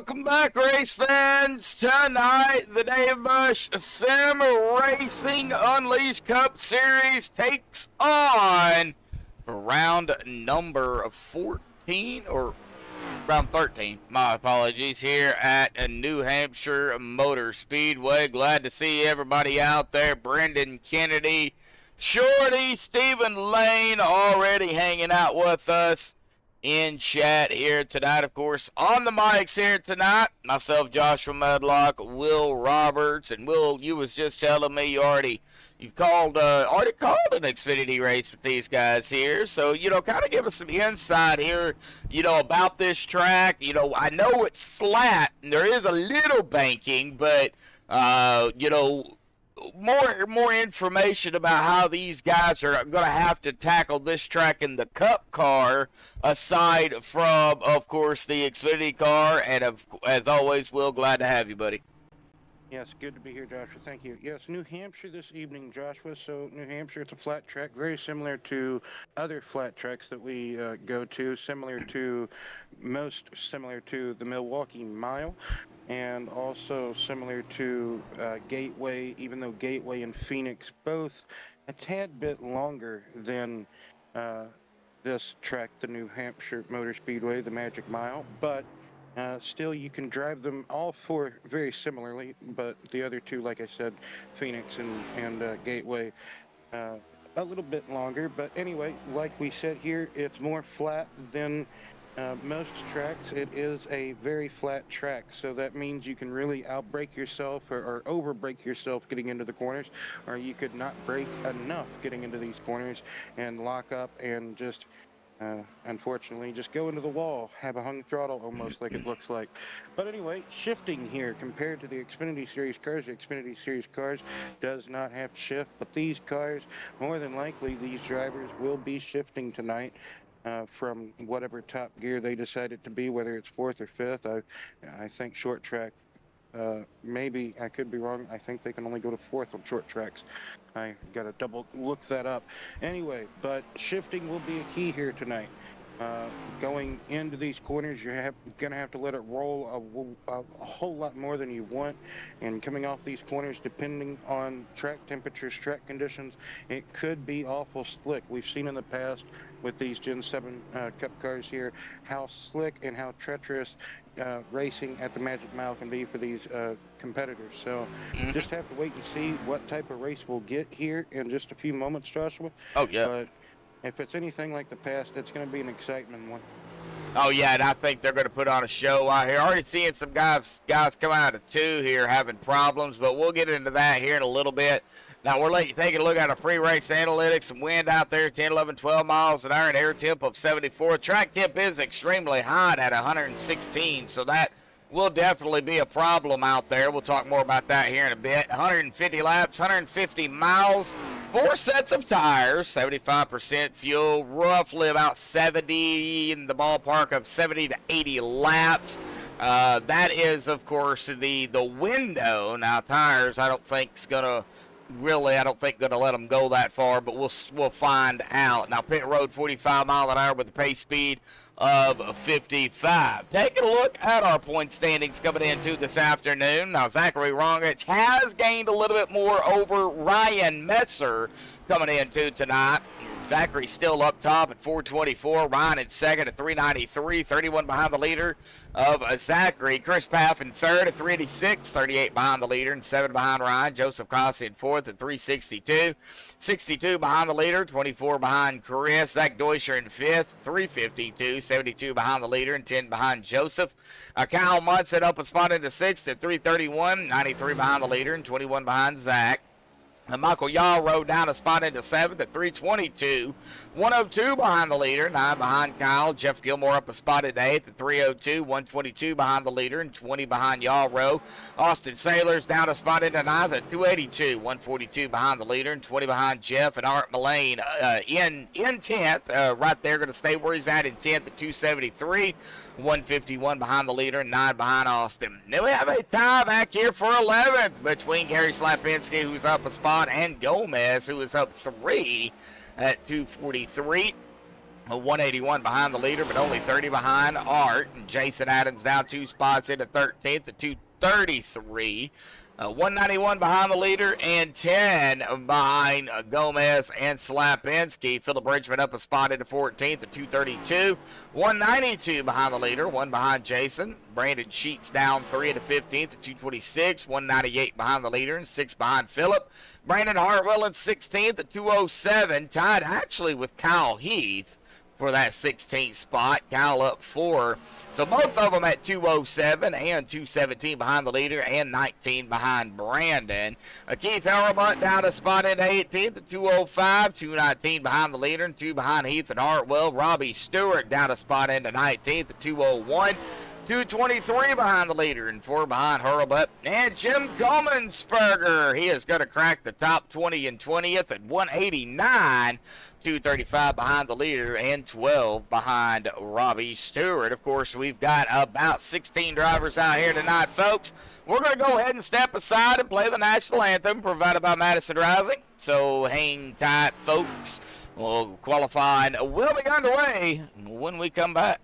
welcome back, race fans. Tonight, the Dave Bush Sim Racing Unleashed Cup Series takes on for round number 14 or round 13. My apologies. Here at New Hampshire Motor Speedway. Glad to see everybody out there. Brendan Kennedy, Shorty, Stephen Lane already hanging out with us in chat here tonight. Of course, on the mics here tonight, myself, Joshua Medlock, Will Roberts, and Will, you was just telling me you've called an Xfinity race with these guys here. So, kind of give us some insight here, about this track. I know it's flat and there is a little banking, but more information about how these guys are going to have to tackle this track in the Cup car, aside from, of course, the Xfinity car. And as always, Will, glad to have you, buddy. Yes, good to be here, Joshua. Thank you. Yes, New Hampshire this evening, Joshua. So New Hampshire, it's a flat track, very similar to other flat tracks that we go to, most similar to the Milwaukee Mile, and also similar to Gateway, even though Gateway and Phoenix both a tad bit longer than this track, the New Hampshire Motor Speedway, the Magic Mile, but still, you can drive them all four very similarly, but the other two, like I said, Phoenix and Gateway, a little bit longer. But anyway, like we said here, it's more flat than most tracks. It is a very flat track, so that means you can really outbrake yourself or overbrake yourself getting into the corners, or you could not brake enough getting into these corners and lock up and just unfortunately just go into the wall, have a hung throttle almost, like it looks like. But anyway, shifting here compared to the Xfinity Series cars. The Xfinity Series cars does not have to shift, but these cars, more than likely, these drivers will be shifting tonight from whatever top gear they decided to be, whether it's fourth or fifth. I think short track, maybe I could be wrong. I think they can only go to fourth on short tracks. I gotta double look that up. Anyway, but shifting will be a key here tonight. Going into these corners, you're gonna have to let it roll a whole lot more than you want. And coming off these corners, depending on track temperatures, track conditions, it could be awful slick. We've seen in the past with these Gen 7 Cup cars here how slick and how treacherous racing at the Magic Mile can be for these competitors. So just have to wait and see what type of race we'll get here in just a few moments, Joshua. Oh, yeah. But if it's anything like the past, it's going to be an excitement one. Oh, yeah, and I think they're going to put on a show out here. Already seeing some guys come out of two here having problems, but we'll get into that here in a little bit. Now, we're letting you take a look at our pre-race analytics. Some wind out there, 10, 11, 12 miles an hour, an air temp of 74. Track temp is extremely hot at 116, so that will definitely be a problem out there. We'll talk more about that here in a bit. 150 laps, 150 miles, 4 sets of tires, 75% fuel, roughly about 70 in the ballpark of 70 to 80 laps. That is, of course, the window. Now, tires, I don't think is going to let them go that far, but we'll find out. Now, pit road 45 mile an hour with a pace speed of 55. Taking a look at our point standings coming into this afternoon. Now, Zachary Rongitsch has gained a little bit more over Ryan Messer coming into tonight. Zachary still up top at 424. Ryan in second at 393, 31 behind the leader of Zachary. Chris Paff in third at 386, 38 behind the leader and 7 behind Ryan. Joseph Cossey in fourth at 362, 62 behind the leader, 24 behind Chris. Zach Deutscher in fifth, 352, 72 behind the leader and 10 behind Joseph. Kyle Munson up a spot into sixth at 331, 93 behind the leader and 21 behind Zach. And Michael Yarrow down a spot into seventh at 322, 102 behind the leader, 9 behind Kyle. Jeff Gilmore up a spot into eighth at 302, 122 behind the leader and 20 behind Yarrow. Austin Sailors down a spot into ninth at 282, 142 behind the leader and 20 behind Jeff. And Art Mullane in 10th, right there, going to stay where he's at in 10th at 273. 151 behind the leader and 9 behind Austin. Then we have a tie back here for 11th between Gary Slapinski, who's up a spot, and Gomez, who is up 3 at 243. 181 behind the leader, but only 30 behind Art. And Jason Adams down 2 spots into 13th at 233. 191 behind the leader and 10 behind Gomez and Slapinski. Philip Bridgman up a spot into 14th at 232. 192 behind the leader, 1 behind Jason. Brandon Sheets down 3 into 15th at 226. 198 behind the leader and 6 behind Philip. Brandon Hartwell in 16th at 207, tied actually with Kyle Heath for that 16th spot. Kyle up 4. So both of them at 207 and 217 behind the leader and 19 behind Brandon. Keith Hellmuth down a spot into 18th at 205, 219 behind the leader and 2 behind Heath and Hartwell. Robbie Stewart down a spot into 19th at 201. 223 behind the leader and 4 behind Hurlbutt. And Jim Comensperger, he is going to crack the top 20 and 20th at 189. 235 behind the leader and 12 behind Robbie Stewart. Of course, we've got about 16 drivers out here tonight, folks. We're going to go ahead and step aside and play the national anthem provided by Madison Rising. So hang tight, folks. Well, qualifying will be underway when we come back.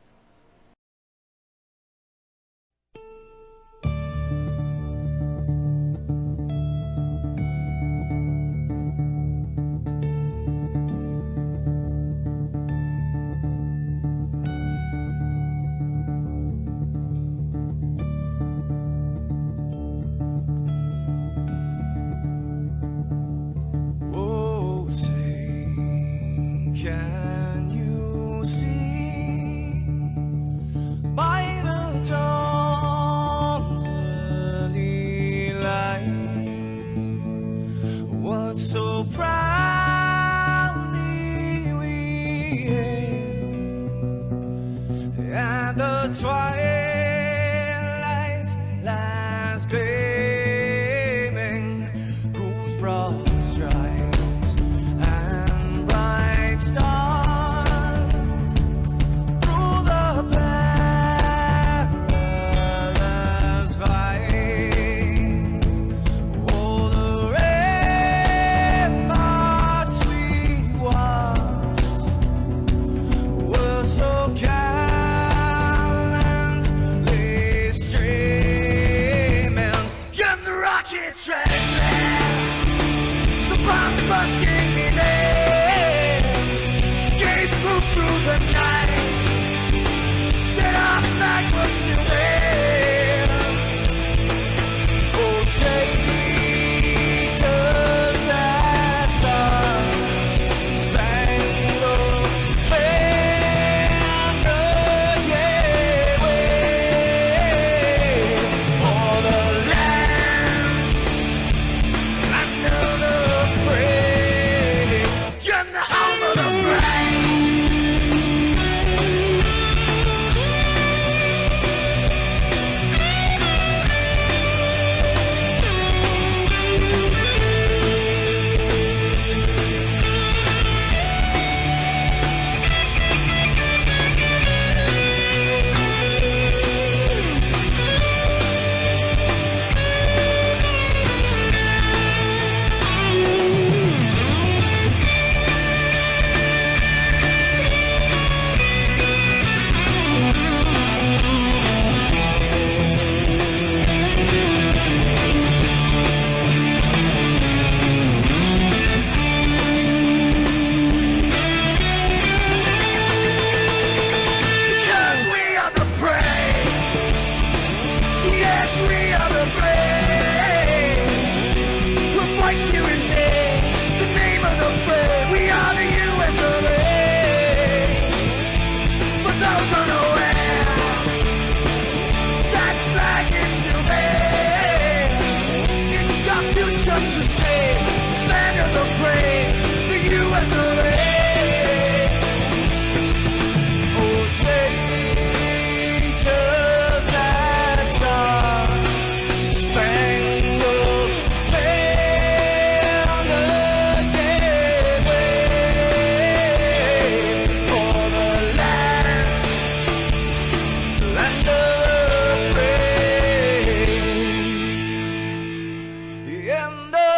Can you see by the dawn's early light what so proudly we hailed at the twilight's last gleaming, whose broad stripes and bright stars through the perilous fight. Oh, the ramparts we watched were so gallantly streaming, and the rockets ran fast, the bombs busting in air, gave proof through the night that our flag was still there. Oh, say does that star-spangled banner yet wave o'er the land under the free, and the home of the brave. Because we are the brave. Yes, we are the brave. We'll fight to invade the name of the brave. We are the U.S. of A. For those unaware, that flag is still there. It's our future to save. This land of the brave, the U.S. of A. Oh, say does that star-spangled banner yet wave o'er the land of the free, and the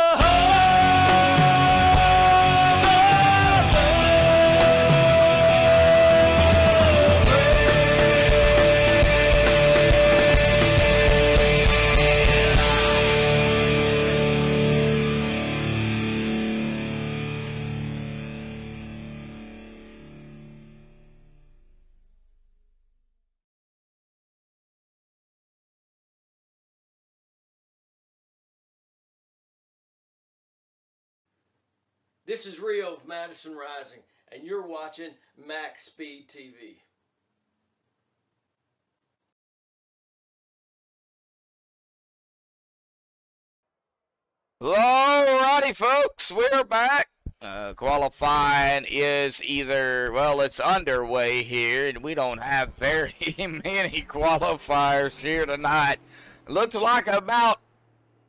This is Rio of Madison Rising, and you're watching MaxspeedTV. Alrighty, folks, we're back. Qualifying is it's underway here, and we don't have very many qualifiers here tonight. It looks like about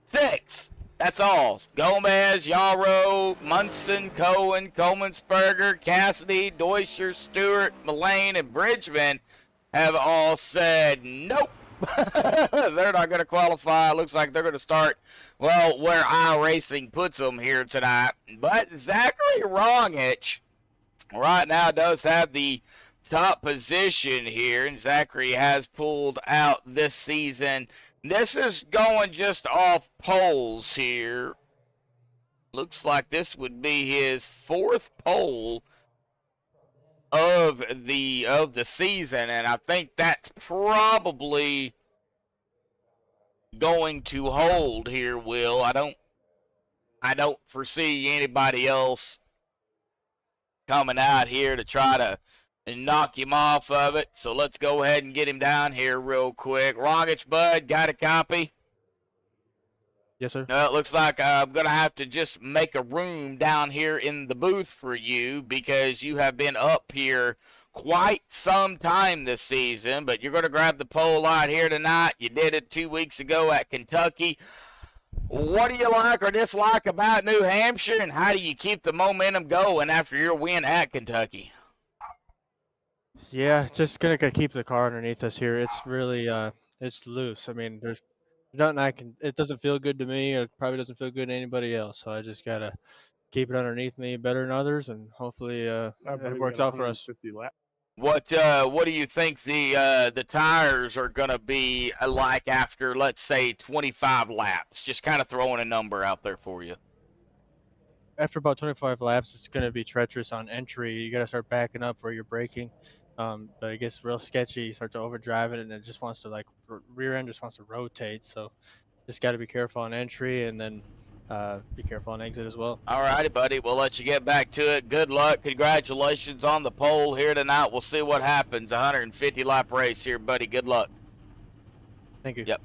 6. That's all. Gomez, Yarrow, Munson, Cohen, Colemansberger, Cassidy, Deutscher, Stewart, Mullane, and Bridgman have all said nope. They're not going to qualify. Looks like they're going to start, well, where iRacing puts them here tonight. But Zachary Rongitsch right now does have the top position here, and Zachary has pulled out this season. This is going just off polls here. Looks like this would be his 4th pole of the season, and I think that's probably going to hold here, Will. I don't foresee anybody else coming out here to try to knock him off of it. So let's go ahead and get him down here real quick. Rongitsch, bud, got a copy? Yes, sir. It looks like I'm going to have to just make a room down here in the booth for you because you have been up here quite some time this season, but you're going to grab the pole out here tonight. You did it 2 weeks ago at Kentucky. What do you like or dislike about New Hampshire, and how do you keep the momentum going after your win at Kentucky? Yeah, just gonna keep the car underneath us here. It's really it's loose. I mean, there's nothing I can. It doesn't feel good to me. It probably doesn't feel good to anybody else. So I just gotta keep it underneath me better than others, and hopefully it works out for us. What do you think the tires are gonna be like after, let's say, 25 laps? Just kind of throwing a number out there for you. After about 25 laps, it's gonna be treacherous on entry. You gotta start backing up where you're braking. But it gets real sketchy. You start to overdrive it, and it just wants to rear end just wants to rotate. So just got to be careful on entry, and then be careful on exit as well. All righty, buddy. We'll let you get back to it. Good luck. Congratulations on the pole here tonight. We'll see what happens. 150 lap race here, buddy. Good luck. Thank you. Yep.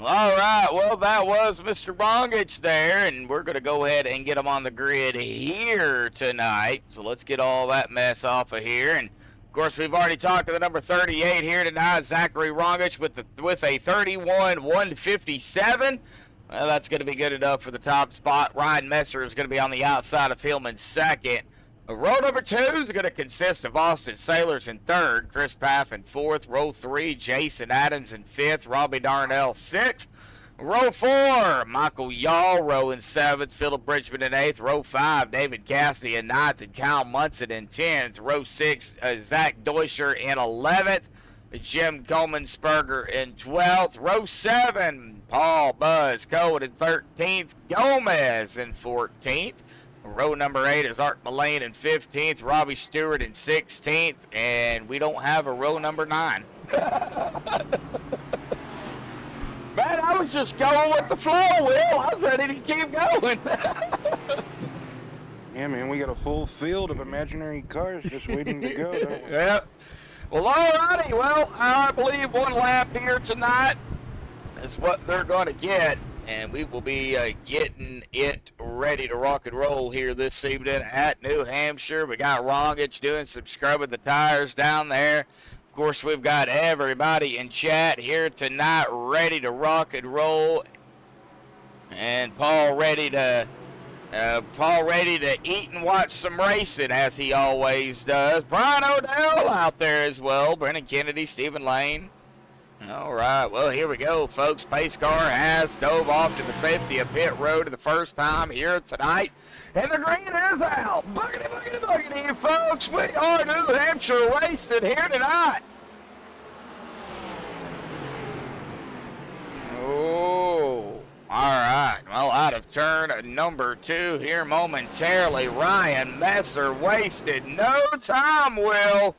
All right. Well, that was Mr. Rongitsch there, and we're going to go ahead and get him on the grid here tonight. So let's get all that mess off of here. And of course, we've already talked to the number 38 here tonight, Zachary Rongitsch, with a 31-157. Well, that's going to be good enough for the top spot. Ryan Messer is going to be on the outside of him in second. Row number 2 is going to consist of Austin Sailors in 3rd, Chris Paff in 4th. Row 3, Jason Adams in 5th, Robbie Darnell 6th. Row 4, Michael Yarrow in 7th, Philip Bridgman in 8th. Row 5, David Cassidy in 9th, and Kyle Munson in 10th. Row 6, Zach Deutscher in 11th, Jim Colemansberger in 12th. Row 7, Paul Buzz Cohen in 13th, Gomez in 14th. Row number 8 is Art Mullane in 15th, Robbie Stewart in 16th, and we don't have a row number 9. Man, I was just going with the flow, Will. I was ready to keep going. Yeah, man, we got a full field of imaginary cars just waiting to go, don't we? Yeah. Well, alrighty. Well, I believe 1 lap here tonight is what they're going to get, and we will be getting it ready to rock and roll here this evening at New Hampshire. We got Rongitsch doing some scrubbing the tires down there. Of course, we've got everybody in chat here tonight ready to rock and roll, and Paul ready to eat and watch some racing as he always does. Brian O'Dell out there as well. Brennan Kennedy, Stephen Lane. All right, well, here we go, folks. Pace car has dove off to the safety of pit road for the first time here tonight. And the green is out. Buggity, buggity, buggity, folks. We are New Hampshire racing here tonight. Oh, all right. Well, out of turn number 2 here momentarily. Ryan Messer wasted no time, Will.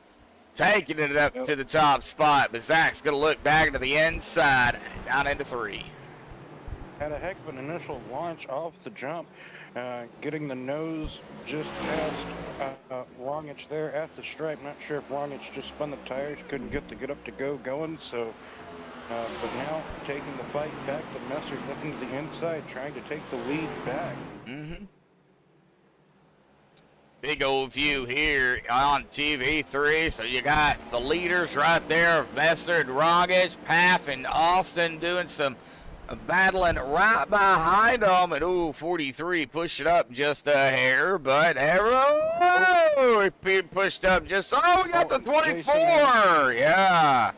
Taking it up to the top spot, but Zach's going to look back to the inside, down into 3. had a heck of an initial launch off the jump, getting the nose just past Rongitsch there at the stripe. Not sure if Rongitsch just spun the tires, couldn't get the get up to go going, so but now taking the fight back to Messer, looking to the inside, trying to take the lead back. Mm-hmm. Big old view here on TV3. So you got the leaders right there, Messer and Rongitsch, Paff and Austin doing some battling right behind them. And ooh, 43 pushed it up just a hair, but Arrow pushed up just, oh, we got the 24. Yeah.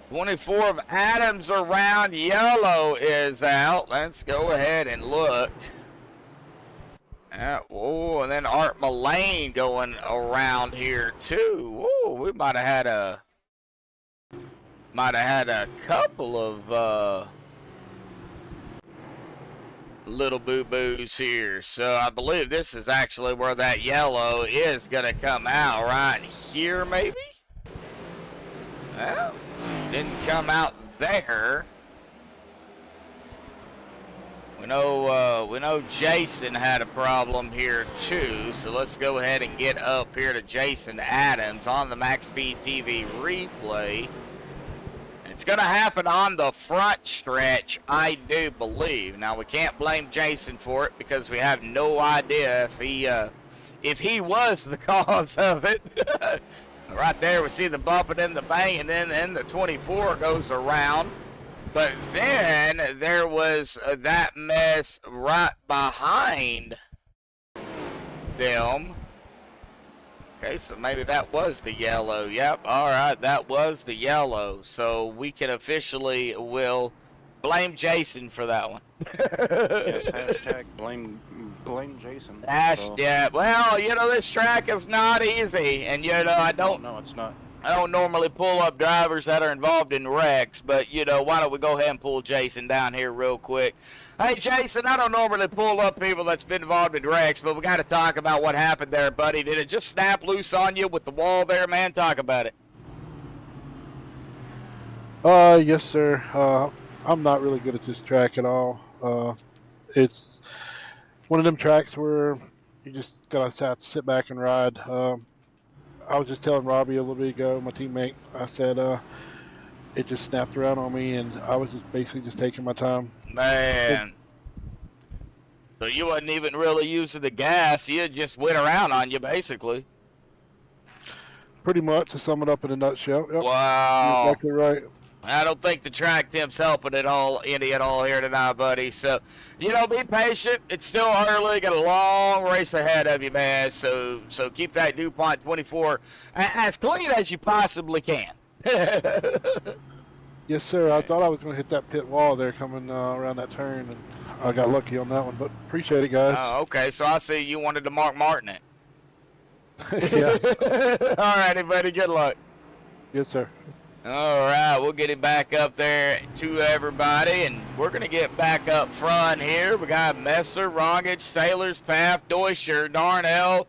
24 of Adams around. Yellow is out. Let's go ahead and look. Oh, and then Art Mullane going around here too. Oh, we might have had a couple of little boo-boos here. So I believe this is actually where that yellow is gonna come out, right here maybe. Well, didn't come out there. We know Jason had a problem here too, so let's go ahead and get up here to Jason Adams on the MaxspeedTV replay. It's gonna happen on the front stretch, I do believe. Now we can't blame Jason for it because we have no idea if he was the cause of it. Right there we see the bumping and the bang, and then the 24 goes around. But then there was that mess right behind them. Okay, so maybe that was the yellow. Yep, all right, that was the yellow. So we can officially will blame Jason for that one. Yes, hashtag blame Jason. Yeah, well, you know, this track is not easy. And, you know, No, it's not. I don't normally pull up drivers that are involved in wrecks, but, you know, why don't we go ahead and pull Jason down here real quick. Hey, Jason, I don't normally pull up people that's been involved in wrecks, but we got to talk about what happened there, buddy. Did it just snap loose on you with the wall there, man? Talk about it. Yes, sir. I'm not really good at this track at all. It's one of them tracks where you just gotta have to sit back and ride. I was just telling Robbie a little bit ago, my teammate, I said it just snapped around on me, and I was just basically just taking my time. Man. So you wasn't even really using the gas. You just went around on you, basically. Pretty much, to sum it up in a nutshell. Yep. Wow. You're exactly right. I don't think the track temp's helping at all here tonight, buddy. So, you know, be patient. It's still early. Got a long race ahead of you, man. So keep that DuPont 24 as clean as you possibly can. Yes, sir. I thought I was going to hit that pit wall there coming around that turn, and I got lucky on that one. But appreciate it, guys. Oh, okay. So I see you wanted to Mark Martin it. Yeah. All righty, buddy. Good luck. Yes, sir. All right, we'll get it back up there to everybody, and we're going to get back up front here. We got Messer, Rongitsch, Sailors, Paff, Deutscher, Darnell,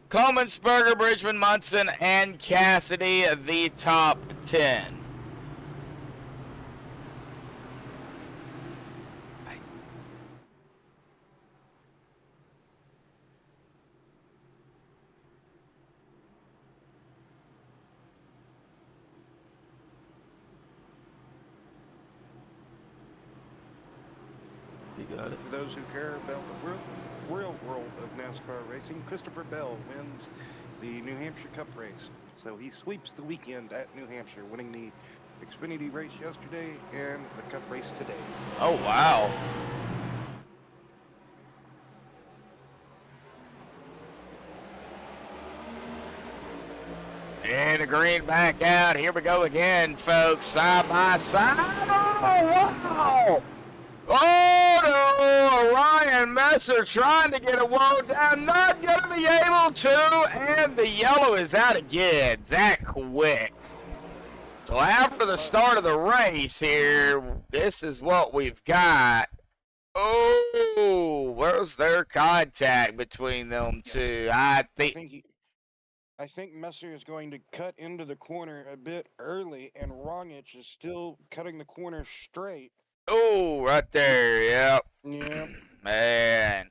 Comensberger, Bridgman, Munson, and Cassidy, the top 10. For those who care about the real world of NASCAR racing, Christopher Bell wins the New Hampshire Cup race. So he sweeps the weekend at New Hampshire, winning the Xfinity race yesterday and the Cup race today. Oh, wow. And the green back out. Here we go again, folks. Side by side. Oh, wow. Oh, no. Ryan Messer trying to get a wall down. Not going to be able to. And the yellow is out again. That quick. So after the start of the race here, this is what we've got. Oh, where's their contact between them two? I think Messer is going to cut into the corner a bit early, and Rongitsch is still cutting the corner straight. Oh, right there. Yep. Yep. Man.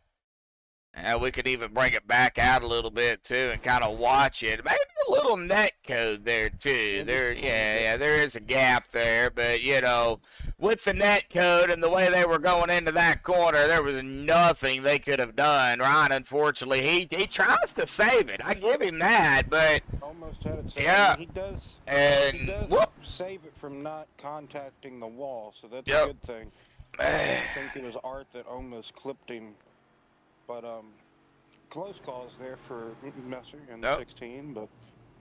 And we could even bring it back out a little bit too and kind of watch it. Maybe a little net code there too. There, yeah, there is a gap there, but you know, with the net code and the way they were going into that corner, there was nothing they could have done. Ryan, unfortunately, he tries to save it. I give him that, but Almost had it saved. Yeah. He does. and He does whoop, save it from not contacting the wall, so that's Yep. a good thing. I think it was Art that almost clipped him, but close calls there for Messer in the Yep. 16, but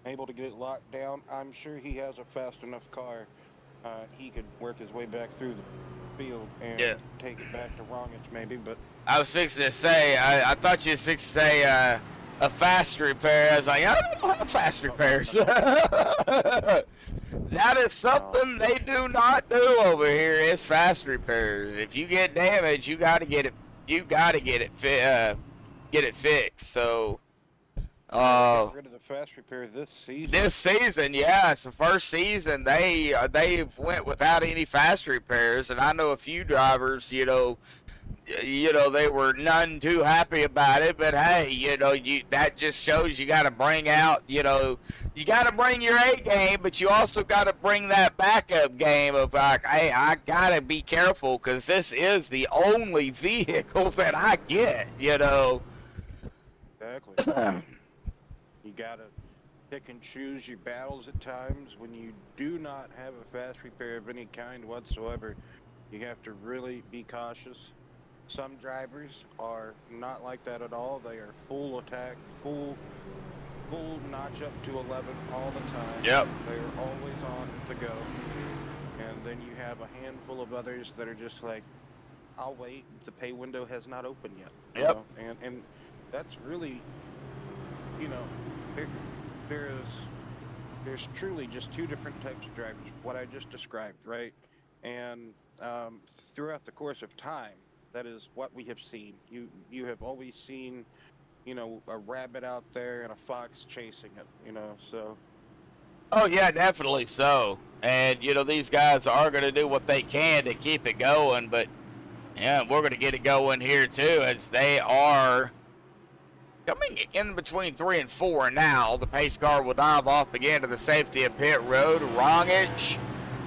able to get it locked down. I'm sure he has a fast enough car. He could work his way back through the field and Yeah. take it back to Rongitsch maybe, but I was fixing to say, I thought you was fixing to say a fast repair. I was like, I don't have fast repairs. That is something they do not do over here. Is fast repairs. If you get damaged, you got to get it. You got to get it fixed. So, get rid of the fast repair this season. this season, yeah, it's the first season they've went without any fast repairs, and I know a few drivers, you know, they were none too happy about it, but hey, you know, that just shows you got to bring out, you know, you got to bring your A game, but you also got to bring that backup game of like, hey, I got to be careful because this is the only vehicle that I get, you know. Exactly. You gotta pick and choose your battles at times. When you do not have a fast repair of any kind whatsoever, you have to really be cautious. Some drivers are not like that at all. They are full attack, full notch up to 11 all the time. Yep. They're always on the go. And then you have a handful of others that are just like, I'll wait. The pay window has not opened yet. you Yep. know? And that's really, you know, there's truly just two different types of drivers. What I just described, right? And throughout the course of time, that is what we have seen. You have always seen, you know, a rabbit out there and a fox chasing it. You know, so. Oh yeah, definitely so. And you know, these guys are going to do what they can to keep it going, but yeah, we're going to get it going here too, as they are coming in between 3 and 4 now. The pace car will dive off again to the safety of pit road. Rongitsch,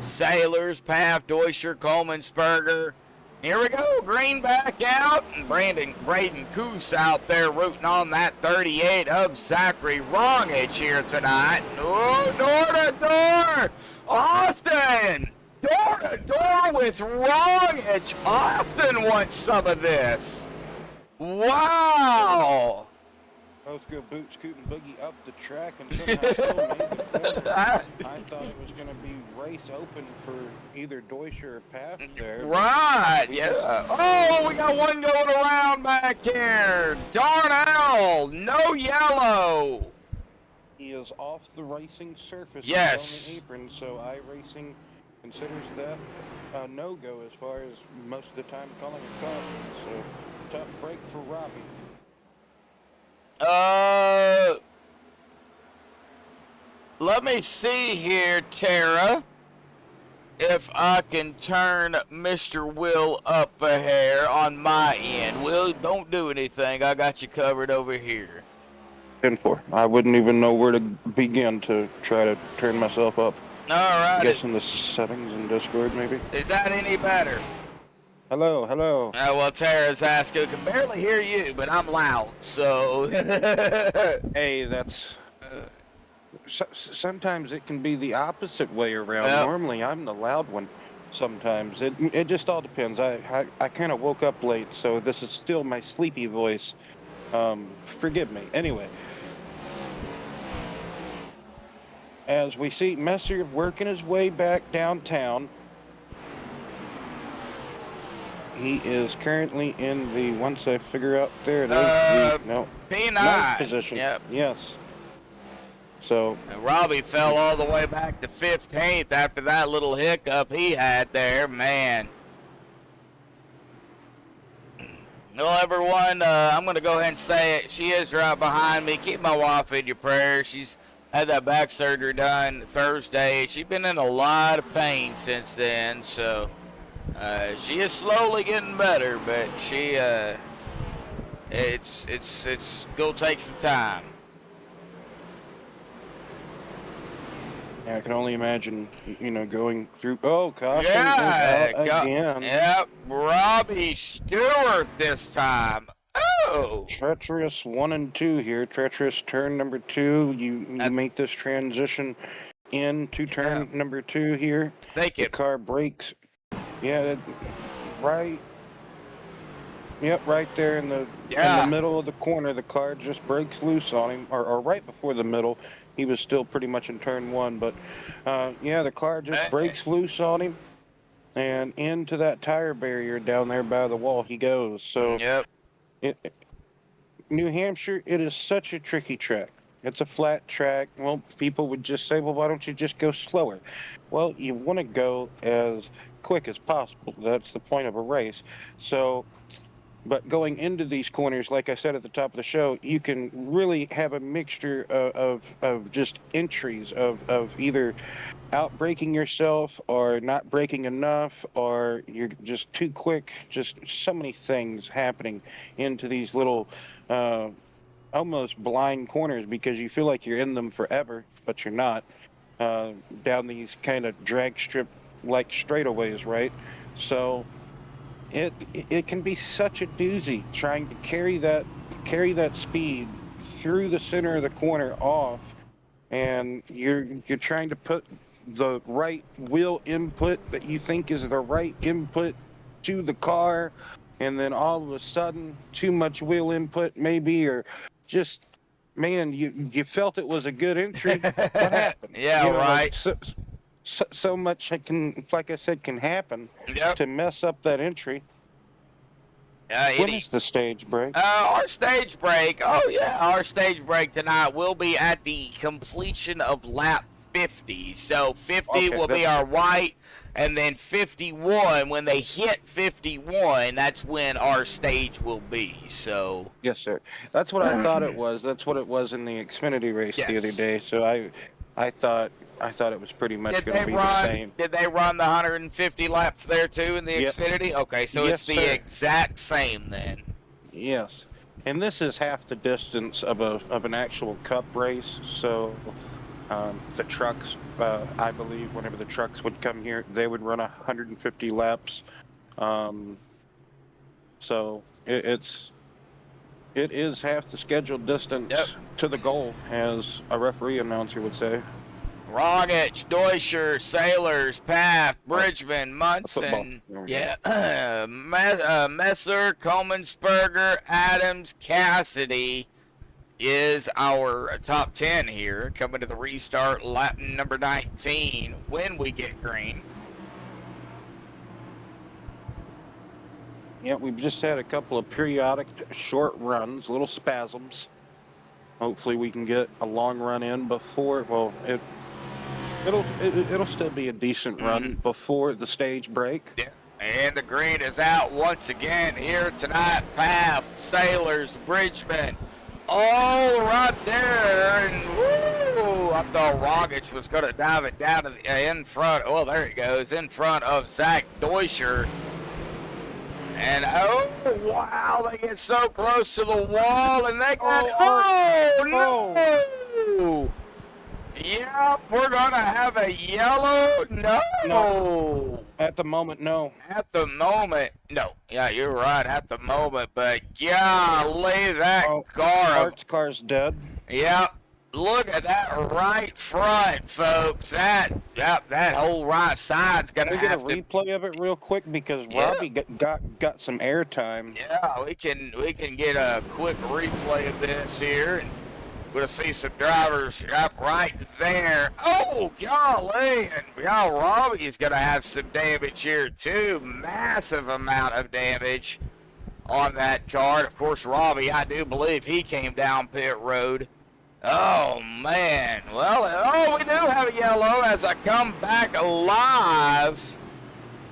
Sailors, Paff, Deutscher, Coleman-Sperger. Here we go, Green back out, and Braden Coos out there rooting on that 38 of Zachary Rongitsch here tonight. Oh, door to door, Austin! Door to door with Rongitsch. Austin wants some of this. Wow! Both go boot, scoot, and boogie up the track and somehow still made the corner. I thought it was going to be race open for either Deutscher or Paff there. Right, yeah. Oh, we got one going around back here. Darnell, no yellow. He is off the racing surface. Yes. He's on the apron, so iRacing considers that a no-go as far as most of the time calling a caution. So tough break for Robbie. Let me see here, Tara, if I can turn Mr. Will up a hair on my end. Will, don't do anything. I got you covered over here. 10-4. I wouldn't even know where to begin to try to turn myself up. All right. Guessing the settings in Discord, maybe. Is that any better? Hello, hello. Well, Tara's asking. I can barely hear you, but I'm loud, so. Hey, that's. Sometimes it can be the opposite way around. Yep. Normally, I'm the loud one. Sometimes it just all depends. I kind of woke up late, so this is still my sleepy voice. Forgive me. Anyway, as we see Messer working his way back downtown. He is currently in the, once I figure out, there it is, no, P9. ninth position. Yep. Yes. So, And Robbie fell all the way back to 15th after that little hiccup he had there, man. Well, everyone, I'm going to go ahead and say it. She is right behind me. Keep my wife in your prayers. She's had that back surgery done Thursday. She's been in a lot of pain since then, so She is slowly getting better, but she it's gonna take some time. Yeah, I can only imagine, going through. Oh, caution is Yeah, out again. yep, Robbie Stewart this time. Oh, Treacherous 1 and 2 here. Treacherous turn number 2. You make this transition into turn number 2 here. thank you. The car brakes. Yeah, right. Yep, right there in the middle of the corner. The car just breaks loose on him, or right before the middle. He was still pretty much in turn 1, but yeah, the car just breaks loose on him, and into that tire barrier down there by the wall he goes. So, Yep. New Hampshire, it is such a tricky track. It's a flat track. Well, people would just say, well, why don't you just go slower? Well, you want to go as quick as possible. That's the point of a race. So, but going into these corners, like I said at the top of the show, you can really have a mixture of just entries of either out braking yourself or not braking enough, or you're just too quick. Just so many things happening into these little almost blind corners, because you feel like you're in them forever, but you're not. Down these kind of drag strip like straightaways, right? So it can be such a doozy trying to carry that speed through the center of the corner off, and you're trying to put the right wheel input that you think is the right input to the car, and then all of a sudden too much wheel input maybe, or just, man, you felt it was a good entry. What happened? Yeah, right. So much can, like I said, can happen to mess up that entry. When is the stage break? Our stage break. Oh yeah, our stage break tonight will be at the completion of lap 50. So 50 will be our white, and then 51. When they hit 51, that's when our stage will be. So yes, sir. That's what I thought it was. That's what it was in the Xfinity race the other day. So I thought it was pretty much going to be the same. Did they run the 150 laps there too in the Xfinity? Okay, so it's the exact same then. Yes, and this is half the distance of an actual Cup race. So the trucks, I believe, whenever the trucks would come here, they would run 150 laps. So it is half the scheduled distance to the goal, as a referee announcer would say. Rongitsch, Deutscher, Sailors, Paff, Bridgman, Munson, Messer, Comensperger, Adams, Cassidy is our top 10 here, coming to the restart lap number 19 when we get green. Yeah, we've just had a couple of periodic short runs, little spasms. Hopefully we can get a long run in before, well, it'll still be a decent run before the stage break. Yeah, and the green is out once again here tonight. Path, Sailors, Bridgman, all right there, and woo! I thought Rongitsch was going to dive it down to the in front. Oh, there he goes, in front of Zach Deutscher. And oh wow, they get so close to the wall, and they got no! Yep, we're gonna have a yellow. No. At the moment, no. At the moment, no. Yeah, you're right. At the moment, but golly, that car's dead. Yep. Look at that right front, folks. That whole right side's gonna have to. Get a replay of it real quick, because Robbie got some airtime. Yeah, we can get a quick replay of this here, and we're gonna see some drivers up right there. Oh golly, and Robbie's gonna have some damage here too. Massive amount of damage on that car. Of course, Robbie, I do believe he came down pit road. Oh, man. Well, we do have a yellow as I come back alive.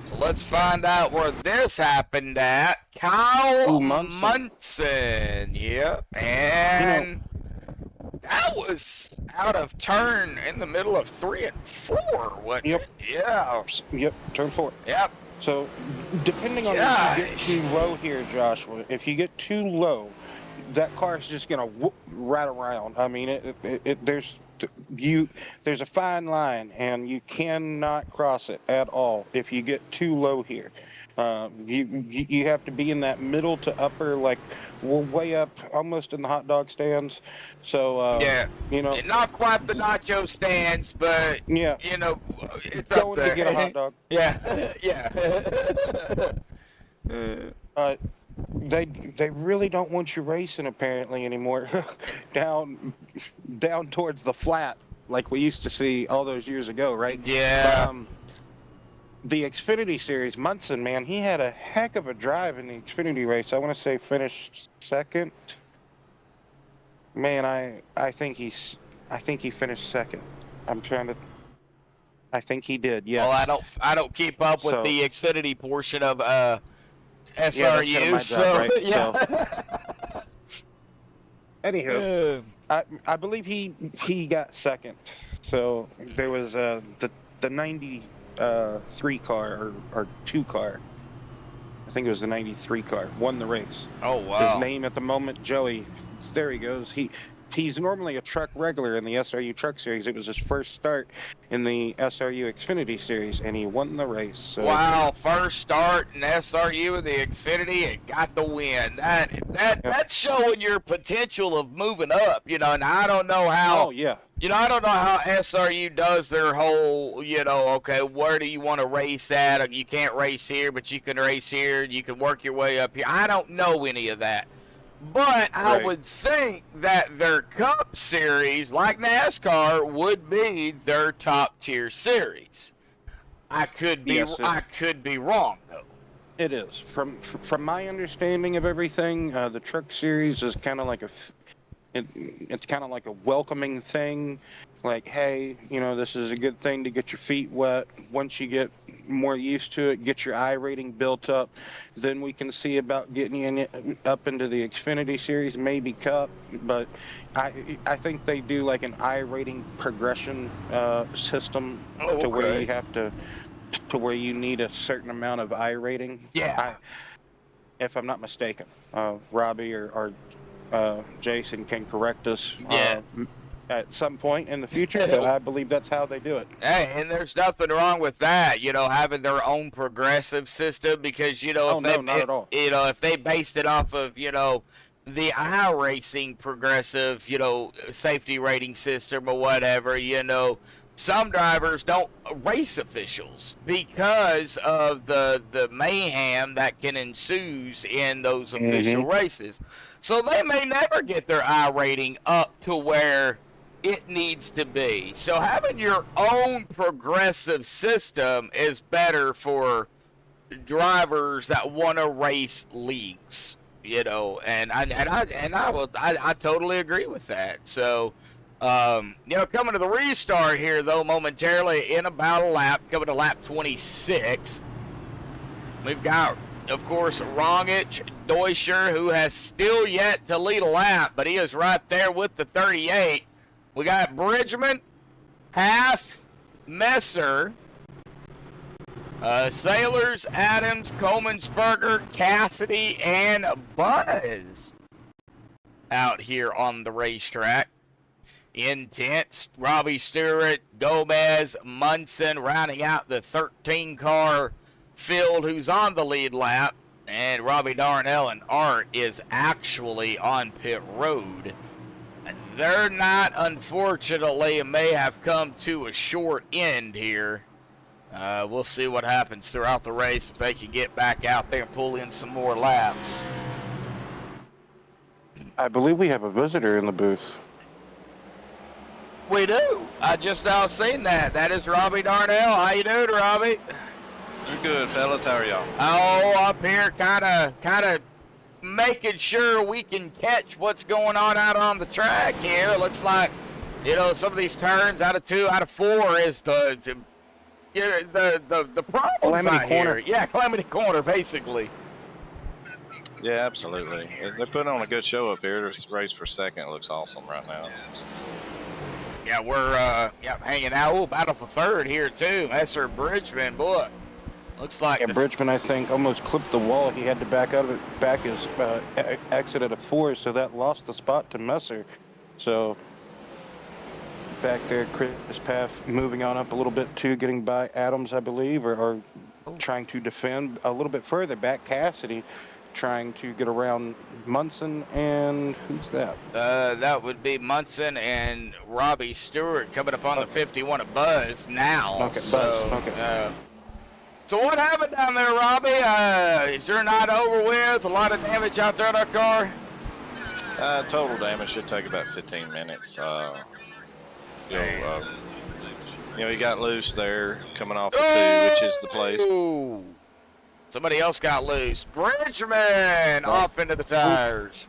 So let's find out where this happened at. Kyle Munson. Yep. And that was out of turn in the middle of 3 and 4, wasn't it? Yeah. Yep, turn 4. Yep. So, depending on if you get too low here, Joshua, if you get too low, that car is just gonna whoop right around. I mean, there's a fine line, and you cannot cross it at all if you get too low here. You have to be in that middle to upper, like way up, almost in the hot dog stands. So yeah, you know, not quite the nacho stands, but yeah, you know, it's going up there. to get a hot dog. Yeah, yeah. They really don't want you racing apparently anymore down towards the flat like we used to see all those years ago, right? Yeah. The Xfinity Series, Munson, man, he had a heck of a drive in the Xfinity race. I want to say finished second. Man, I think he finished second. I think he did. Yes. Well, I don't keep up with the Xfinity portion of SRU. Yeah, that's kind of my job, right? Yeah. So, anywho, I believe he got second. So there was the 93 car or 2 car. I think it was the 93 car. Won the race. Oh wow. His name at the moment, Joey. There he goes. He's normally a truck regular in the SRU Truck Series. It was his first start in the SRU Xfinity Series, and he won the race. So. Wow, first start in SRU in the Xfinity and got the win. That's showing your potential of moving up, you know, and I don't know how. Oh, yeah. You know, I don't know how SRU does their whole, you know, okay, where do you want to race at? You can't race here, but you can race here. You can work your way up here. I don't know any of that. But I would think that their Cup Series, like NASCAR, would be their top tier series. I could be wrong though. It is. From my understanding of everything, the Truck Series is kind of like it's kind of like a welcoming thing. Like, hey, you know, this is a good thing to get your feet wet. Once you get more used to it, get your I rating built up, then we can see about getting you up into the Xfinity Series, maybe Cup. But I think they do like an I rating progression system to where you have to where you need a certain amount of I rating. Yeah. If I'm not mistaken, Robbie or Jason can correct us. Yeah. At some point in the future, but I believe that's how they do it. Hey, and there's nothing wrong with that, you know, having their own progressive system, because, you know, not at all. You know, if they based it off of, you know, the iRacing progressive, you know, safety rating system or whatever, you know, some drivers don't race officials because of the mayhem that can ensue in those official races. So they may never get their I rating up to where it needs to be. So having your own progressive system is better for drivers that want to race leagues, you know, and I totally agree with that. So you know, coming to the restart here though momentarily in about a lap, coming to lap 26, we've got, of course, Rongitsch, Deutscher, who has still yet to lead a lap, but he is right there with the 38. We got Bridgman, Half, Messer, Sailors, Adams, Coleman'sberger, Cassidy, and Buzz out here on the racetrack. Intense, Robbie Stewart, Gomez, Munson, rounding out the 13-car field who's on the lead lap. And Robbie Darnell and Art is actually on pit road. They're not, unfortunately, and may have come to a short end here. We'll see what happens throughout the race if they can get back out there and pull in some more laps. I believe we have a visitor in the booth. We do. I just now seen that. That is Robbie Darnell. How you doing, Robbie? Good, fellas. How are y'all? Oh, up here kind of making sure we can catch what's going on out on the track here. It looks like, you know, some of these turns out of 2 out of 4 is the problems Calamity out Corner. here. Yeah, Calamity Corner, basically. Yeah, absolutely. They're putting on a good show up here. This race for second looks awesome right now. Yeah, we're hanging out. We'll battle for third here too. Messer Bridgman, boy. Looks like And Bridgman, I think, almost clipped the wall. He had to back out of it, back his exit at a 4, so that lost the spot to Messer. So back there, Chris Paff moving on up a little bit too, getting by Adams, I believe, or trying to defend a little bit further back. Cassidy trying to get around Munson, and who's that? That would be Munson and Robbie Stewart coming up on the 51 of Buzz now. Okay, so, Buzz, okay. So what happened down there, Robbie? Is your night over with? A lot of damage out there in our car? Total damage should take about 15 minutes. You know, he got loose there coming off the 2, which is the place. Ooh. Somebody else got loose. Bridgman off into the tires.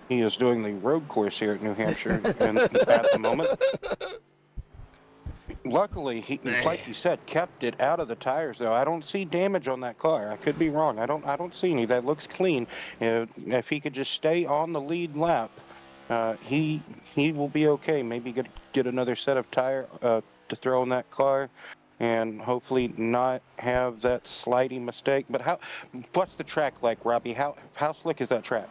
He is doing the road course here at New Hampshire and at the moment. Luckily, he, like you said, kept it out of the tires. Though I don't see damage on that car. I could be wrong. I don't see any. That looks clean. If he could just stay on the lead lap, he will be okay. Maybe get another set of tire to throw in that car, and hopefully not have that sliding mistake. But what's the track like, Robbie? How slick is that track?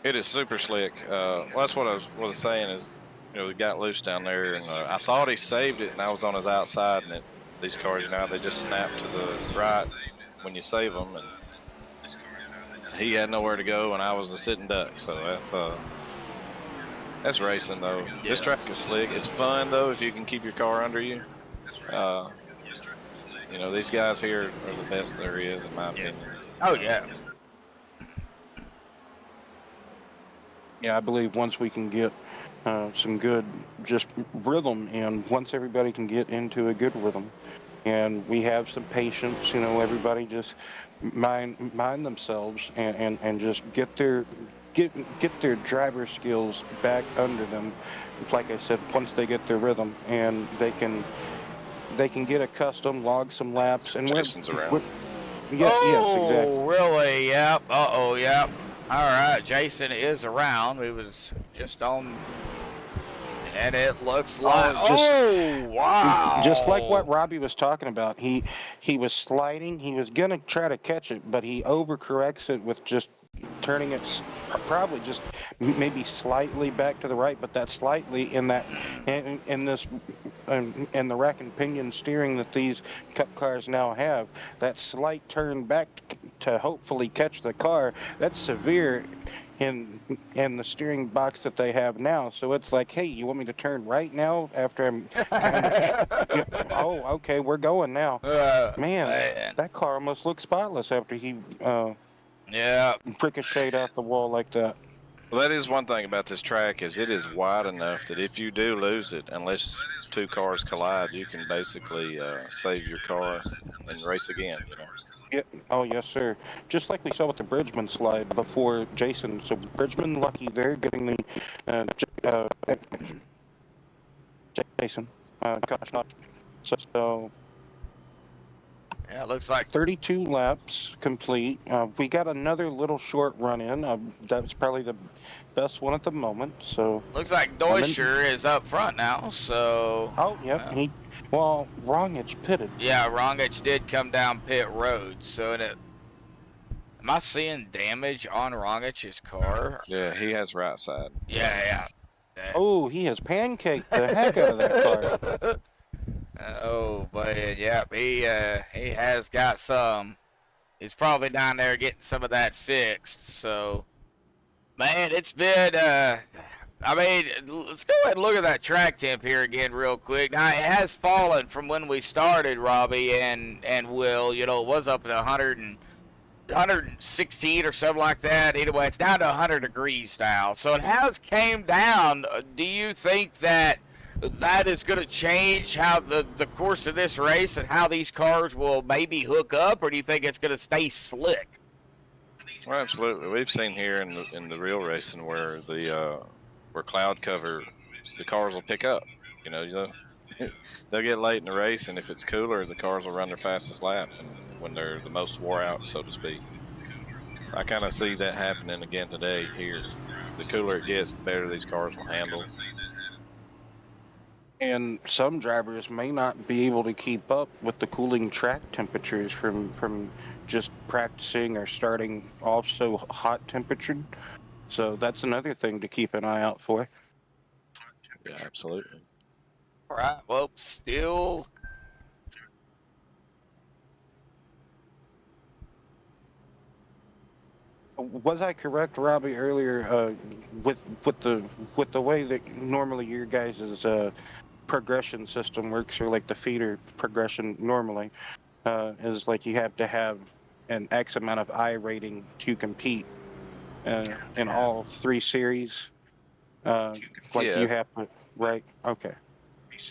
It is super slick. Well, that's what I was saying is, you know, we got loose down there, and I thought he saved it, and I was on his outside, and these cars, you know, they just snap to the right when you save them, and he had nowhere to go, and I was a sitting duck. So that's racing, though. Yeah. This track is slick. It's fun, though, if you can keep your car under you. You know, these guys here are the best there is, in my opinion. Oh, yeah. Yeah, I believe once we can get some good just rhythm, and once everybody can get into a good rhythm, and we have some patience, you know, everybody just mind themselves and just get their driver skills back under them. Like I said, once they get their rhythm, and they can get accustomed, log some laps, and Jason's around. Yes, exactly. Really? Yep. Uh-oh, yep. All right, Jason is around. He was just on, and it looks like, wow. Just like what Robbie was talking about. He was sliding. He was going to try to catch it, but he overcorrects it with just turning it probably just maybe slightly back to the right, but that slightly in that in this and the rack and pinion steering that these Cup cars now have, that slight turn back to hopefully catch the car, that's severe in the steering box that they have now. So it's like, hey, you want me to turn right now after I'm oh, okay, we're going now. Man, that car almost looks spotless after he ricocheted out the wall like that. Well, that is one thing about this track, is it is wide enough that if you do lose it, unless two cars collide, you can basically save your car and race again, you know. Yeah. Oh, yes, sir. Just like we saw with the Bridgman slide before Jason. So Bridgman, lucky there, getting the Jason. Gosh, so yeah, it looks like 32 laps complete. We got another little short run in. That was probably the best one at the moment. So looks like Deutscher is up front now. So yeah, well, Rongitsch pitted. Yeah, Rongitsch did come down pit road. So am I seeing damage on Rongitsch's car? Yeah, he has right side. Yeah. Oh, he has pancaked the heck out of that car. Oh, but yeah, he has got some. He's probably down there getting some of that fixed. So, man, it's been. I mean, let's go ahead and look at that track temp here again real quick. Now, it has fallen from when we started, Robbie and Will. You know, it was up at 116 or something like that. Anyway, it's down to 100 degrees now. So it has came down. Do you think that is going to change how the course of this race and how these cars will maybe hook up, or do you think it's going to stay slick? Well, absolutely. We've seen here in the real racing where where cloud cover, the cars will pick up. You know, they'll get late in the race, and if it's cooler, the cars will run their fastest lap when they're the most wore out, so to speak. So I kind of see that happening again today here. The cooler it gets, the better these cars will handle. And some drivers may not be able to keep up with the cooling track temperatures from just practicing or starting off so hot temperatured. So that's another thing to keep an eye out for. Yeah, absolutely. All right. Well, still. Was I correct, Robbie, earlier with the way that normally your guys' progression system works, or like the feeder progression normally, is like you have to have an X amount of I rating to compete in all 3 series. Like Yeah, you have to, right? Okay.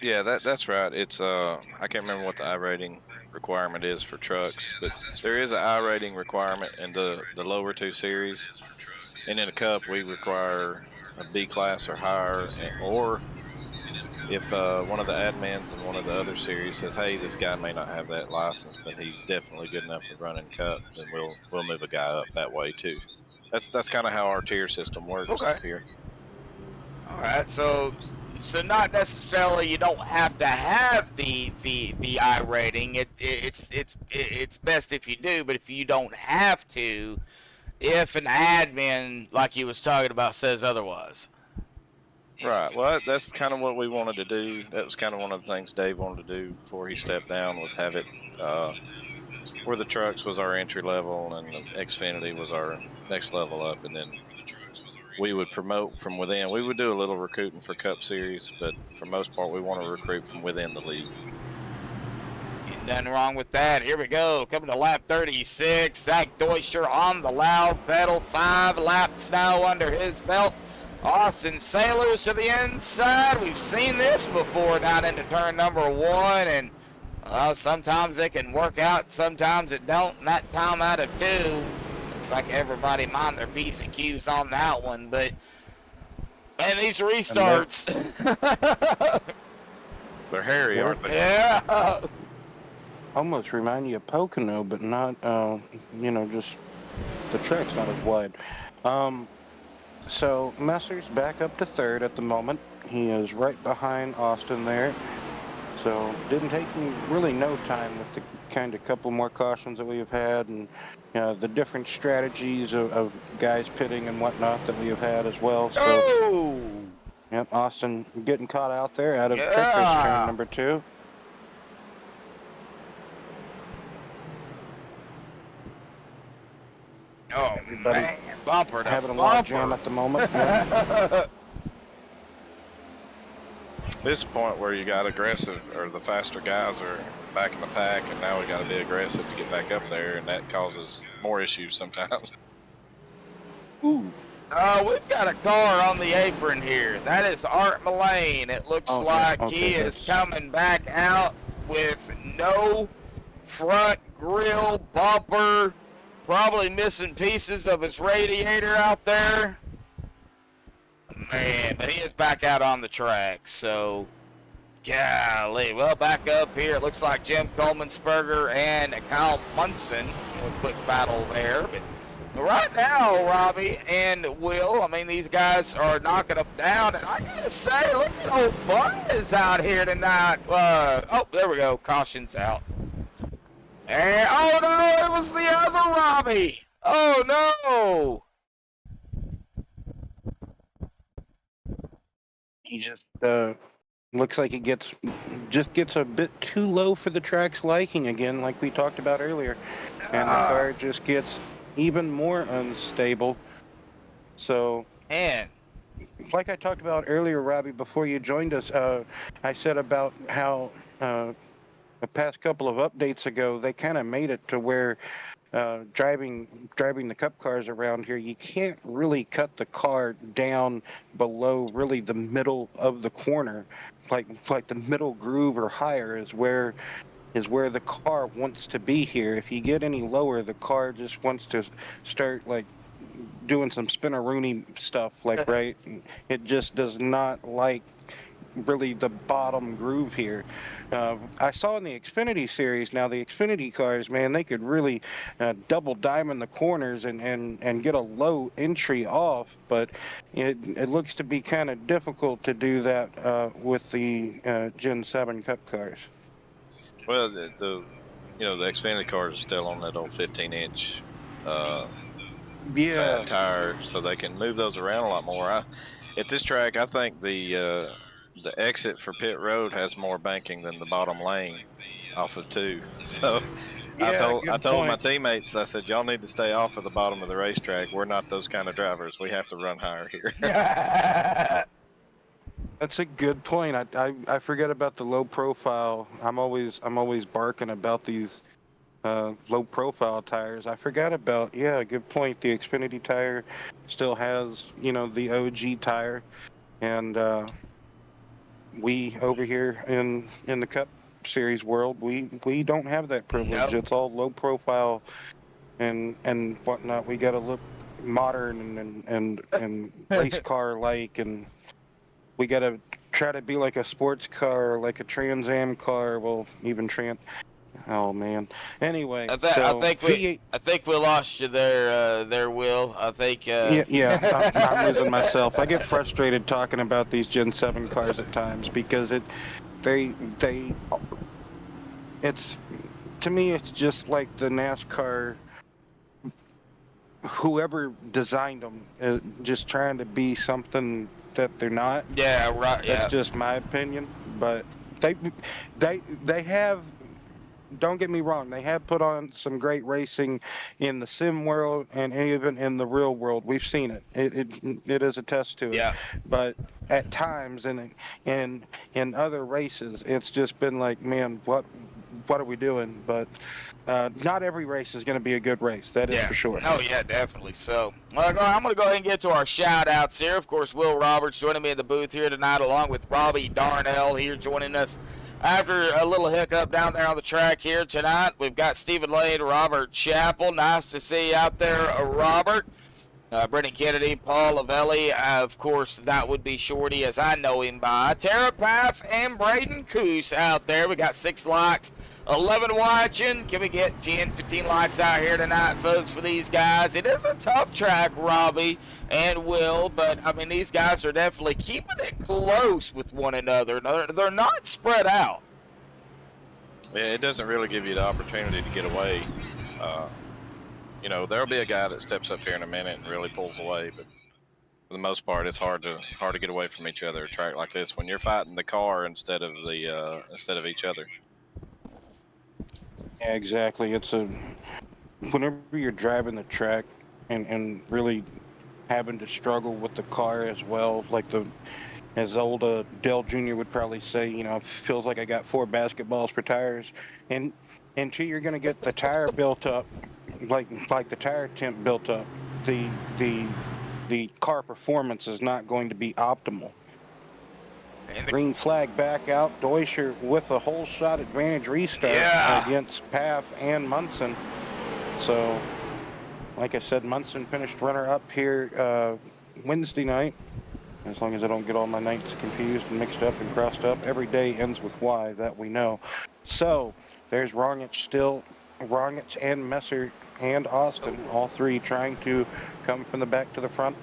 yeah, that's right. It's I can't remember what the I rating requirement is for trucks, but there is an I rating requirement in the lower 2 series, and in a Cup we require a B class or higher, or if one of the admins in one of the other series says, "Hey, this guy may not have that license, but he's definitely good enough to run in Cup," then we'll move a guy up that way too. That's kind of how our tier system works Okay. here. All right. So not necessarily you don't have to have the I rating. It's best if you do, but if you don't have to, if an admin like you was talking about says otherwise. Right. Well, that's kind of what we wanted to do. That was kind of one of the things Dave wanted to do before he stepped down, was have it where the trucks was our entry level and the Xfinity was our next level up, and then we would promote from within. We would do a little recruiting for Cup Series, but for most part, we want to recruit from within the league. Nothing wrong with that. Here we go. Coming to lap 36. Zach Deutscher on the loud pedal. 5 laps now under his belt. Austin Sailors to the inside. We've seen this before down into turn number 1, and sometimes it can work out, sometimes it don't. And that time out of 2, looks like everybody mind their P's and Q's on that one. But man, these restarts. They're hairy, aren't they? Yeah. Almost remind you of Pocono, but not, just the track's not as wide. So Messer's back up to 3rd at the moment. He is right behind Austin there. So didn't take him really no time with the kind of couple more cautions that we have had, and the different strategies of guys pitting and whatnot that we have had as well. So, Oh! Yep, Austin getting caught out there out of Yeah. treacherous turn number 2. Oh, Everybody man. Bumper to having a bumper. log jam at the moment. Yeah. This is the point where you got aggressive, or the faster guys are back in the pack, and now we got to be aggressive to get back up there, and that causes more issues sometimes. Ooh. We've got a car on the apron here. That is Art Mullane. It looks Okay, like okay, he is that's- coming back out with no front grille bumper. Probably missing pieces of his radiator out there. Man, but he is back out on the track. So, golly. Well, back up here. It looks like Jim Coleman-Sperger and Kyle Munson. A quick battle there. But right now, Robbie and Will, I mean, these guys are knocking them down. And I got to say, look at old Buzz out here tonight. Oh, there we go. Caution's out. And, oh, no, it was the other Robbie. Oh, no. He just looks like he gets a bit too low for the track's liking again, like we talked about earlier, and the car just gets even more unstable. So, Man. like I talked about earlier, Robbie, before you joined us, I said about how the past couple of updates ago they kind of made it to where driving the Cup cars around here, you can't really cut the car down below really the middle of the corner, like the middle groove or higher is where the car wants to be here. If you get any lower, the car just wants to start like doing some spinneroonie stuff, like right. It just does not like really the bottom groove here. I saw in the Xfinity series, now the Xfinity cars, man, they could really double diamond the corners and get a low entry off, but it looks to be kind of difficult to do that with the Gen 7 Cup cars. Well, the Xfinity cars are still on that old 15-inch fat tire, so they can move those around a lot more. At this track, I think the exit for pit road has more banking than the bottom lane off of 2. So I told my teammates, I said, y'all need to stay off of the bottom of the racetrack. We're not those kind of drivers. We have to run higher here. That's a good point. I forget about the low profile. I'm always barking about these low profile tires. I forgot about, yeah, good point. The Xfinity tire still has, the OG tire, and we over here in the Cup Series world, we don't have that privilege. Nope. It's all low profile and whatnot. We got to look modern and race car like, and we got to try to be like a sports car, like a Trans Am car. Well, even oh man. Anyway, I think we lost you there, Will. I think. I'm losing myself. I get frustrated talking about these Gen 7 cars at times because it's, to me, it's just like the NASCAR. Whoever designed them, just trying to be something that they're not. Yeah, right. That's just my opinion. But they have. Don't get me wrong, they have put on some great racing in the sim world and even in the real world. We've seen it. It is a test to it. Yeah. But at times in other races, it's just been like, man, what are we doing? But not every race is going to be a good race. That is for sure. Oh, yeah, definitely. So, I'm going to go ahead and get to our shout-outs here. Of course, Will Roberts joining me in the booth here tonight, along with Robbie Darnell here joining us after a little hiccup down there on the track here tonight. We've got Stephen Lane, Robert Chappell. Nice to see you out there, Robert. Brendan Kennedy, Paul Lavelli, of course, that would be Shorty as I know him by. Tara Paff and Braden Coos out there. We got 6 likes, 11 watching. Can we get 10, 15 likes out here tonight, folks, for these guys? It is a tough track, Robbie and Will, but, I mean, these guys are definitely keeping it close with one another. They're not spread out. Yeah, it doesn't really give you the opportunity to get away. There'll be a guy that steps up here in a minute and really pulls away, but for the most part, it's hard to get away from each other. A track like this, when you're fighting the car instead of each other. Yeah, exactly. Whenever you're driving the track and really having to struggle with the car as well, like as old Dale Jr. would probably say, it feels like I got 4 basketballs for tires, and until you're going to get the tire built up, like the tire temp built up, the car performance is not going to be optimal. Green flag back out. Deutscher with a whole shot advantage restart against Paff and Munson. So, like I said, Munson finished runner-up here Wednesday night. As long as I don't get all my nights confused and mixed up and crossed up. Every day ends with Y, that we know. So, there's Rongitsch and Messer and Austin, all 3 trying to come from the back to the front.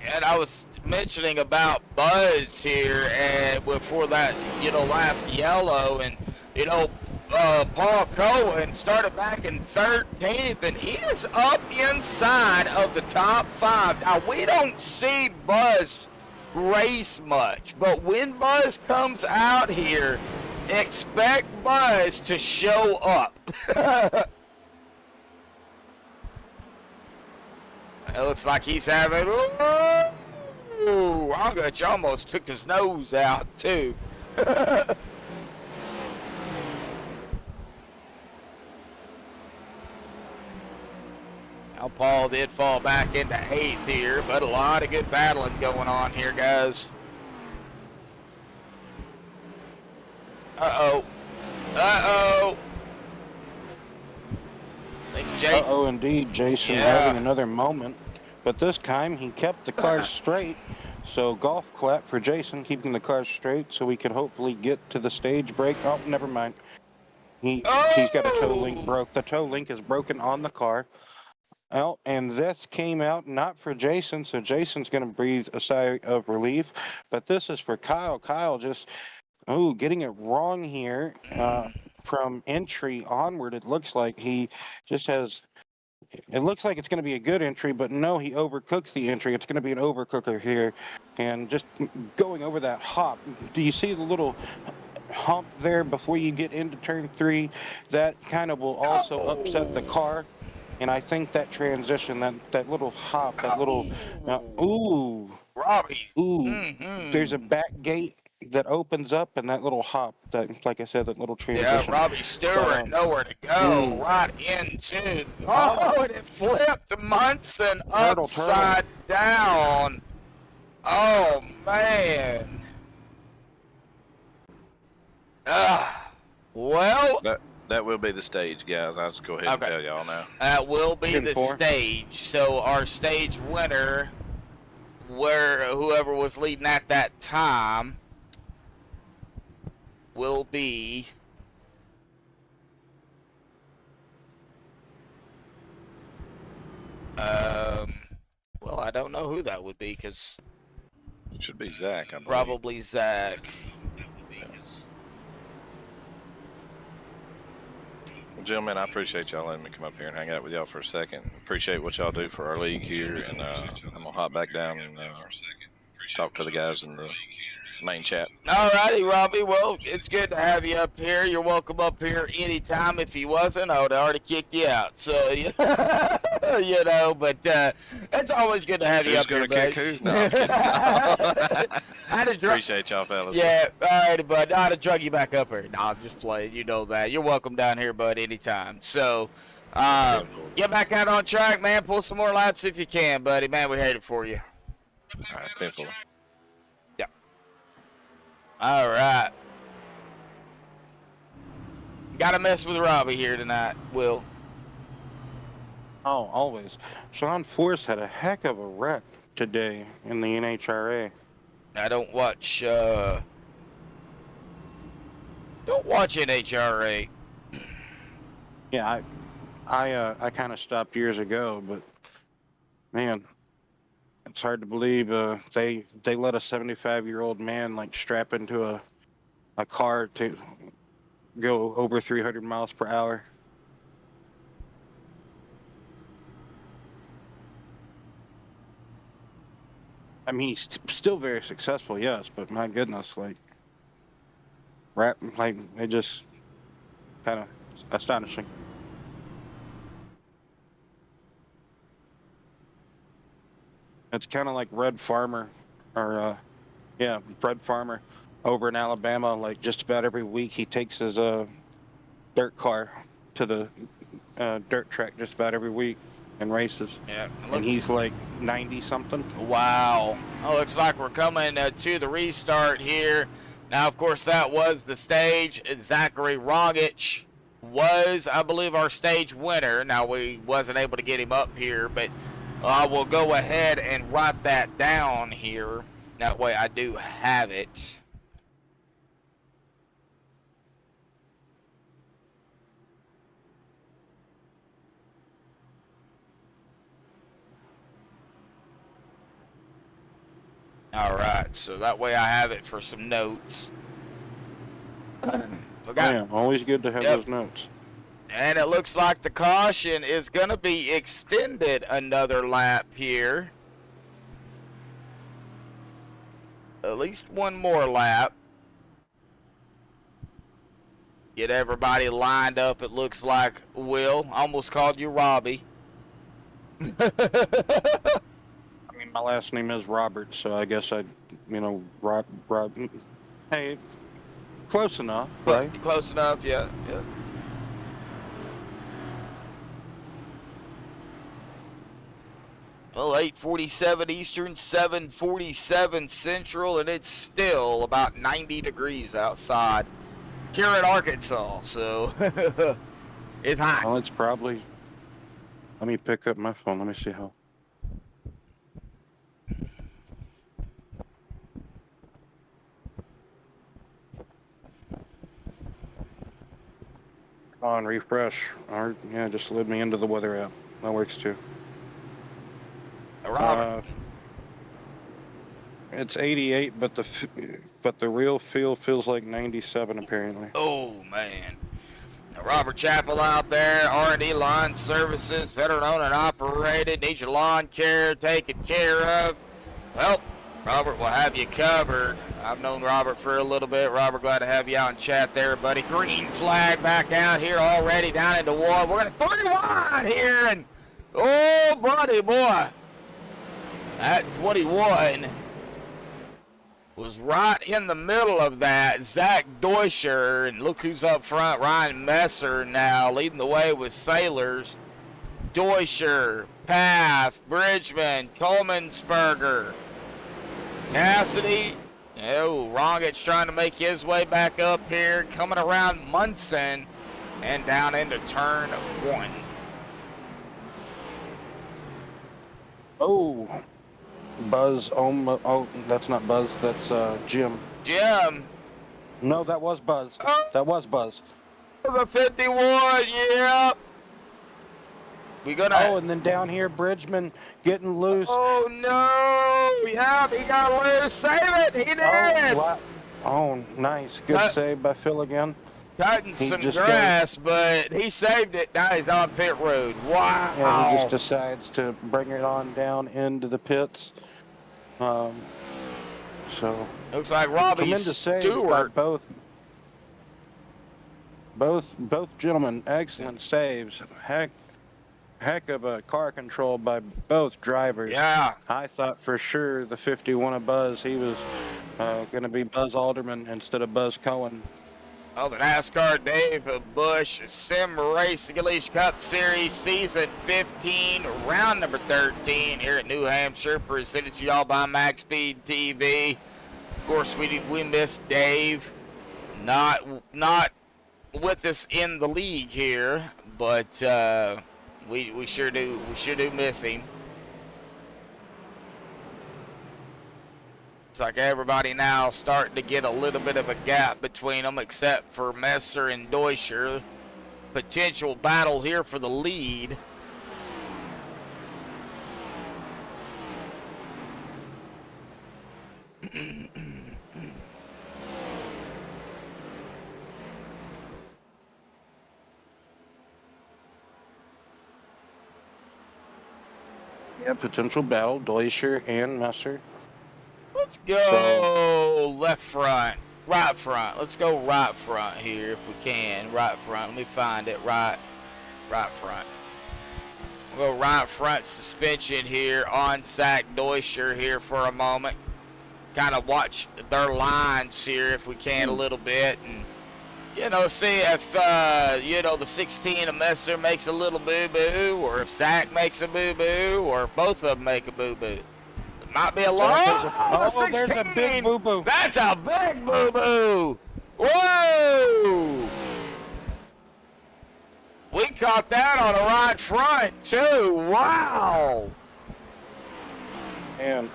And I was mentioning about Buzz here, and before that, last yellow, and Paul Cohen started back in 13th, and he is up inside of the top 5. Now we don't see Buzz race much, but when Buzz comes out here, expect Buzz to show up. It looks like he's having. Ooh, Rongitsch almost took his nose out, too. Now, Paul did fall back into 8th here, but a lot of good battling going on here, guys. Uh-oh. Uh-oh. I think Jason. Uh-oh, indeed. Jason having another moment. but this time he kept the cars straight. So golf clap for Jason, keeping the cars straight so we can hopefully get to the stage break. Oh, never mind. He's got a toe link broke. The toe link is broken on the car. Oh, and this came out not for Jason, so Jason's going to breathe a sigh of relief. But this is for Kyle. Kyle just, getting it wrong here. From entry onward, it looks like he just has, it looks like it's going to be a good entry, but no, he overcooks the entry. It's going to be an overcooker here. And just going over that hop, do you see the little hump there before you get into turn 3? That kind of will also upset the car. And I think that transition, that little hop, that little, Robbie. There's a back gate that opens up, and that little hop, that, like I said, that little transition. Yeah, Robbie Stewart, nowhere to go. Right into, and it flipped Munson upside down. Oh, man. Well. That will be the stage, guys. I'll just go ahead and tell y'all now. That will be the stage. So our stage winner, whoever was leading at that time, will be well, I don't know who that would be, because it should be Zach, I believe. Probably Zach. Well, gentlemen, I appreciate y'all letting me come up here and hang out with y'all for a second. Appreciate what y'all do for our league here, and I'm gonna hop back down and talk to the guys in the main chat. All righty, Robbie. Well, it's good to have you up here. You're welcome up here anytime. If you wasn't, I would have already kicked you out. So, you know, but it's always good to have you up here, buddy. Who's gonna kick who? No, I'm kidding. Appreciate y'all, fellas. Yeah, all righty, bud. I'd have drug you back up here. No, I'm just playing. You know that. You're welcome down here, bud, anytime. So, get back out on track, man. Pull some more laps if you can, buddy. Man, we hate it for you. All right, 10-4. Yeah. All right. Gotta mess with Robbie here tonight, Will. Oh, always. Sean Force had a heck of a wreck today in the NHRA. I don't watch NHRA. Yeah, I kind of stopped years ago, but man, it's hard to believe they let a 75-year-old man like strap into a car to go over 300 miles per hour. I mean, he's still very successful, yes, but my goodness, like they just kind of astonishing. It's kind of like Red Farmer, or Red Farmer over in Alabama. Like just about every week, he takes his dirt car to the dirt track just about every week and races. Yeah, and he's like 90 something. Wow. Oh, looks like we're coming to the restart here. Now, of course, that was the stage. Zachary Rongitsch was, I believe, our stage winner. Now, we wasn't able to get him up here, but I will go ahead and write that down here. That way I do have it. All right, so that way I have it for some notes. Yeah, always good to have those notes. And it looks like the caution is going to be extended another lap here. At least one more lap. Get everybody lined up, it looks like. Will, almost called you Robbie. I mean, my last name is Roberts, so I guess Rob. Hey, close enough, right? Close enough, yeah. Well, 8:47 Eastern, 7:47 Central, and it's still about 90 degrees outside here in Arkansas, so it's hot. Well, it's probably. Let me pick up my phone. Let me see how. on refresh, or yeah, just load me into the weather app. That works too. Robert. It's 88, but the real feel feels like 97 apparently. Oh man. Robert Chappell out there, R&D Lawn Services, veteran owned and operated. Need your lawn care taken care of? Well, Robert will have you covered. I've known Robert for a little bit. Robert, glad to have you out in chat there, buddy. Green flag back out here already down into one. We're going to 31 here, and oh, buddy, boy. That 21 was right in the middle of that. Zach Deuscher, and look who's up front. Ryan Messer now leading the way with Sailors. Deuscher, Paff, Bridgman, Colemansberger, Cassidy. Oh, Rongitsch trying to make his way back up here. Coming around Munson and down into turn 1. Oh, Buzz. Oh, that's not Buzz. That's Jim. Jim. No, that was Buzz. Oh. That was Buzz. The 51, yep. We gonna. Oh, and then down here, Bridgman getting loose. Oh no! Yeah, he got loose. Save it. He did. Oh, nice. Good save by Phil again. Cutting some grass, but he saved it. Now he's on pit road. Wow. Yeah, he just decides to bring it on down into the pits. So. Looks like Robbie Tremendous save Stewart. by both gentlemen. Excellent saves. Heck of a car control by both drivers. Yeah. I thought for sure the 51 of Buzz, he was going to be Buzz Alderman instead of Buzz Cohen. Oh, the NASCAR Dave Bush Sim Racing Leash Cup Series Season 15, round number 13 here at New Hampshire, presented to y'all by MaxspeedTV. Of course, we missed Dave, not with us in the league here, but we sure do miss him. It's like everybody now starting to get a little bit of a gap between them, except for Messer and Deuscher. Potential battle here for the lead. Yeah, potential battle, Deuscher and Messer. Let's go left front, right front. Let's go right front here if we can. Right front. Let me find it. Right front. We'll go right front suspension here on Zach Deuscher here for a moment. Kind of watch their lines here if we can a little bit, and see if the 16 of Messer makes a little boo-boo, or if Zach makes a boo-boo, or both of them make a boo-boo. Might be a long. Oh, there's a big boo-boo. That's a big boo-boo. Whoa! We caught that on the right front too. Wow! And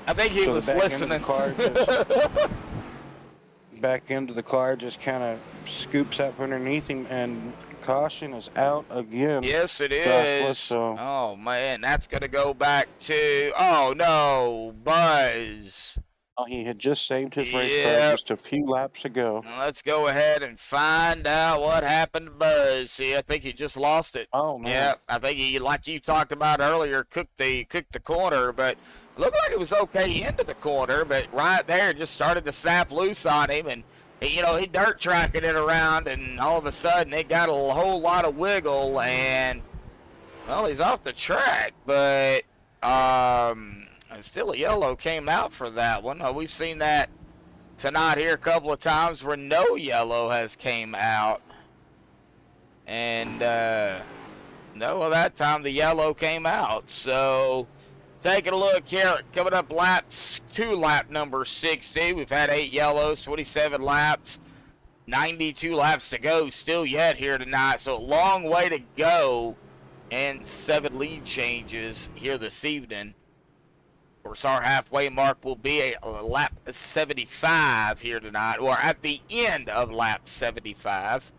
I think he was listening. Back into the car, just kind of scoops up underneath him, and caution is out again. Yes, it is. So. Oh man, that's gonna go back to. Oh no, Buzz. Oh, he had just saved his race car just a few laps ago. Now let's go ahead and find out what happened to Buzz. See, I think he just lost it. Oh man. Yeah, I think he, like you talked about earlier, cooked the corner, but it looked like it was okay into the corner, but right there just started to snap loose on him, and he dirt tracking it around, and all of a sudden it got a whole lot of wiggle, and well, he's off the track, but still a yellow came out for that one. We've seen that tonight here a couple of times where no yellow has came out, and no, that time the yellow came out. So taking a look here, coming up lap number 60. We've had 8 yellows, 27 laps, 92 laps to go still yet here tonight. So a long way to go, and 7 lead changes here this evening. Of course, our halfway mark will be a lap 75 here tonight, or at the end of lap 75.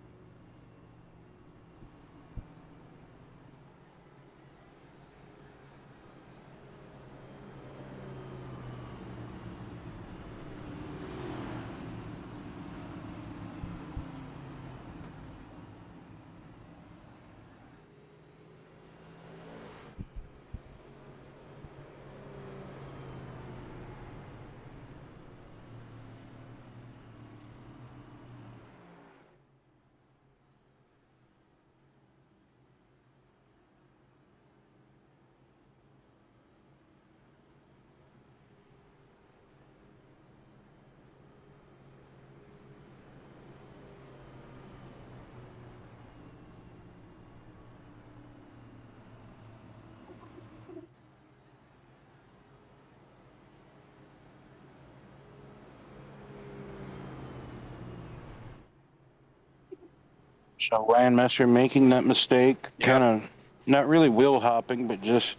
So Ryan Messer making that mistake, kind of not really wheel hopping, but just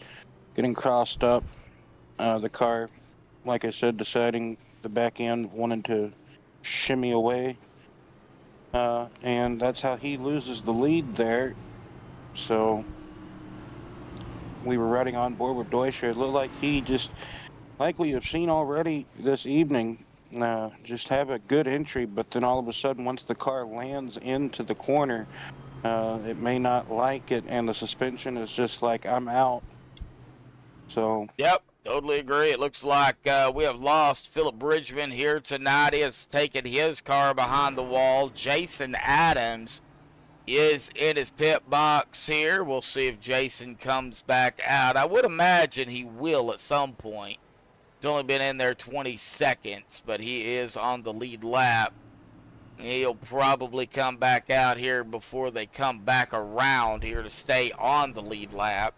getting crossed up. The car, like I said, deciding the back end wanted to shimmy away. And that's how he loses the lead there. So we were riding on board with Deutscher. It looked like he just, like we have seen already this evening, just have a good entry, but then all of a sudden, once the car lands into the corner, it may not like it, and the suspension is just like, I'm out. So. Yep, totally agree. It looks like we have lost Philip Bridgman here tonight. He has taken his car behind the wall. Jason Adams is in his pit box here. We'll see if Jason comes back out. I would imagine he will at some point. He's only been in there 20 seconds, but he is on the lead lap. He'll probably come back out here before they come back around here to stay on the lead lap.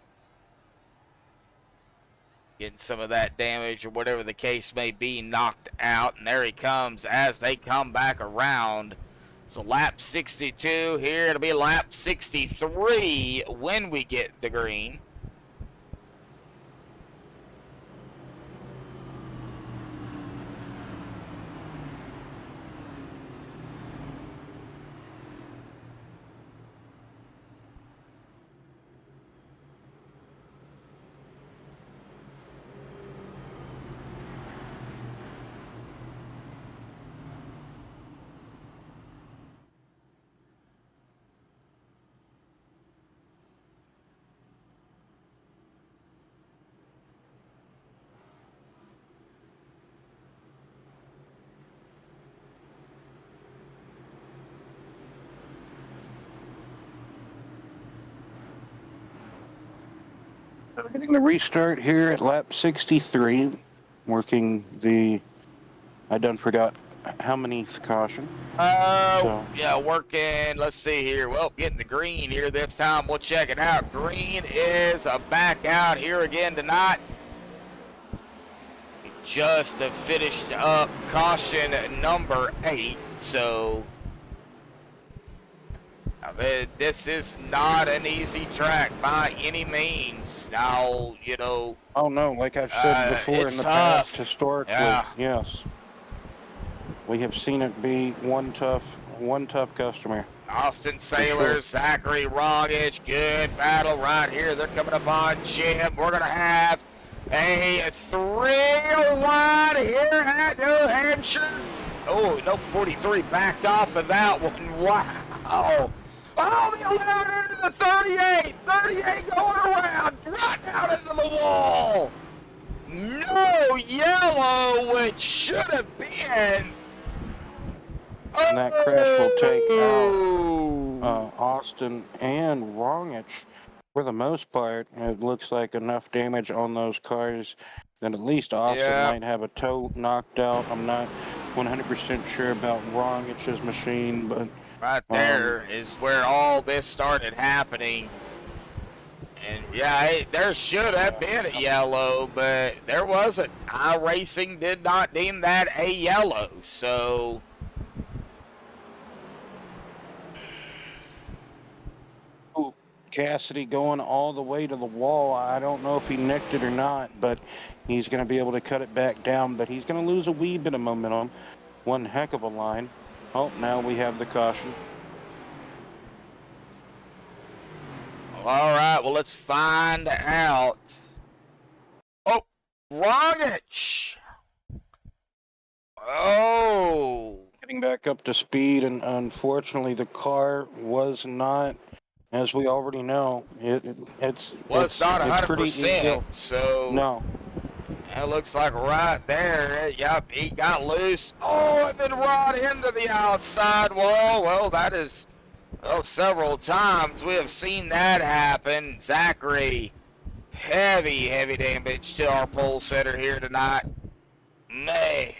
Getting some of that damage or whatever the case may be knocked out. And there he comes as they come back around. So lap 62 here. It'll be lap 63 when we get the green. We're getting the restart here at lap 63, working the, I done forgot how many caution. Yeah, working, let's see here. Well, getting the green here this time. We'll check it out. Green is back out here again tonight. We just have finished up caution number 8, so this is not an easy track by any means. Now, you know. Oh no, like I've said before in the past, historically, yes. We have seen it be one tough customer. Austin Sailors, Zachary Rongitsch, good battle right here. They're coming up on Jim. We're going to have a 301 here at New Hampshire. Oh, no, 43 backed off of that one. Wow. Oh, the 11 into the 38. 38 going around. Right down into the wall. No yellow, which should have been. And that crash will take out Austin and Rongitsch. For the most part, it looks like enough damage on those cars that at least Austin might have a toe knocked out. I'm not 100% sure about Rongitsch's machine, but right there is where all this started happening. And yeah, there should have been a yellow, but there wasn't. iRacing did not deem that a yellow, so. Cassidy going all the way to the wall. I don't know if he nicked it or not, but he's going to be able to cut it back down, but he's going to lose a wee bit of momentum. One heck of a line. Oh, now we have the caution. All right, well, let's find out. Oh, Rongitsch. Oh. Getting back up to speed, and unfortunately the car was not, as we already know, it's not 100%, pretty, so no. It looks like right there, yep, he got loose. Oh, and then right into the outside wall. Well, that is, several times we have seen that happen. Zachary, heavy damage to our pole sitter here tonight. Man.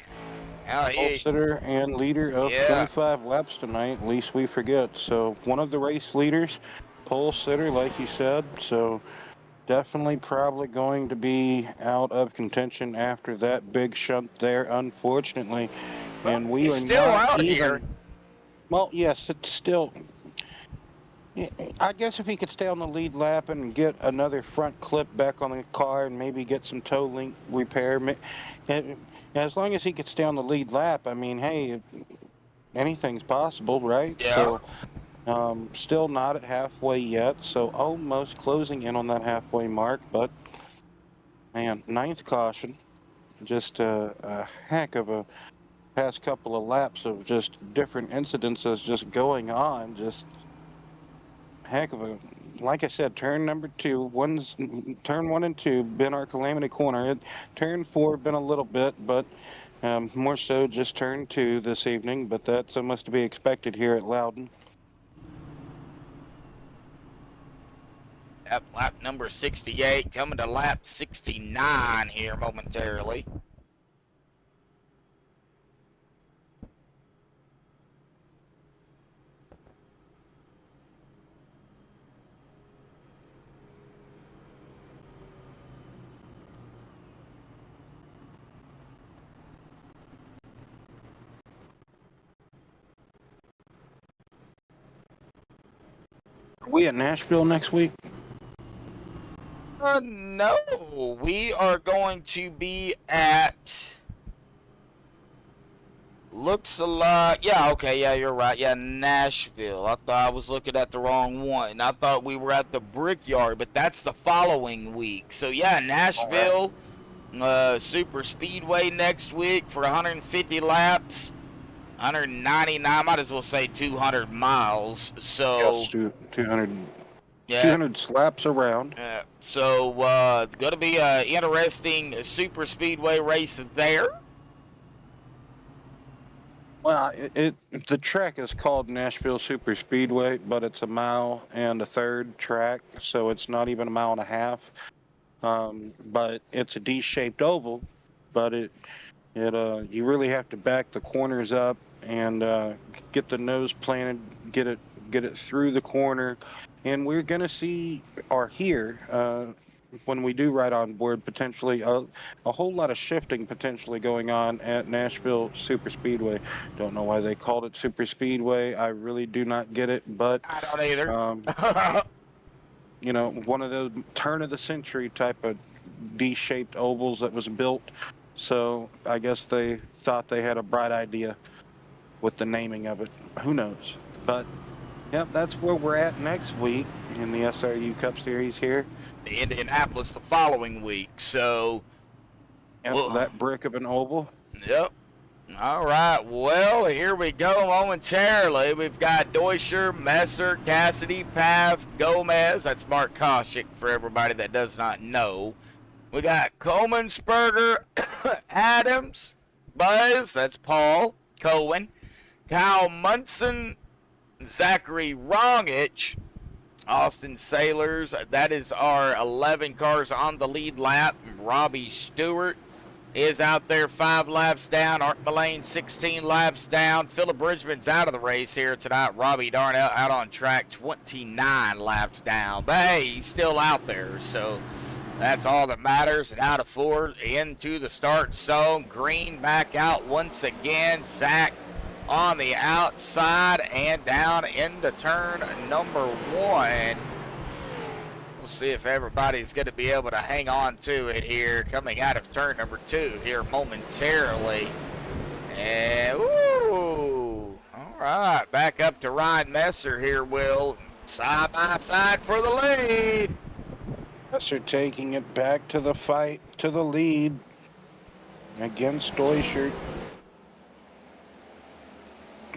Pole sitter and leader of 25 laps tonight, least we forget. So one of the race leaders, pole sitter, like you said. So definitely probably going to be out of contention after that big shunt there, unfortunately. And we He's are still not out even, here. Well, yes, it's still. Yeah, I guess if he could stay on the lead lap and get another front clip back on the car and maybe get some toe link repair, as long as he could stay on the lead lap, I mean, hey, anything's possible, right? Yeah. So, still not at halfway yet, so almost closing in on that halfway mark, but man, ninth caution, just a heck of a past couple of laps of just different incidences just going on, just heck of a, like I said, turn number two, turn 1 and 2 been our calamity corner. Turn 4 been a little bit, but more so just turn 2 this evening, but that's almost to be expected here at Loudon. Yep, lap number 68 coming to lap 69 here momentarily. Are we at Nashville next week? No, we are going to be at, looks a lot, yeah, okay, yeah, you're right, yeah, Nashville. I thought I was looking at the wrong one. I thought we were at the Brickyard, but that's the following week. So yeah, Nashville, Super Speedway next week for 150 laps, 199, might as well say 200 miles, so. Yes, 200. Yeah. 200 slaps around. So, going to be an interesting super speedway race there. Well, the track is called Nashville Super Speedway, but it's 1 mile and a third track, so it's not even 1.5 miles. But it's a D-shaped oval, but you really have to back the corners up and get the nose planted, get it through the corner. And we're going to see or hear, when we do ride on board, potentially a whole lot of shifting potentially going on at Nashville Super Speedway. Don't know why they called it Super Speedway. I really do not get it, but I don't either. you know, one of those turn of the century type of D-shaped ovals that was built. So I guess they thought they had a bright idea with the naming of it. Who knows? But yep, that's where we're at next week in the SRU Cup Series here. Indianapolis the following week, so. Yep, that brick of an oval. Yep. All right, well, here we go momentarily. We've got Deutscher, Messer, Cassidy, Paff, Gomez. That's Mark Koshik for everybody that does not know. We got Komensberger, Adams, Buzz, that's Paul, Cohen, Kyle Munson, Zachary Rongitsch, Austin Sailors. That is our 11 cars on the lead lap. Robbie Stewart is out there 5 laps down. Art Mullane 16 laps down. Philip Bridgman's out of the race here tonight. Robbie Darnell out on track 29 laps down. But hey, he's still out there, so that's all that matters. And out of 4 into the start zone. Green back out once again. Zach on the outside and down into turn number 1. We'll see if everybody's going to be able to hang on to it here coming out of turn number 2 here momentarily. And, ooh, all right, back up to Ryan Messer here, Will. Side by side for the lead. Messer taking it back to the fight, to the lead against Deutscher.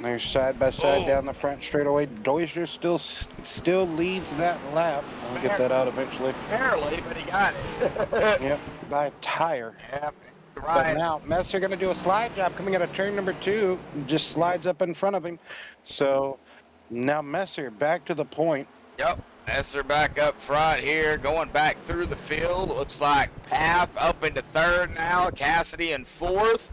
They're side by side down the front straightaway. Deutscher still leads that lap. I'll get that out eventually. Barely, but he got it. Yep, by a tire. Yep. But Right. now Messer going to do a slide job coming out of turn number 2. Just slides up in front of him. So now Messer back to the point. Yep. Messer back up front here, going back through the field. Looks like Path up into 3rd now. Cassidy in 4th.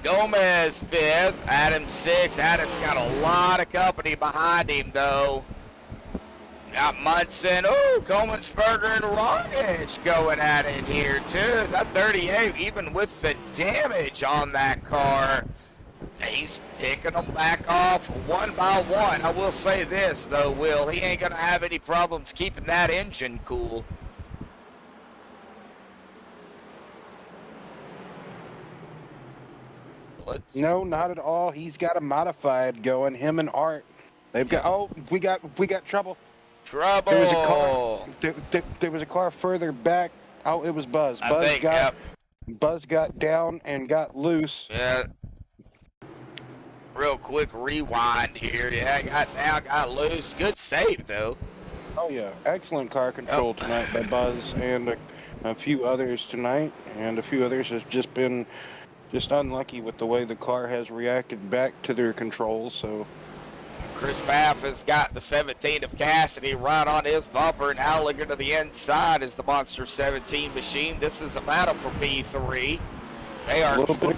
Gomez 5th, Adams 6th. Adams got a lot of company behind him, though. Got Munson, Komensberger and Rongitsch going at it here, too. Got 38, even with the damage on that car. He's picking them back off one by one. I will say this, though, Will. He ain't going to have any problems keeping that engine cool. No, not at all. He's got a modified going. Him and Art. They've got. Oh, we got trouble. Trouble. There was a car. There was a car further back. Oh, it was Buzz. Buzz got down and got loose. Yeah. Real quick rewind here. Yeah, got down, got loose. Good save, though. Oh, yeah. Excellent car control tonight by Buzz and a few others tonight. And a few others have just been unlucky with the way the car has reacted back to their controls. So Chris Baff has got the 17 of Cassidy right on his bumper. Now looking to the inside is the Monster 17 machine. This is a battle for P3. They are... a little bit.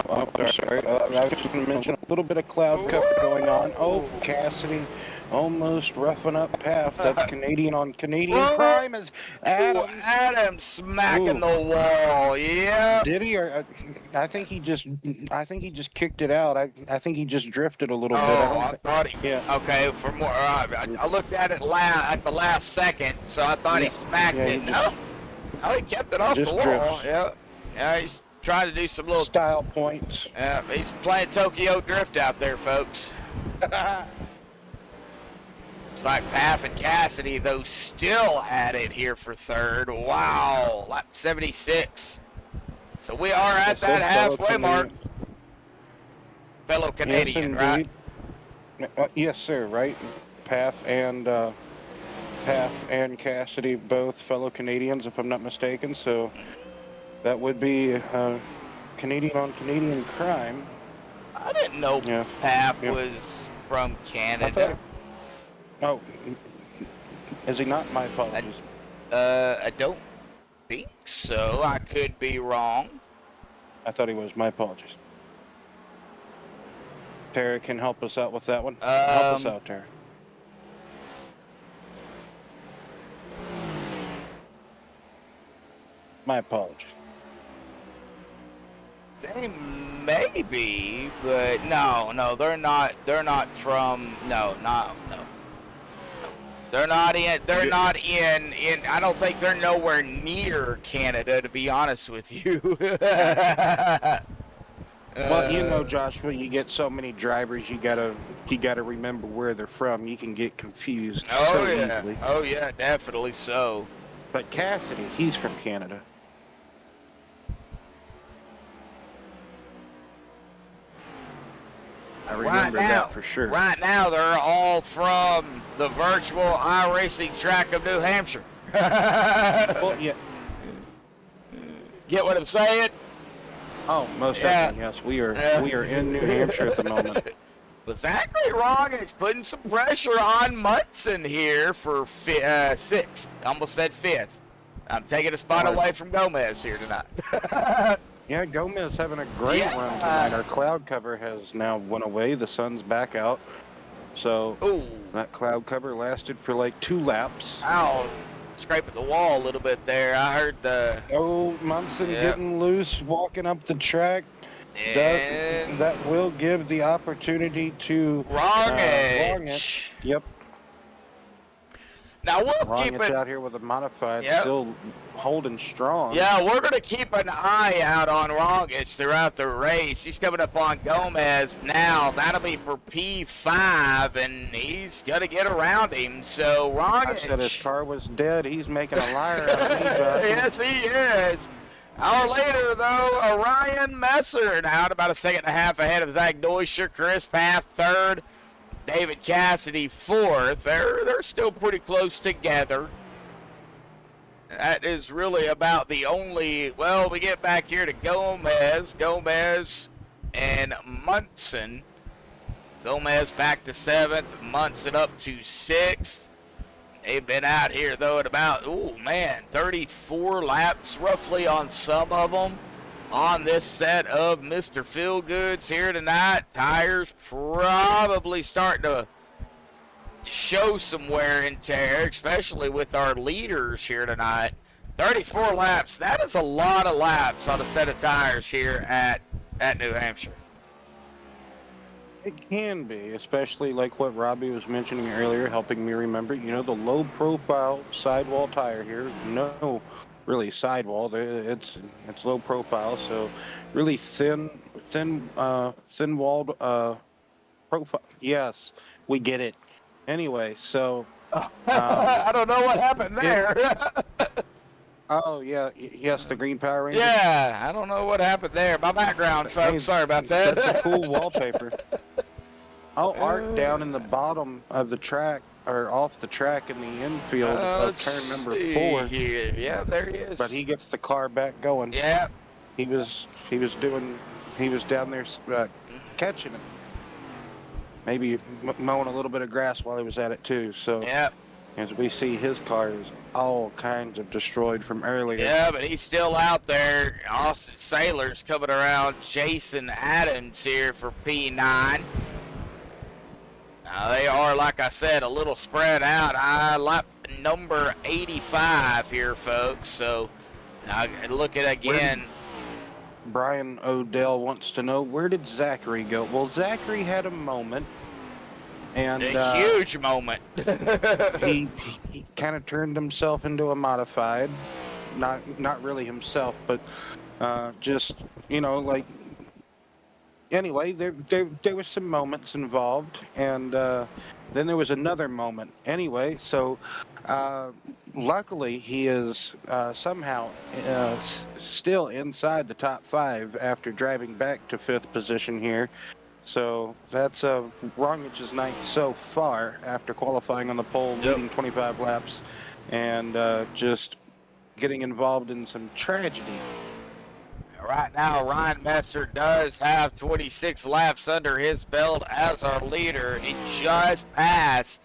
Oh, sorry. I was just going to mention a little bit of cloud cover going on. Oh, Cassidy almost roughing up Path. That's Canadian on Canadian crime as Adam. Adam smacking the wall. Yeah. Did he? Or I think he just kicked it out. I think he just drifted a little bit. I thought he. Yeah. Okay. For more, I looked at it at the last second, so I thought he smacked it. No, he kept it off the wall. Drifts. Yeah. Yeah. He's trying to do some little style points. Yeah. He's playing Tokyo Drift out there, folks. Looks like Paff and Cassidy, though, still at it here for third. Wow, lap 76. So we are at that halfway mark. Fellow Canadian, right? Yes, sir. Right. Paff and Cassidy, both fellow Canadians, if I'm not mistaken. So that would be Canadian on Canadian crime. I didn't know Paff was from Canada. Oh, is he not? My apologies. I don't think so. I could be wrong. I thought he was. My apologies. Tara can help us out with that one. Help us out, Tara. My apologies. They may be, but no, they're not. They're not from. No. They're not in. I don't think they're nowhere near Canada, to be honest with you. Well, you know, Joshua, you get so many drivers, you gotta remember where they're from. You can get confused so easily. Oh yeah, definitely so. But Cassidy, he's from Canada. I remember that for sure. Right now, they're all from the virtual iRacing track of New Hampshire. Well, yeah. Get what I'm saying? Oh, most definitely, yes. We are in New Hampshire at the moment. But Zachary Rongitsch putting some pressure on Munson here for sixth. Almost said fifth. I'm taking a spot away from Gomez here tonight. Yeah, Gomez having a great run tonight. Our cloud cover has now went away. The sun's back out. So that cloud cover lasted for like 2 laps. Ow. Scraping the wall a little bit there. I heard the... Munson getting loose, walking up the track. That will give the opportunity to... Rongitsch. Yep. Now we'll keep it out here with a modified, still holding strong. Yeah, we're going to keep an eye out on Rongitsch throughout the race. He's coming up on Gomez now. That'll be for P5, and he's going to get around him. So Rongitsch... I said his car was dead. He's making a liar out of me, Yes, he is. Hour later, though, Orion Messer out about a second and a half ahead of Zach Neuscher. Chris Paff third. David Cassidy fourth. They're still pretty close together. That is really about the only... Well, we get back here to Gomez and Munson. Gomez back to 7th. Munson up to 6th. They've been out here, though, at about, 34 laps roughly on some of them. On this set of Mr. Feelgoods here tonight. Tires probably starting to show some wear and tear, especially with our leaders here tonight. 34 laps. That is a lot of laps on a set of tires here at New Hampshire. It can be, especially like what Robbie was mentioning earlier, helping me remember, the low profile sidewall tire here. No, really sidewall. It's low profile, so really thin walled profile. Yes, we get it. Anyway, so I don't know what happened there. oh yeah, yes, the green Power Ranger. Yeah, I don't know what happened there. My background, folks. Hey, Sorry about that. That's a cool wallpaper. Oh, art down in the bottom of the track, or off the track in the infield of turn number 4. Here. Yeah, there he is. But he gets the car back going. Yeah. He was down there catching it. Maybe mowing a little bit of grass while he was at it too. So yeah. As we see, his car is all kinds of destroyed from earlier. Yeah, but he's still out there. Austin Sailor's coming around. Jason Adams here for P9. Now they are, like I said, a little spread out. Lap number 85 here, folks. So now look at again. Brian Odell wants to know, where did Zachary go? Well, Zachary had a moment. And a huge moment. he kind of turned himself into a modified. Not really himself, but just, like, anyway, there was some moments involved, and then there was another moment. Anyway, so luckily he is somehow still inside the top 5 after driving back to 5th position here. So that's Rongitsch's night so far after qualifying on the pole, leading 25 laps, and just getting involved in some tragedy. Right now, Ryan Messer does have 26 laps under his belt as our leader. He just passed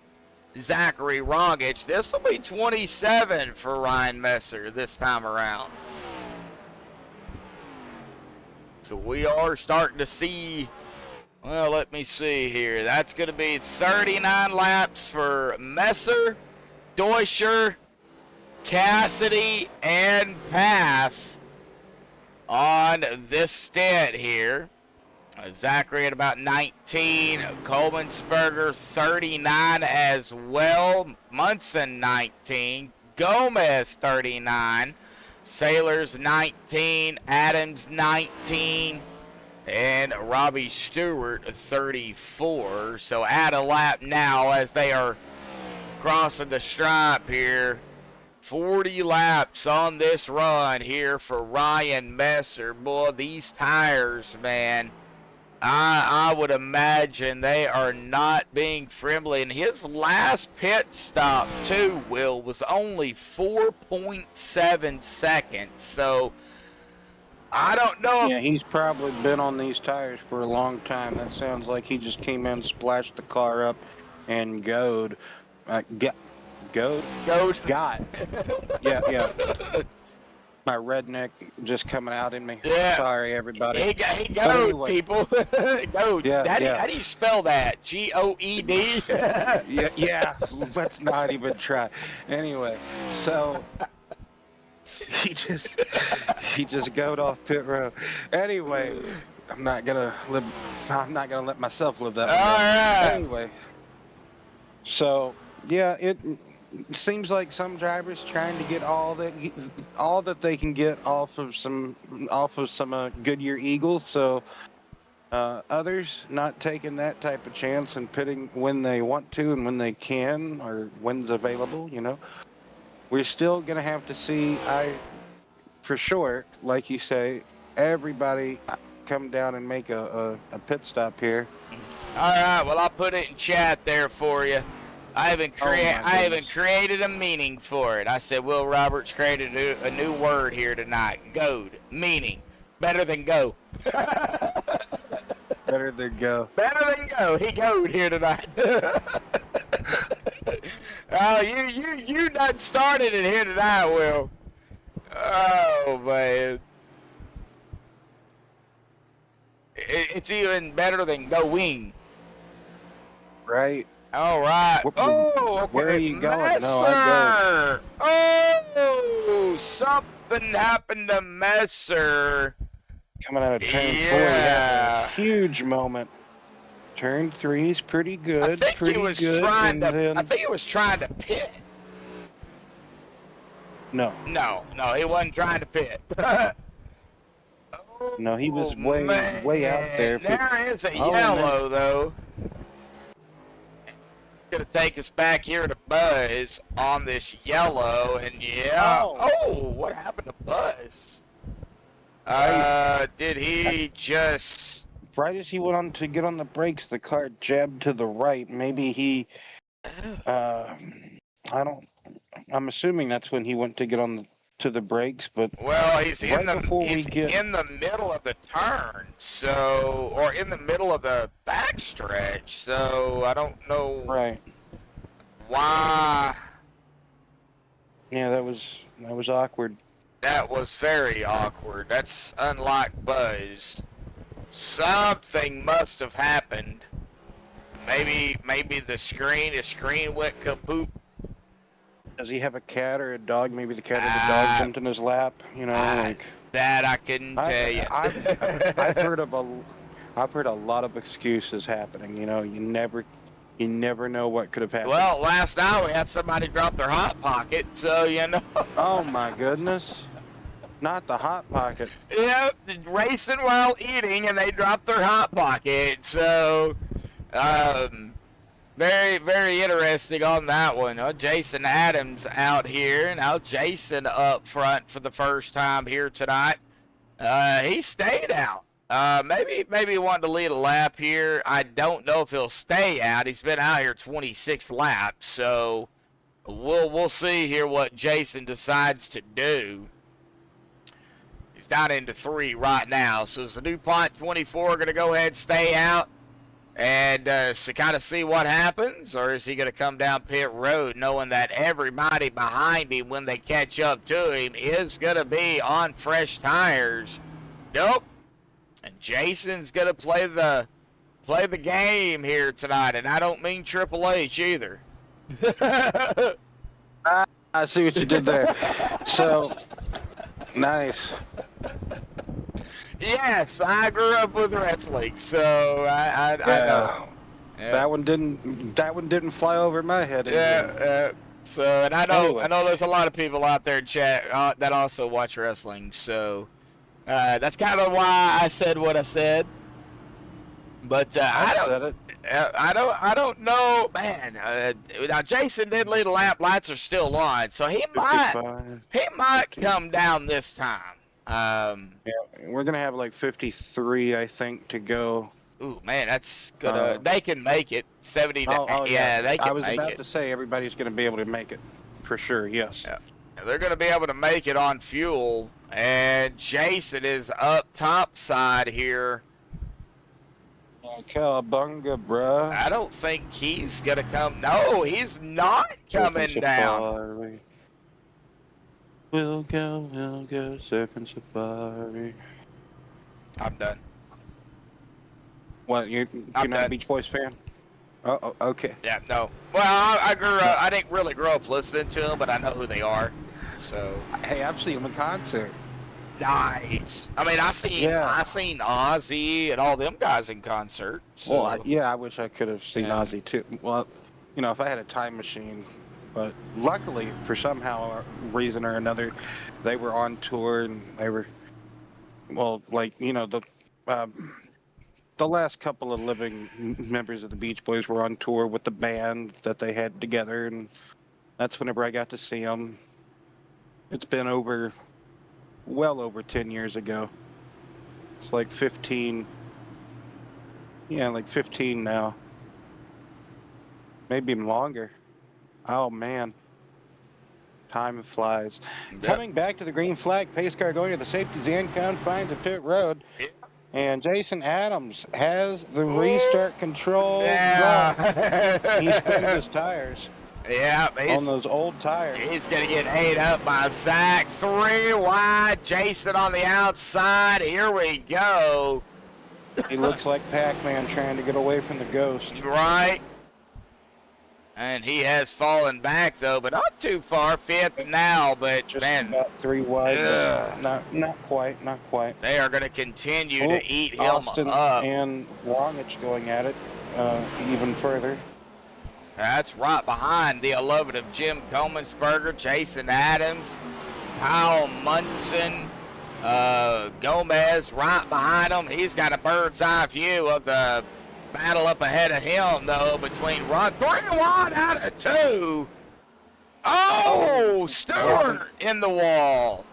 Zachary Rongitsch. This will be 27 for Ryan Messer this time around. So we are starting to see, well, let me see here. That's going to be 39 laps for Messer, Deutscher, Cassidy, and Path on this stint here. Zachary at about 19, Colmansberger 39 as well, Munson 19, Gomez 39, Sailors 19, Adams 19, and Robbie Stewart 34. So add a lap now as they are crossing the stripe here. 40 laps on this run here for Ryan Messer. Boy, these tires, man, I would imagine they are not being friendly. And his last pit stop, too, Will, was only 4.7 seconds. So I don't know. Yeah, he's probably been on these tires for a long time. That sounds like he just came in, splashed the car up, and Got. Yeah. My redneck just coming out in me. Yeah. Sorry, everybody. He goad, anyway. People. Goad. Yeah, How do you spell that? G-O-E-D? yeah. Let's not even try. Anyway, so he just goad off pit road. Anyway, I'm not gonna let myself live that one down. All right. Anyway, so yeah, it seems like some drivers trying to get all that they can get off of some Goodyear Eagles. So others not taking that type of chance and pitting when they want to and when they can, or when's available. We're still gonna have to see. For sure, like you say, everybody come down and make a pit stop here. All right. Well, I'll put it in chat there for you. I haven't created a meaning for it. I said Will Roberts created a new word here tonight. Goad, meaning better than go. Better than go. Better than go. He goad here tonight. Oh, you done started it here tonight, Will. Oh man, it's even better than going. Right. All right. Oh, okay. Where are you going? Messer. No, I Oh, something happened to Messer. coming out of turn 4. Yeah. Huge moment. turn 3 is pretty good. I think pretty he was good, trying and to. then- I think he was trying to pit. No. No, he wasn't trying to pit. No, he was Oh, way out there. There is a Oh, yellow though. Gonna take us back here to Buzz on this yellow, and yeah. Oh, what happened to Buzz? Did he just? Right as he went on to get on the brakes, the car jabbed to the right. Maybe he, I'm assuming that's when he went to get on to the brakes, but Well, he's right in the before we he's get- in the middle of the turn, so or in the middle of the backstretch. So I don't know right. why. Yeah, that was awkward. That was very awkward. That's unlike Buzz. Something must have happened. Maybe the screen went kaput. Does he have a cat or a dog? Maybe the cat or the dog jumped in his lap. You know, like That I couldn't tell you. I've heard a lot of excuses happening. You know, you never know what could have happened. Well, last night we had somebody drop their hot pocket, so you know. Oh my goodness. Not the hot pocket. Yep, racing while eating, and they dropped their hot pocket. So, very, very interesting on that one. Oh, Jason Adams out here. Now Jason up front for the first time here tonight. He stayed out. Maybe he wanted to lead a lap here. I don't know if he'll stay out. He's been out here 26 laps, so we'll see here what Jason decides to do. He's down into 3 right now. So is the DuPont 24 going to go ahead and stay out and so kind of see what happens? Or is he going to come down pit road knowing that everybody behind him when they catch up to him is going to be on fresh tires? Nope. And Jason's going to play the game here tonight. And I don't mean Triple H either. I see what you did there. So, nice. Yes, I grew up with wrestling, so I know. Yeah. That one didn't fly over my head. So, and I know Anyway. I know there's a lot of people out there in chat that also watch wrestling. So that's kind of why I said what I said. But I don't know, man. Now Jason did lead a lap. Lights are still on, so he might come down this time. Yeah, we're gonna have like 53, I think, to go. Ooh, man, that's gonna. They can make it 70. Yeah, they can I was make about it. to say everybody's gonna be able to make it, for sure. Yes. Yeah. They're gonna be able to make it on fuel, and Jason is up top side here. Cowabunga, bruh. I don't think he's gonna come. No, he's not coming down. We'll go surfing safari. I'm done. What, you're I'm not a done. Beach Boys fan? Oh, okay. Yeah, no. Well, I grew up. I didn't really grow up listening to them, but I know who they are. So Hey, I've seen them in concert. nice. I mean, I seen Ozzy and all them guys in concert. So. Well, I wish I could have seen Ozzy too. Well, if I had a time machine. But luckily, for somehow reason or another, they were on tour and they were, the last couple of living members of the Beach Boys were on tour with the band that they had together, and that's whenever I got to see them. It's been well over 10 years ago. It's like 15. Yeah, like 15 now. Maybe even longer. Oh, man. Time flies. Yep. Coming back to the green flag, pace car going to the safety zone, confines of pit road. Yep. And Jason Adams has the restart control. Yeah. He spins his tires Yeah, on those old tires. he's going to get ate up by Zach. 3 wide. Jason on the outside. Here we go. He looks like Pac-Man trying to get away from the ghost. Right. And he has fallen back, though, but not too far. 5th now, but, Just man, about 3 wide. Ugh. Not quite. Not quite. they are going to continue to eat him Austin up. and Rongitsch going at it. even further. That's right behind the 11 of Jim Comensberger, Jason Adams, Kyle Munson, Gomez right behind him. He's got a bird's eye view of the battle up ahead of him, though, between Ron. 3-1 out of 2. Oh, Stewart in the wall.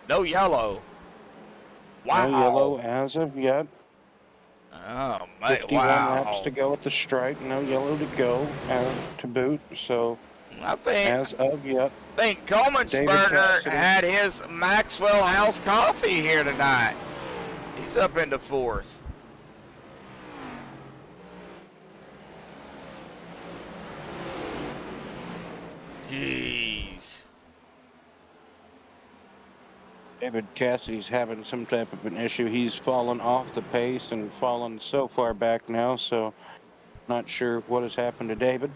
No yellow. Wow. No yellow as of yet. Oh, man, 51 wow. laps to go at the stripe. No yellow to go to boot. So I think as of yet, Comensberger had his Maxwell House coffee here tonight. He's up into 4th. Jeez. David Cassidy's having some type of an issue. He's fallen off the pace and fallen so far back now, so not sure what has happened to David.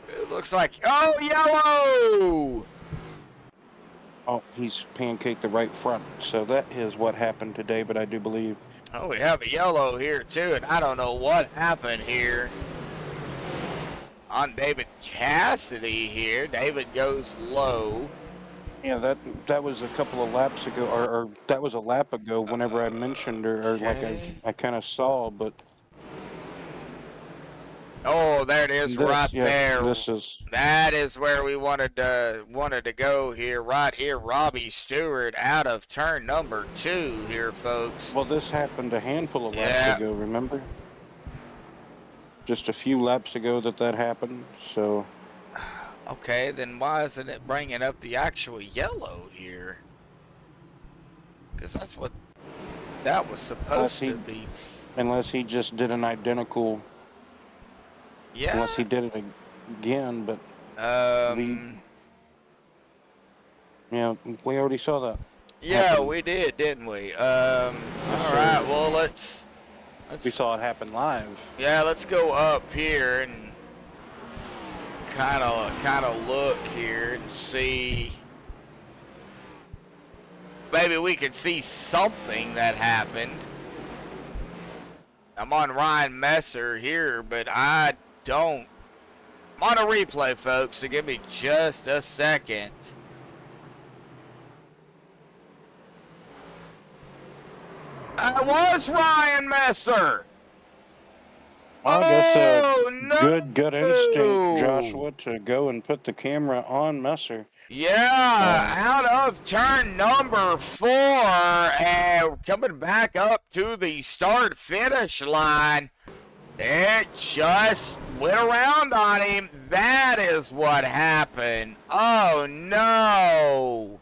It looks like, oh, yellow! Oh, he's pancaked the right front, so that is what happened to David, I do believe. Oh, we have a yellow here, too, and I don't know what happened here on David Cassidy here. David goes low. Yeah, that was a couple of laps ago, or that was a lap ago whenever I mentioned, or like I kind of saw, but... Oh, there it is, right there. This is... That is where we wanted to go here, right here. Robbie Stewart out of turn number 2 here, folks. Well, this happened a handful of laps ago, remember? Just a few laps ago that happened, so... Okay, then why isn't it bringing up the actual yellow here? Because that's what that was supposed to be. Unless he just did an identical... Yeah. Unless he did it again, but... Yeah, we already saw that. Yeah, happen. we did, didn't we? All right, well, let's... We saw it happen live. Yeah, let's go up here and kind of look here and see. Maybe we could see something that happened. I'm on Ryan Messer here, but I don't. I'm on a replay, folks, so give me just a second. That was Ryan Messer. I guess no. good instinct, Joshua, to go and put the camera on Messer. Yeah, out of turn number 4 and coming back up to the start-finish line. It just went around on him. That is what happened. Oh, no.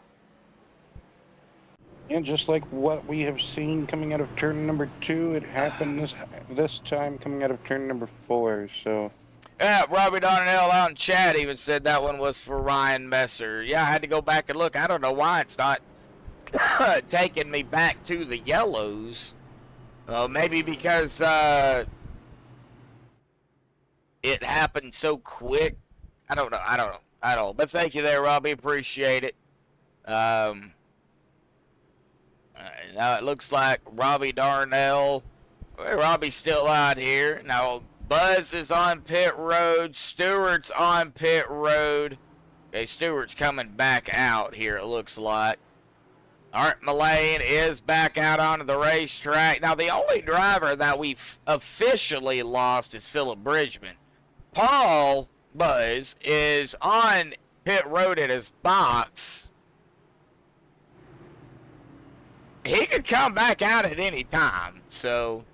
And just like what we have seen coming out of turn number 2, it happened this time coming out of turn number 4. So, yeah, Robbie Darnell out in chat even said that one was for Ryan Messer. Yeah, I had to go back and look. I don't know why it's not taking me back to the yellows. Maybe because it happened so quick. I don't know. But thank you there, Robbie. Appreciate it. Now it looks like Robbie Darnell. Well, Robbie's still out here. Now Buzz is on pit road. Stewart's on pit road. Okay, Stewart's coming back out here, it looks like. Art Mullane is back out onto the racetrack. Now, the only driver that we've officially lost is Philip Bridgman. Paul Buzz is on pit road at his box. He could come back out at any time, so...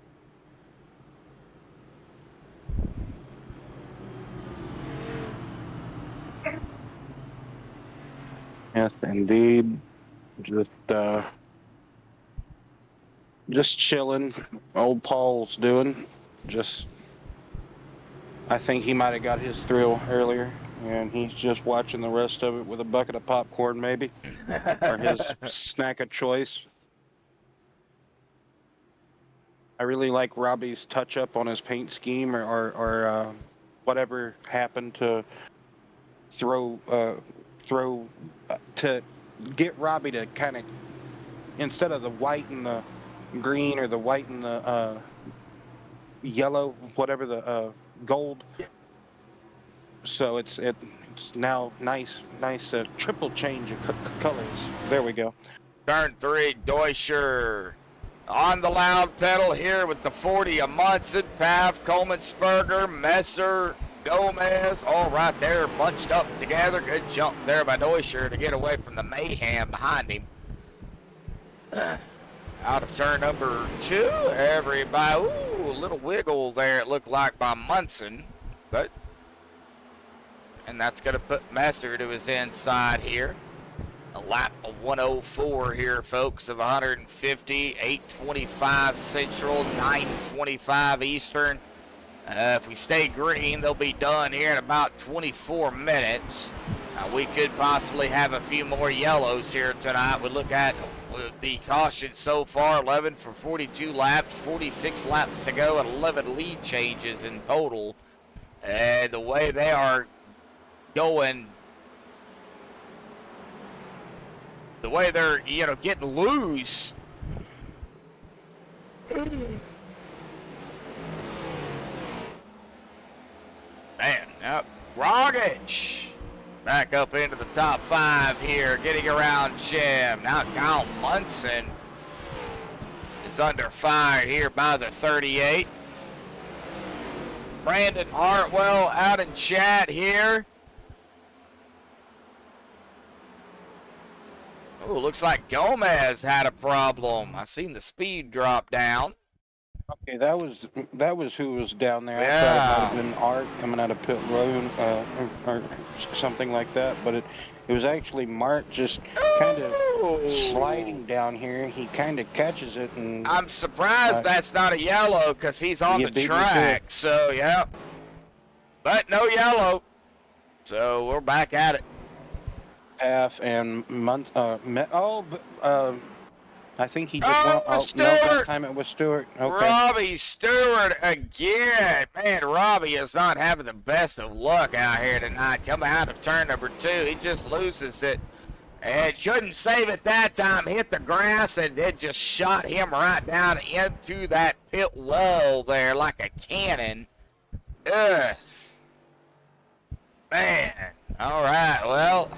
yes, indeed. Just chilling. Old Paul's doing. I think he might have got his thrill earlier, and he's just watching the rest of it with a bucket of popcorn, maybe, or his snack of choice. I really like Robbie's touch-up on his paint scheme, or whatever happened to throw to get Robbie to kind of, instead of the white and the green or the white and the yellow, whatever the gold. So it's now nice triple change of colors. There we go. Turn 3, Deutscher on the loud pedal here with the 40 of Munson, Paff, Coleman-Sperger, Messer, Gomez, all right there bunched up together. Good jump there by Deutscher to get away from the mayhem behind him. Out of turn number 2, everybody, ooh, a little wiggle there it looked like by Munson, but, and that's going to put Messer to his inside here. A lap of 104 here, folks, of 150, 825 Central, 925 Eastern. If we stay green, they'll be done here in about 24 minutes. We could possibly have a few more yellows here tonight. We look at the caution so far, 11 for 42 laps, 46 laps to go, and 11 lead changes in total. And the way they are going, the way they're, getting loose. Man, yep. Rongitsch back up into the top 5 here, getting around Jim. Now Kyle Munson is under fire here by the 38. Brandon Hartwell out in chat here. Oh, looks like Gomez had a problem. I seen the speed drop down. Okay, that was who was down there. Yeah. I thought it might have been Art coming out of pit road or something like that, but it was actually Mark just kind of sliding down here. He kind of catches it, and I'm surprised that's not a yellow because he's on the track. So yeah, but no yellow. So we're back at it. Paff and I think he did Oh, one. Stewart. No, that time it was Stewart. Okay. Robbie Stewart again. Man, Robbie is not having the best of luck out here tonight. Coming out of turn number 2, he just loses it. And couldn't save it that time. Hit the grass, and it just shot him right down into that pit wall there like a cannon. Ugh. Man. All right, well,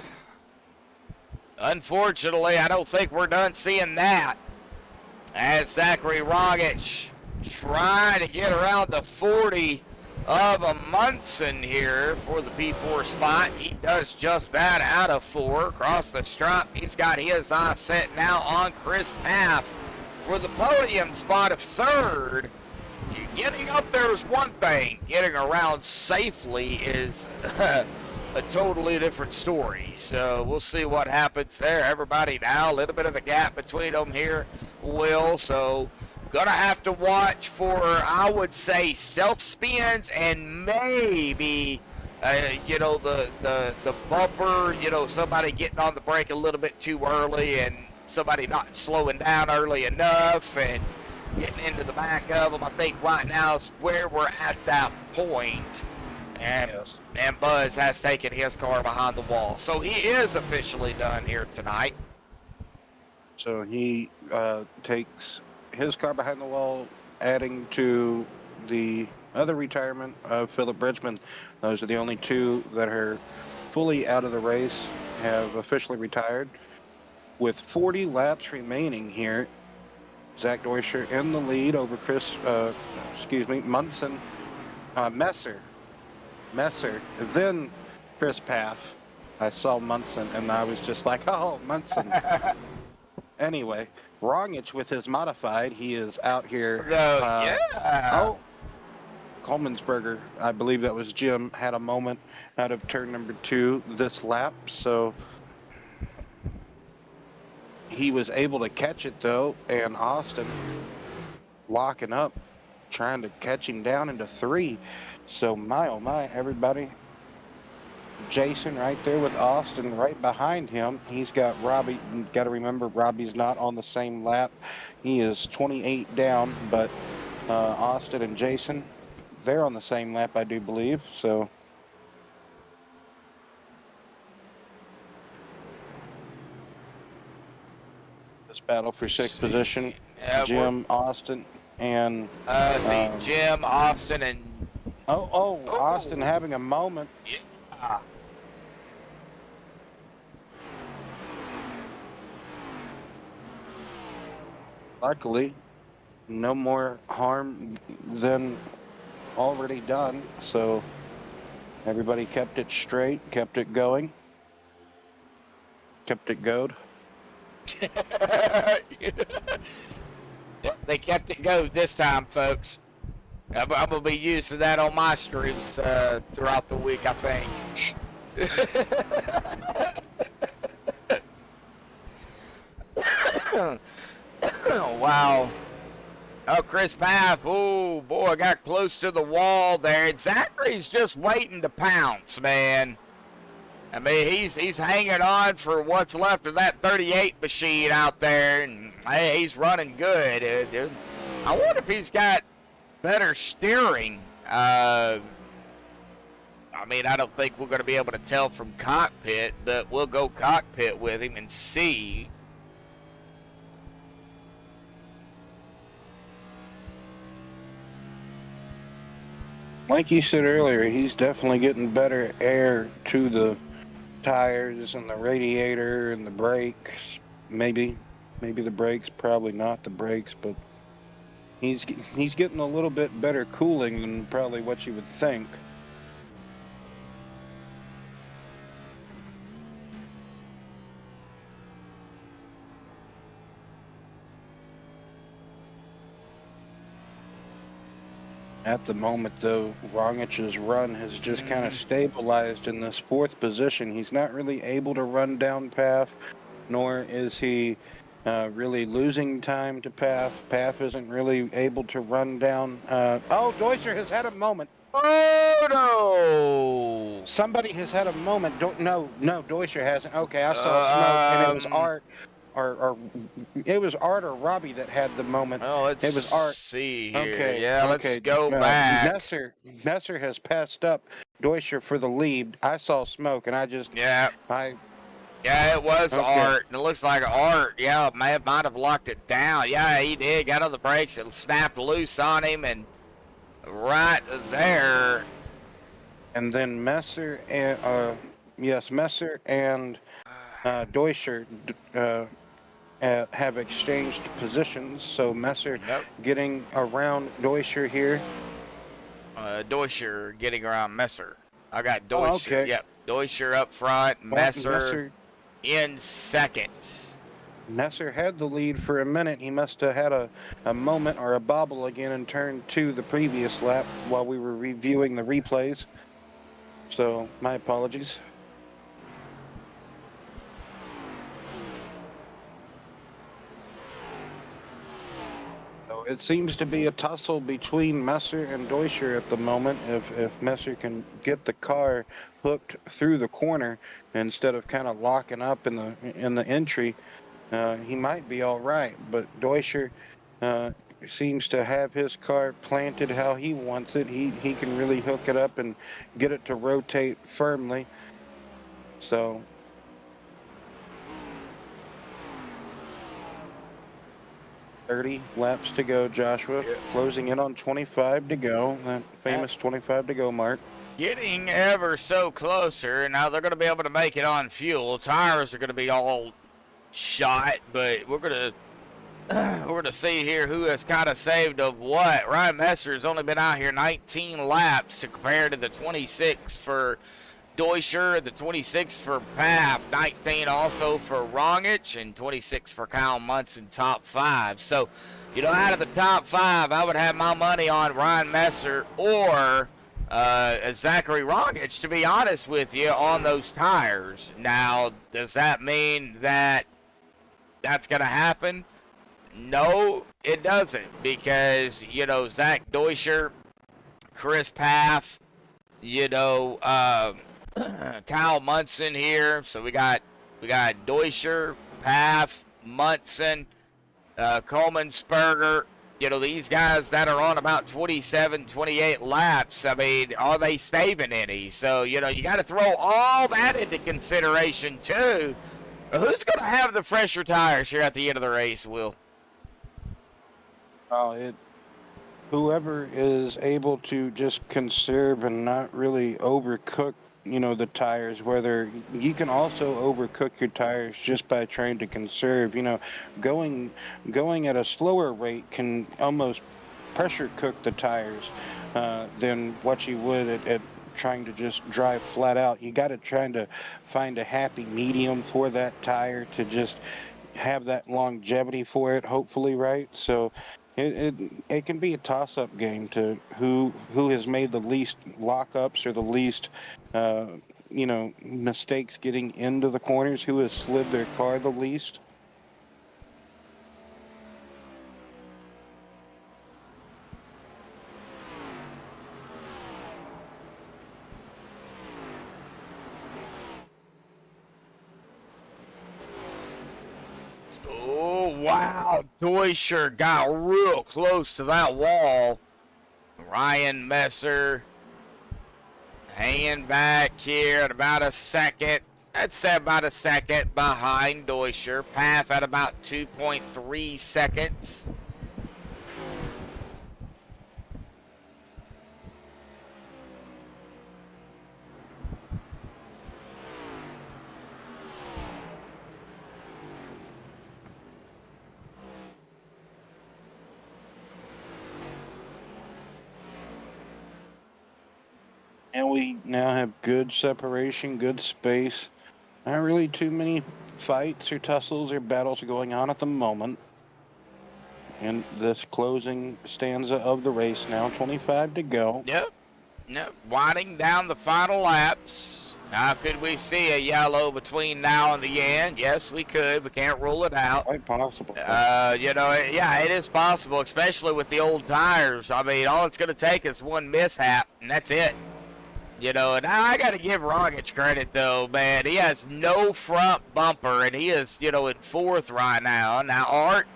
unfortunately, I don't think we're done seeing that. As Zachary Rongitsch trying to get around the 40 of a Munson here for the P4 spot. He does just that out of 4. Across the stripe, he's got his eye set now on Chris Paff for the podium spot of 3rd. Getting up there is one thing. Getting around safely is a totally different story. So we'll see what happens there. Everybody now, a little bit of a gap between them here, Will. So gonna have to watch for, I would say, self spins and maybe, the bumper, somebody getting on the brake a little bit too early and somebody not slowing down early enough and getting into the back of them. I think right now is where we're at that point. And, Yes. and Buzz has taken his car behind the wall. So he is officially done here tonight. So he takes his car behind the wall, adding to the other retirement of Philip Bridgman. Those are the only 2 that are fully out of the race, have officially retired. With 40 laps remaining here, Zach Deutscher in the lead over Munson, Messer, then Chris Paff. I saw Munson, and I was just like, oh, Munson. Anyway, Rongitsch with his modified, he is out here. Coleman-Sperger, I believe that was Jim, had a moment out of turn number 2 this lap, so he was able to catch it though, and Austin locking up, trying to catch him down into 3. So my oh my, everybody. Jason right there with Austin right behind him. He's got Robbie. Got to remember, Robbie's not on the same lap. He is 28 down, but Austin and Jason, they're on the same lap, I do believe. So This battle for sixth position, Yeah, Jim, Austin, and Jim, Austin, and Austin having a moment. yeah. Luckily, no more harm than already done, so everybody kept it straight, kept it going, kept it goed. They kept it go this time, folks. I'm gonna be used to that on my streams throughout the week, I think. Oh, wow. Oh, Chris Path. Oh, boy, got close to the wall there. And Zachary's just waiting to pounce, man. I mean, he's hanging on for what's left of that 38 machine out there. And, hey, he's running good. I wonder if he's got better steering. I mean, I don't think we're going to be able to tell from cockpit, but we'll go cockpit with him and see. Like you said earlier, he's definitely getting better air to the tires and the radiator and the brakes. Maybe the brakes, probably not the brakes, but he's getting a little bit better cooling than probably what you would think. At the moment, though, Rongitsch's run has just kind of stabilized in this fourth position. He's not really able to run down Path, nor is he really losing time to Path. Path isn't really able to run down. Deutscher has had a moment. Oh, no! Somebody has had a moment. No, Deutscher hasn't. Okay, I saw smoke, and it was Art. Or it was Art or Robbie that had the moment. Oh, let's it was Art. see here. Okay, yeah, let's go back. Messer has passed up Deutscher for the lead. I saw smoke, and I just Yeah, it was Okay. Art. And it looks like Art, yeah, might have locked it down. Yeah, he did. Got on the brakes. It snapped loose on him, and right there. And then Messer and Messer and Deutscher have exchanged positions. So Messer getting around Deutscher here. Deutscher getting around Messer. I got Deutscher. Oh, okay. Yep, Deutscher up front. Messer in second. Nascar had the lead for a minute. He must have had a moment or a bobble again in turn 2 the previous lap while we were reviewing the replays. So, my apologies. So it seems to be a tussle between Messer and Deutscher at the moment. If Messer can get the car hooked through the corner instead of kind of locking up in the entry, he might be all right. But Deutscher seems to have his car planted how he wants it. He can really hook it up and get it to rotate firmly. So 30 laps to go, Joshua. Closing in on 25 to go. That famous 25 to go mark. Getting ever so closer. Now they're going to be able to make it on fuel. Tires are going to be all shot, but we're going to see here who has kind of saved of what. Ryan Messer has only been out here 19 laps compared to the 26 for Deutscher, the 26 for Paff, 19 also for Rongitsch, and 26 for Kyle Munson, top 5. So, you know, out of the top 5, I would have my money on Ryan Messer or Zachary Rongitsch, to be honest with you, on those tires. Now, does that mean that that's going to happen? No, it doesn't, because, you know, Zach Deutscher, Chris Paff, you know, Kyle Munson here. So we got Deutscher, Paff, Munson, Coleman-Sperger. You know, these guys that are on about 27, 28 laps, I mean, are they saving any? So, you know, you got to throw all that into consideration, too. Who's going to have the fresher tires here at the end of the race, Will? Whoever is able to just conserve and not really overcook, the tires, whether you can also overcook your tires just by trying to conserve, going at a slower rate can almost pressure cook the tires than what you would at trying to just drive flat out. You got to try to find a happy medium for that tire to just have that longevity for it, hopefully, right? So it can be a toss-up game to who has made the least lockups or the least mistakes getting into the corners, who has slid their car the least. Oh, wow. Deutscher got real close to that wall. Ryan Messer hanging back here at about a second. I'd say about a second behind Deutscher. Path at about 2.3 seconds. And we now have good separation, good space. Not really too many fights or tussles or battles going on at the moment. And this closing stanza of the race now, 25 to go. Yep. Winding down the final laps. Now, could we see a yellow between now and the end? Yes, we could. We can't rule it out. Quite possible. Yeah, it is possible, especially with the old tires. I mean, all it's going to take is one mishap, and that's it. And I got to give Rongitsch credit, though, man. He has no front bumper, and he is, in fourth right now. Now, Art,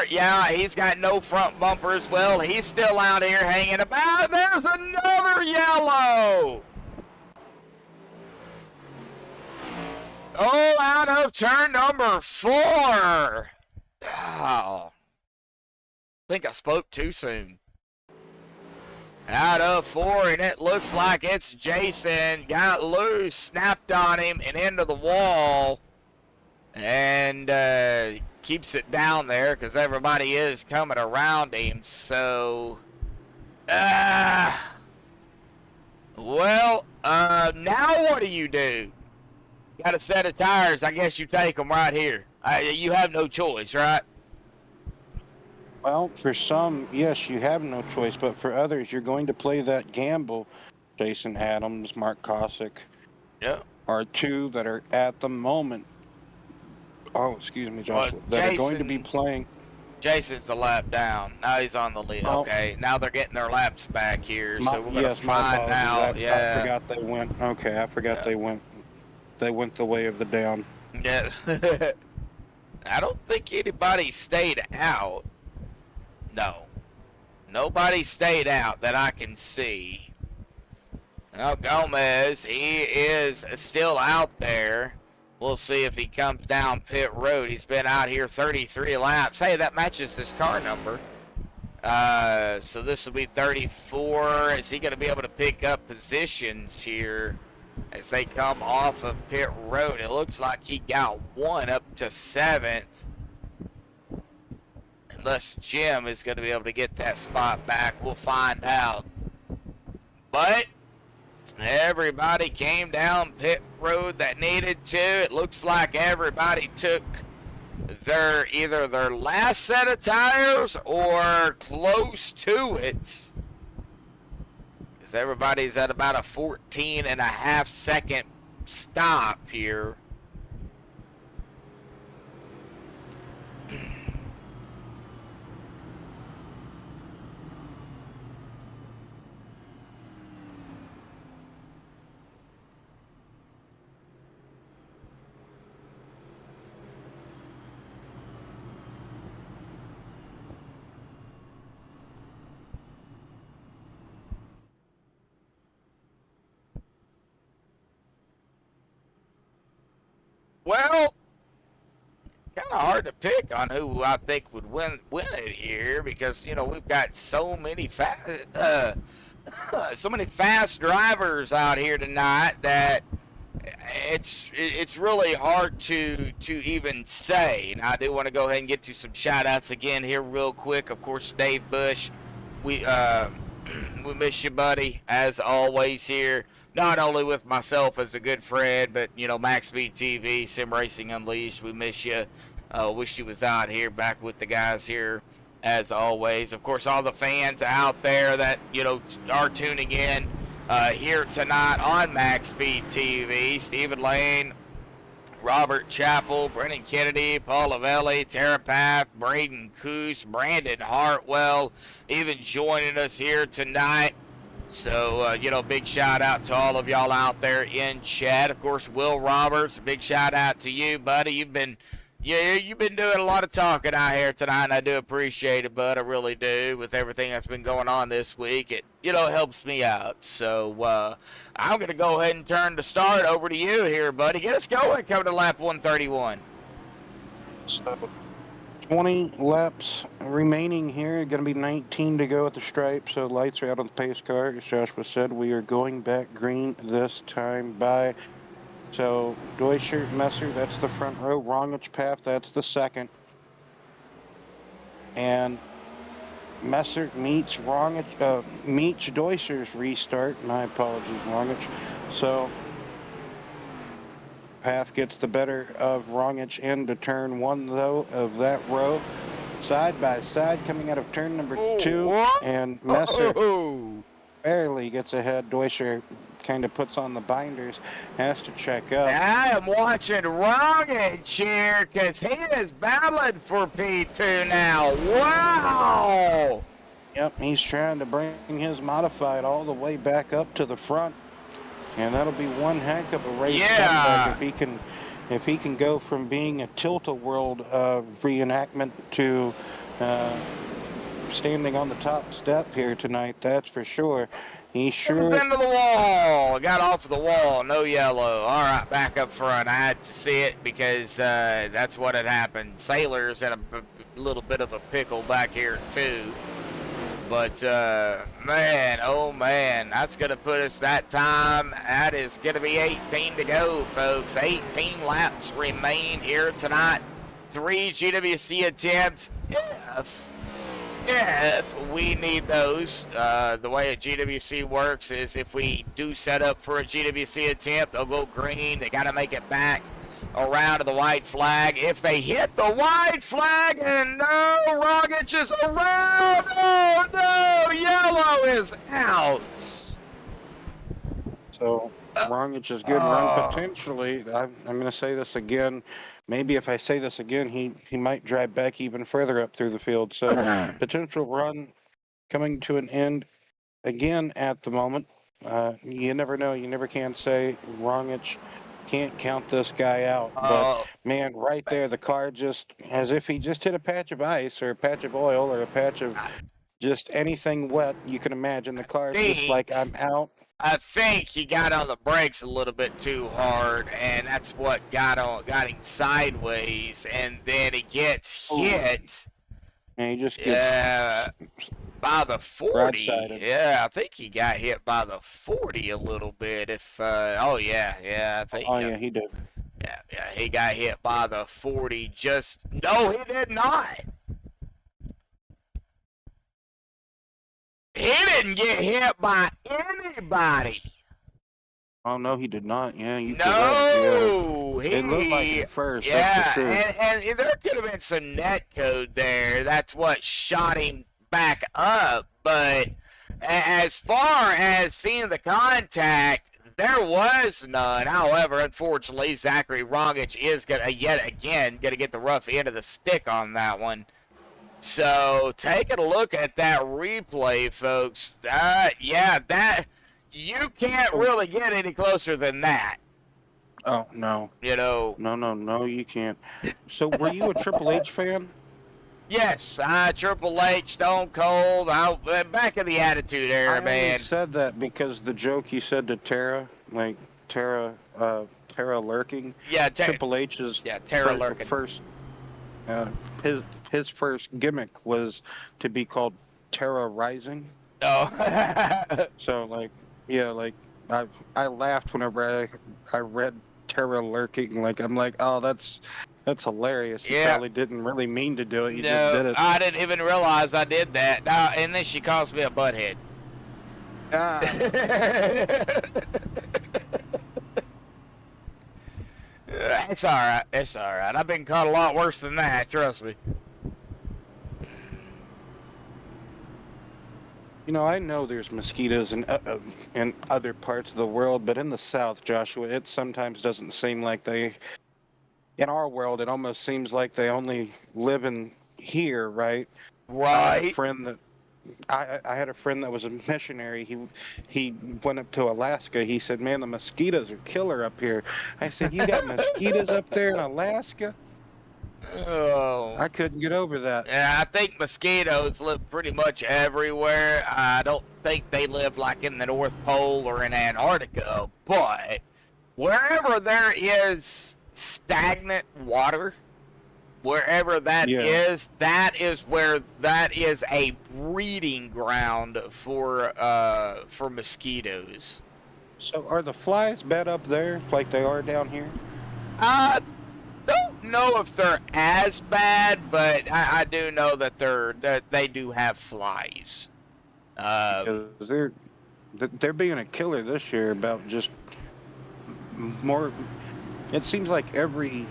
yeah, he's got no front bumper as well. He's still out here hanging about. There's another yellow. Oh, out of turn number 4. Oh, I think I spoke too soon. Out of 4, and it looks like it's Jason. Got loose, snapped on him, and into the wall. And keeps it down there because everybody is coming around him. So, now what do? You got a set of tires. I guess you take them right here. You have no choice, right? Well, for some, yes, you have no choice, but for others, you're going to play that gamble. Jason Adams, Mark Kosick, are two that are at the moment. Oh, excuse me, Joshua. That are going to be playing. Jason's a lap down. Now he's on the lead. Oh. Okay, now they're getting their laps back here, so we're going to find out. I forgot they went. Okay, I forgot they went. They went the way of the down. Yeah. I don't think anybody stayed out. No. Nobody stayed out that I can see. Now Gomez, he is still out there. We'll see if he comes down pit road. He's been out here 33 laps. Hey, that matches his car number. So this will be 34. Is he going to be able to pick up positions here as they come off of pit road? It looks like he got one up to 7th. Unless Jim is going to be able to get that spot back. We'll find out. But everybody came down pit road that needed to. It looks like everybody took either their last set of tires or close to it. Because everybody's at about a 14.5-second stop here. Well, kind of hard to pick on who I think would win it here because you know we've got so many so many fast drivers out here tonight that it's really hard to even say. And I do want to go ahead and get to some shout outs again here real quick. Of course, Dave Bush, we miss you, buddy, as always here. Not only with myself as a good friend, but you know, MaxspeedTV, Sim Racing Unleashed, we miss you. Wish you was out here back with the guys here as always. Of course, all the fans out there that you know are tuning in here tonight on MaxspeedTV. Stephen Lane, Robert Chappell, Brennan Kennedy, Paul Lavelli, Tara Paff, Braden Coos, Brandon Hartwell, even joining us here tonight. So, you know, big shout out to all of y'all out there in chat. Of course, Will Roberts, a big shout out to you, buddy. You've been doing a lot of talking out here tonight, and I do appreciate it, bud. I really do. With everything that's been going on this week, it, you know, helps me out. So, I'm going to go ahead and turn the start over to you here, buddy. Get us going. Come to lap 131. So, 20 laps remaining here. Going to be 19 to go at the stripe, so lights are out on the pace car. As Joshua said, we are going back green this time by. So, Deutscher, Messer, that's the front row. Rongitsch, Paff, that's the second. And Messer meets Deutscher's restart. My apologies, Rongitsch. So, Paff gets the better of Rongitsch into turn one, though, of that row. Side by side coming out of turn number two. And Messer barely gets ahead. Deutscher kind of puts on the binders, has to check up. I am watching Rongitsch here because he is battling for P2 now. Wow! Yep, he's trying to bring his modified all the way back up to the front. And that'll be one heck of a race comeback if he can go from being a tilt-a-world reenactment to standing on the top step here tonight. That's for sure. He sure was into the wall. Got off the wall. No yellow. All right, back up front. I had to see it because that's what had happened. Sailor's in a little bit of a pickle back here too. But man, oh man, that's gonna put us that time. That is gonna be 18 to go, folks. 18 laps remain here tonight. 3 GWC attempts. If we need those, the way a GWC works is if we do set up for a GWC attempt, they'll go green. They got to make it back around to the white flag. If they hit the white flag and no, Rongitsch is around. Oh no, yellow is out. So Rongitsch's good run potentially. I'm going to say this again. Maybe if I say this again, he might drive back even further up through the field. So potential run coming to an end again at the moment. You never know. You never can say. Rongitsch can't count this guy out. But man, right there, the car just as if he just hit a patch of ice or a patch of oil or a patch of just anything wet you can imagine. The car is just like, I'm out. I think he got on the brakes a little bit too hard, and that's what got him sideways, and then he gets hit. And he just gets by the 40. Yeah, I think he got hit by the 40 a little bit. If I think. Oh yeah, he did. Yeah, he got hit by the 40. No, he did not. He didn't get hit by anybody. Oh no, he did not. Yeah, you. No, it looked like it first. Yeah, that's for sure. and there could have been some net code there. That's what shot him back up. But as far as seeing the contact, there was none. However, unfortunately, Zachary Rongitsch is yet again gonna get the rough end of the stick on that one. So, taking a look at that replay, folks, you can't really get any closer than that. Oh, no. You know. No, you can't. So, were you a Triple H fan? Yes, Triple H, Stone Cold, back in the Attitude Era, man. I only said that because the joke you said to Tara, like, Tara Tara Lurking. Yeah, Triple H's Tara Lurking. first his first gimmick was to be called Tara Rising. Oh. So like, yeah, like I laughed whenever I read Tara Lurking. Like I'm like, oh, that's hilarious. You Yeah. probably didn't really mean to do it. You just did No, it. I didn't even realize I did that. And then she calls me a butthead. Ah. It's all right. It's all right. I've been caught a lot worse than that. Trust me. You know, I know there's mosquitoes in other parts of the world, but in the South, Joshua, it sometimes doesn't seem like they. In our world, it almost seems like they only live in here, right? I had a Right. friend that I had a friend that was a missionary. He went up to Alaska. He said, "Man, the mosquitoes are killer up here." I said, "You got mosquitoes up there in Alaska?" Oh. I couldn't get over that. Yeah, I think mosquitoes live pretty much everywhere. I don't think they live like in the North Pole or in Antarctica, but wherever there is stagnant water, wherever that Yeah. is where that is a breeding ground for mosquitoes. So, are the flies bad up there like they are down here? I don't know if they're as bad, but I do know that they do have flies. Because they're being a killer this year about just more. It seems like every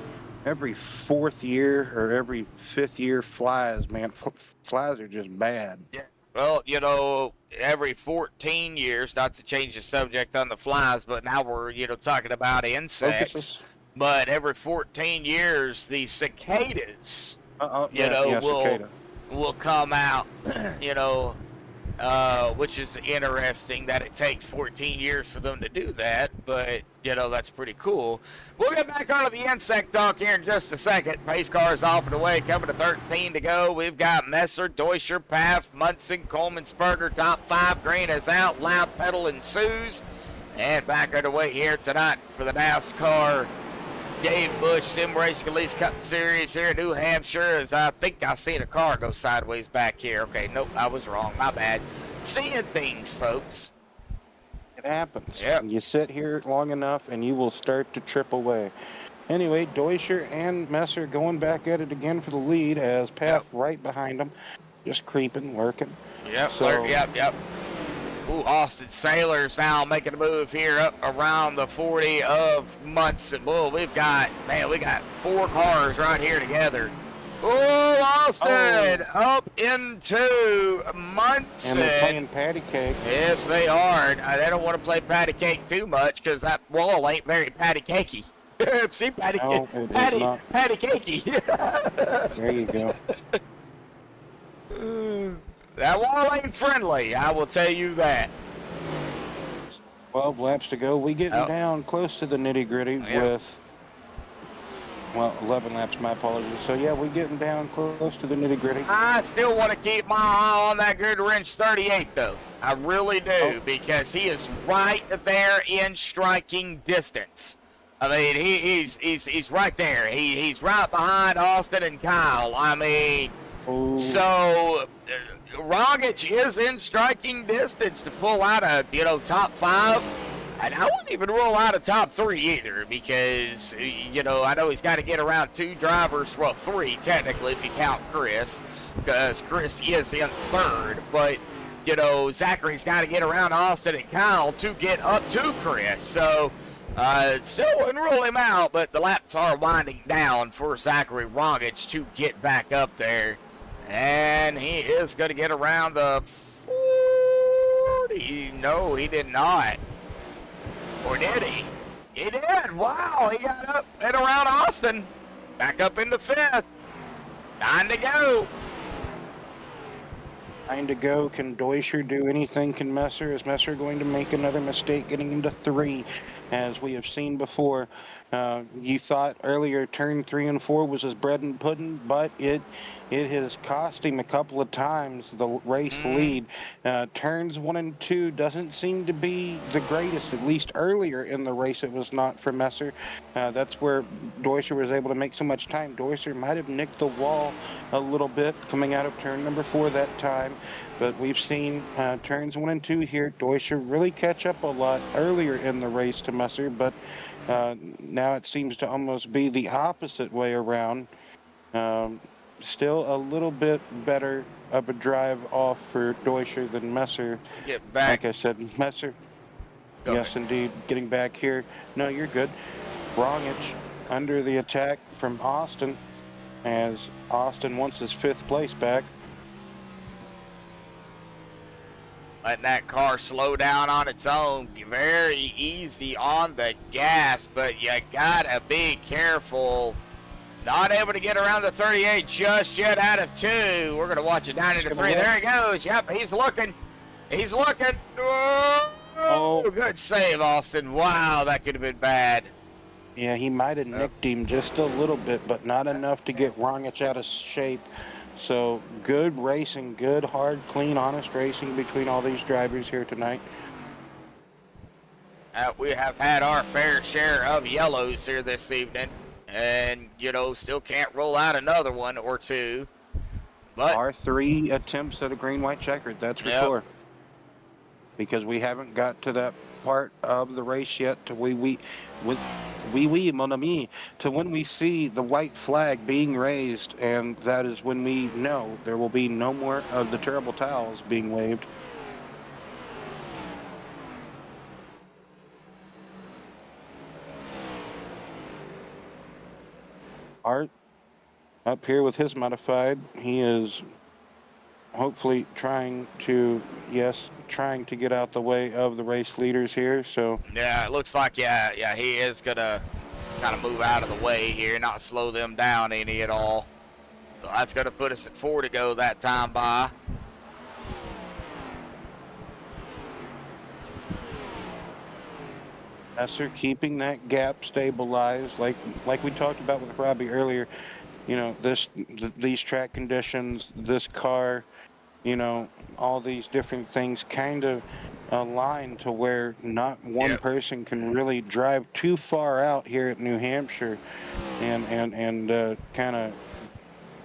fourth year or every fifth year, flies, man. Flies are just bad. Yeah. Well, you know, every 14 years, not to change the subject on the flies, but now we're, talking about insects. Focuses. But every 14 years, the cicadas, Cicada. will come out, which is interesting that it takes 14 years for them to do that, but, that's pretty cool. We'll get back onto the insect talk here in just a second. Pace cars off and away, coming to 13 to go. We've got Messer, Deutscher, Paff, Munson, Coleman-Sperger, top 5. Green is out, Loud Pedal ensues. And back underway here tonight for the NASCAR Dave Bush Sim Racing Elite Cup Series here in New Hampshire, as I think I seen a car go sideways back here. Okay, nope, I was wrong. My bad. Seeing things, folks. It happens. Yep. You sit here long enough and you will start to trip away. Anyway, Deutscher and Messer going back at it again for the lead as Paff right behind them, just creeping, lurking. Yep, So- yep. Ooh, Austin Sailor's now making a move here up around the 40 of Munson. Well, we got 4 cars right here together. Oh, Austin up into Munson. And they're playing patty cake. Yes, they are. They don't want to play patty cake too much because that wall ain't very patty cakey. See, patty No, it is patty not. cakey. There you go. That wall ain't friendly, I will tell you that. 12 laps to go. We getting down close to the nitty-gritty with, 11 laps, my apologies. So, yeah, we getting down close to the nitty-gritty. I still want to keep my eye on that good wrench 38, though. I really do, because he is right there in striking distance. I mean, he's right there. He's right behind Austin and Kyle. I mean, so Rongitsch is in striking distance to pull out a top 5. And I wouldn't even rule out a top 3 either, because, I know he's got to get around 2 drivers, well, 3 technically if you count Chris, because Chris is in 3rd, but, Zachary's got to get around Austin and Kyle to get up to Chris, so still wouldn't rule him out, but the laps are winding down for Zachary Rongitsch to get back up there, and he is going to get around the 40, no, he did not. Or did he? He did. Wow, he got up and around Austin. Back up into 5th. 9 to go. 9 to go. Can Deutscher do anything? Can Messer? Is Messer going to make another mistake getting into 3? as we have seen before. You thought earlier turn 3 and 4 was his bread and pudding, but it has cost him a couple of times the race lead. Turns 1 and 2 doesn't seem to be the greatest, at least earlier in the race it was not for Messer. That's where Deuscher was able to make so much time. Deuscher might have nicked the wall a little bit coming out of turn number 4 that time. But we've seen turns 1 and 2 here. Deuscher really catch up a lot earlier in the race to Messer, but now it seems to almost be the opposite way around. Still a little bit better of a drive off for Deuscher than Messer. Get back. Like I said, Messer. Go Yes, ahead. indeed. Getting back here. No, you're good. Rongitsch under the attack from Austin, as Austin wants his 5th place back. Letting that car slow down on its own. Very easy on the gas, but you gotta be careful. Not able to get around the 38 just yet out of 2. We're gonna watch it down into 3. There he goes. Yep, he's looking. He's looking. Oh, good save, Austin. Wow, that could have been bad. Yeah, he might have nicked him just a little bit, but not enough to get Rongitsch out of shape. So good racing, good, hard, clean, honest racing between all these drivers here tonight. We have had our fair share of yellows here this evening, and, you know, still can't roll out another one or two. But Our 3 attempts at a green-white checkered, that's for sure. Because we haven't got to that part of the race yet to mon ami, to when we see the white flag being raised, and that is when we know there will be no more of the terrible towels being waved. Art up here with his modified, he is hopefully trying to get out the way of the race leaders here. So yeah, it looks like yeah he is gonna kind of move out of the way here, not slow them down any at all. So that's gonna put us at 4 to go that time by. Messer keeping that gap stabilized, like we talked about with Robbie earlier. You know, these track conditions, this car, you know, all these different things kind of align to where not one person can really drive too far out here at New Hampshire and kind of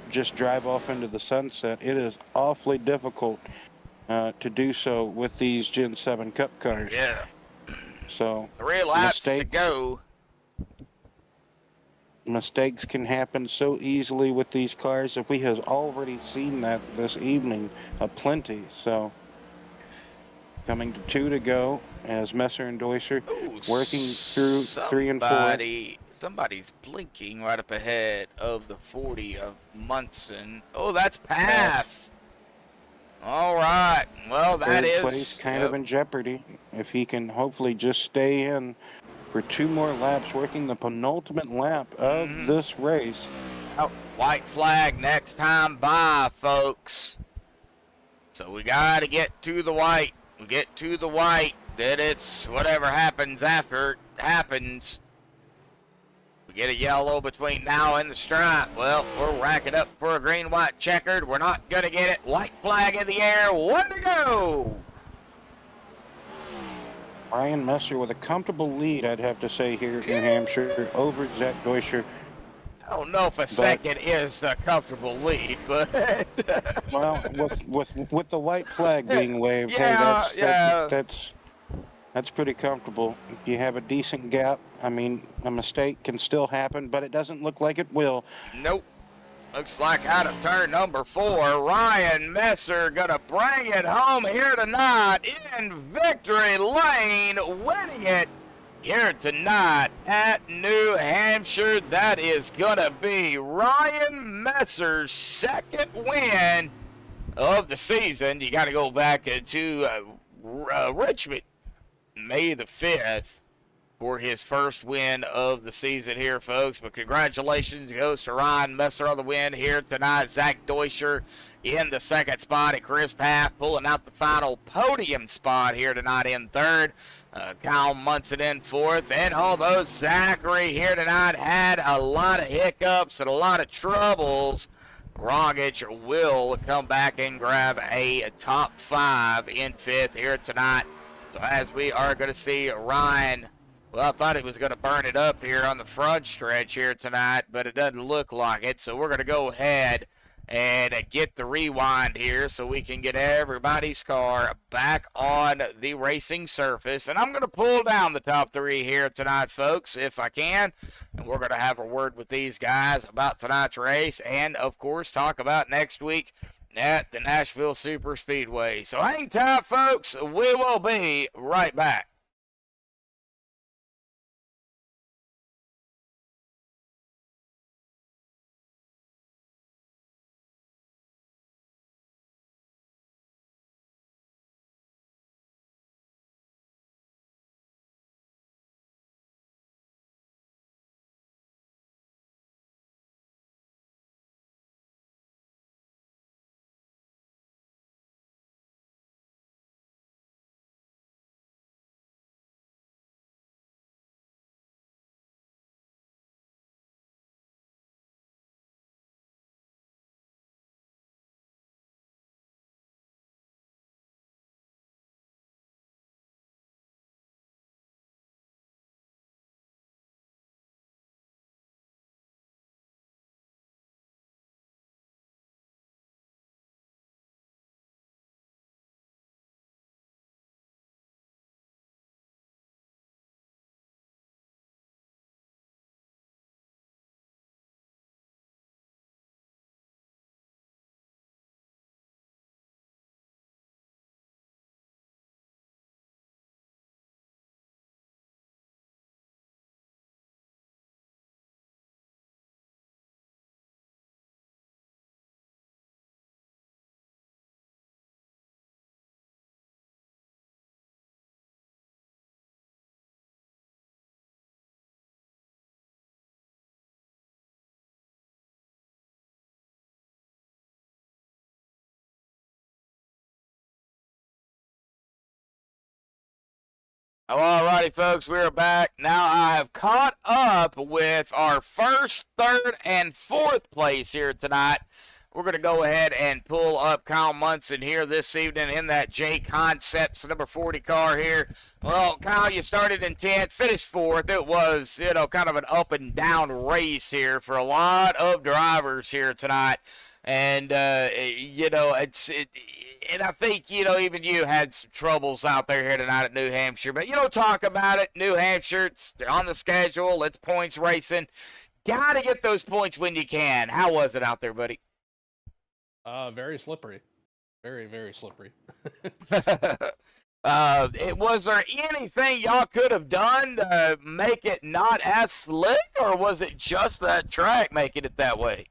just drive off into the sunset. It is awfully difficult to do so with these Gen 7 Cup cars. Yeah. So 3 laps to go. Mistakes can happen so easily with these cars. If we have already seen that this evening, aplenty. So coming to 2 to go as Messer and Deuscher working through 3 and 4. Somebody's blinking right up ahead of the 40 of Munson. Oh, that's Path. All right. Well, that Third is place kind of in jeopardy. If he can hopefully just stay in for 2 more laps, working the penultimate lap of this race. White flag next time by, folks. So we got to get to the white. We get to the white. Then it's whatever happens after happens. We get a yellow between now and the stripe. Well, we're racking up for a green-white checkered. We're not going to get it. White flag in the air. 1 to go. Ryan Messer with a comfortable lead, I'd have to say, here in New Hampshire over Zach Deuscher. I don't know if a second is a comfortable lead, but well, with the white flag being waved, that's pretty comfortable. If you have a decent gap, I mean, a mistake can still happen, but it doesn't look like it will. Nope. Looks like out of turn number 4, Ryan Messer gonna bring it home here tonight in victory lane, winning it here tonight at New Hampshire. That is gonna be Ryan Messer's 2nd win of the season. You got to go back to Richmond, May the 5th, for his first win of the season here, folks. But congratulations goes to Ryan Messer on the win here tonight. Zach Deuscher in the second spot, and Chris Paff pulling out the final podium spot here tonight in third. Kyle Munson in fourth, and although Zachary here tonight had a lot of hiccups and a lot of troubles, Rongitsch will come back and grab a top 5 in fifth here tonight. So as we are going to see Ryan, well, I thought he was going to burn it up here on the front stretch here tonight, but it doesn't look like it. So we're going to go ahead and get the rewind here so we can get everybody's car back on the racing surface. And I'm going to pull down the top 3 here tonight, folks, if I can. And we're going to have a word with these guys about tonight's race and, of course, talk about next week at the Nashville Super Speedway. So hang tight, folks. We will be right back. All righty, folks, we're back. Now I have caught up with our first, third, and fourth place here tonight. We're going to go ahead and pull up Kyle Munson here this evening in that J Concepts number 40 car here. Well, Kyle, you started in 10th, finished 4th. It was, kind of an up and down race here for a lot of drivers here tonight. And, and I think, even you had some troubles out there here tonight at New Hampshire. But, talk about it. New Hampshire, it's on the schedule. It's points racing. Got to get those points when you can. How was it out there, buddy? Very slippery. Very, very slippery. Was there anything y'all could have done to make it not as slick, or was it just that track making it that way?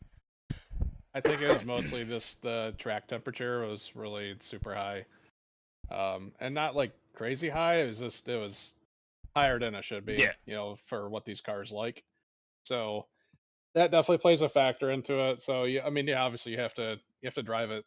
I think it was mostly just the track temperature was really super high. And not like crazy high. It was higher than it should be, for what these cars like. So that definitely plays a factor into it. So obviously you have to drive it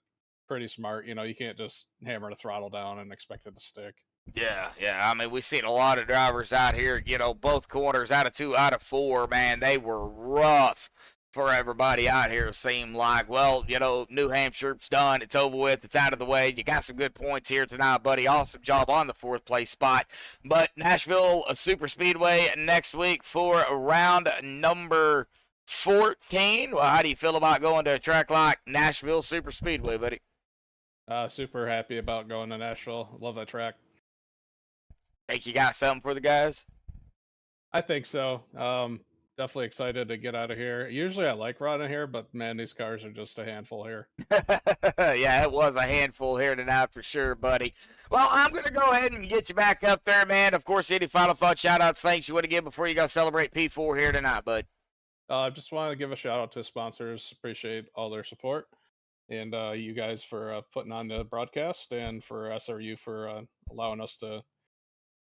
pretty smart. You can't just hammer the throttle down and expect it to stick. Yeah. I mean, we've seen a lot of drivers out here, both corners out of 2 out of 4, man, they were rough for everybody out here. Seemed like, well, New Hampshire's done. It's over with. It's out of the way. You got some good points here tonight, buddy. Awesome job on the 4th place spot. But Nashville Super Speedway next week for round number 14. Well, how do you feel about going to a track like Nashville Super Speedway, buddy? Super happy about going to Nashville. Love that track. Think you got something for the guys? I think so. Definitely excited to get out of here. Usually I like riding here, but man, these cars are just a handful here. Yeah, it was a handful here tonight for sure, buddy. Well, I'm going to go ahead and get you back up there, man. Of course, any final thoughts, shout-outs, thanks you want to give before you go celebrate P4 here tonight, bud? I just want to give a shout-out to sponsors. Appreciate all their support. And you guys for putting on the broadcast, and for SRU for allowing us to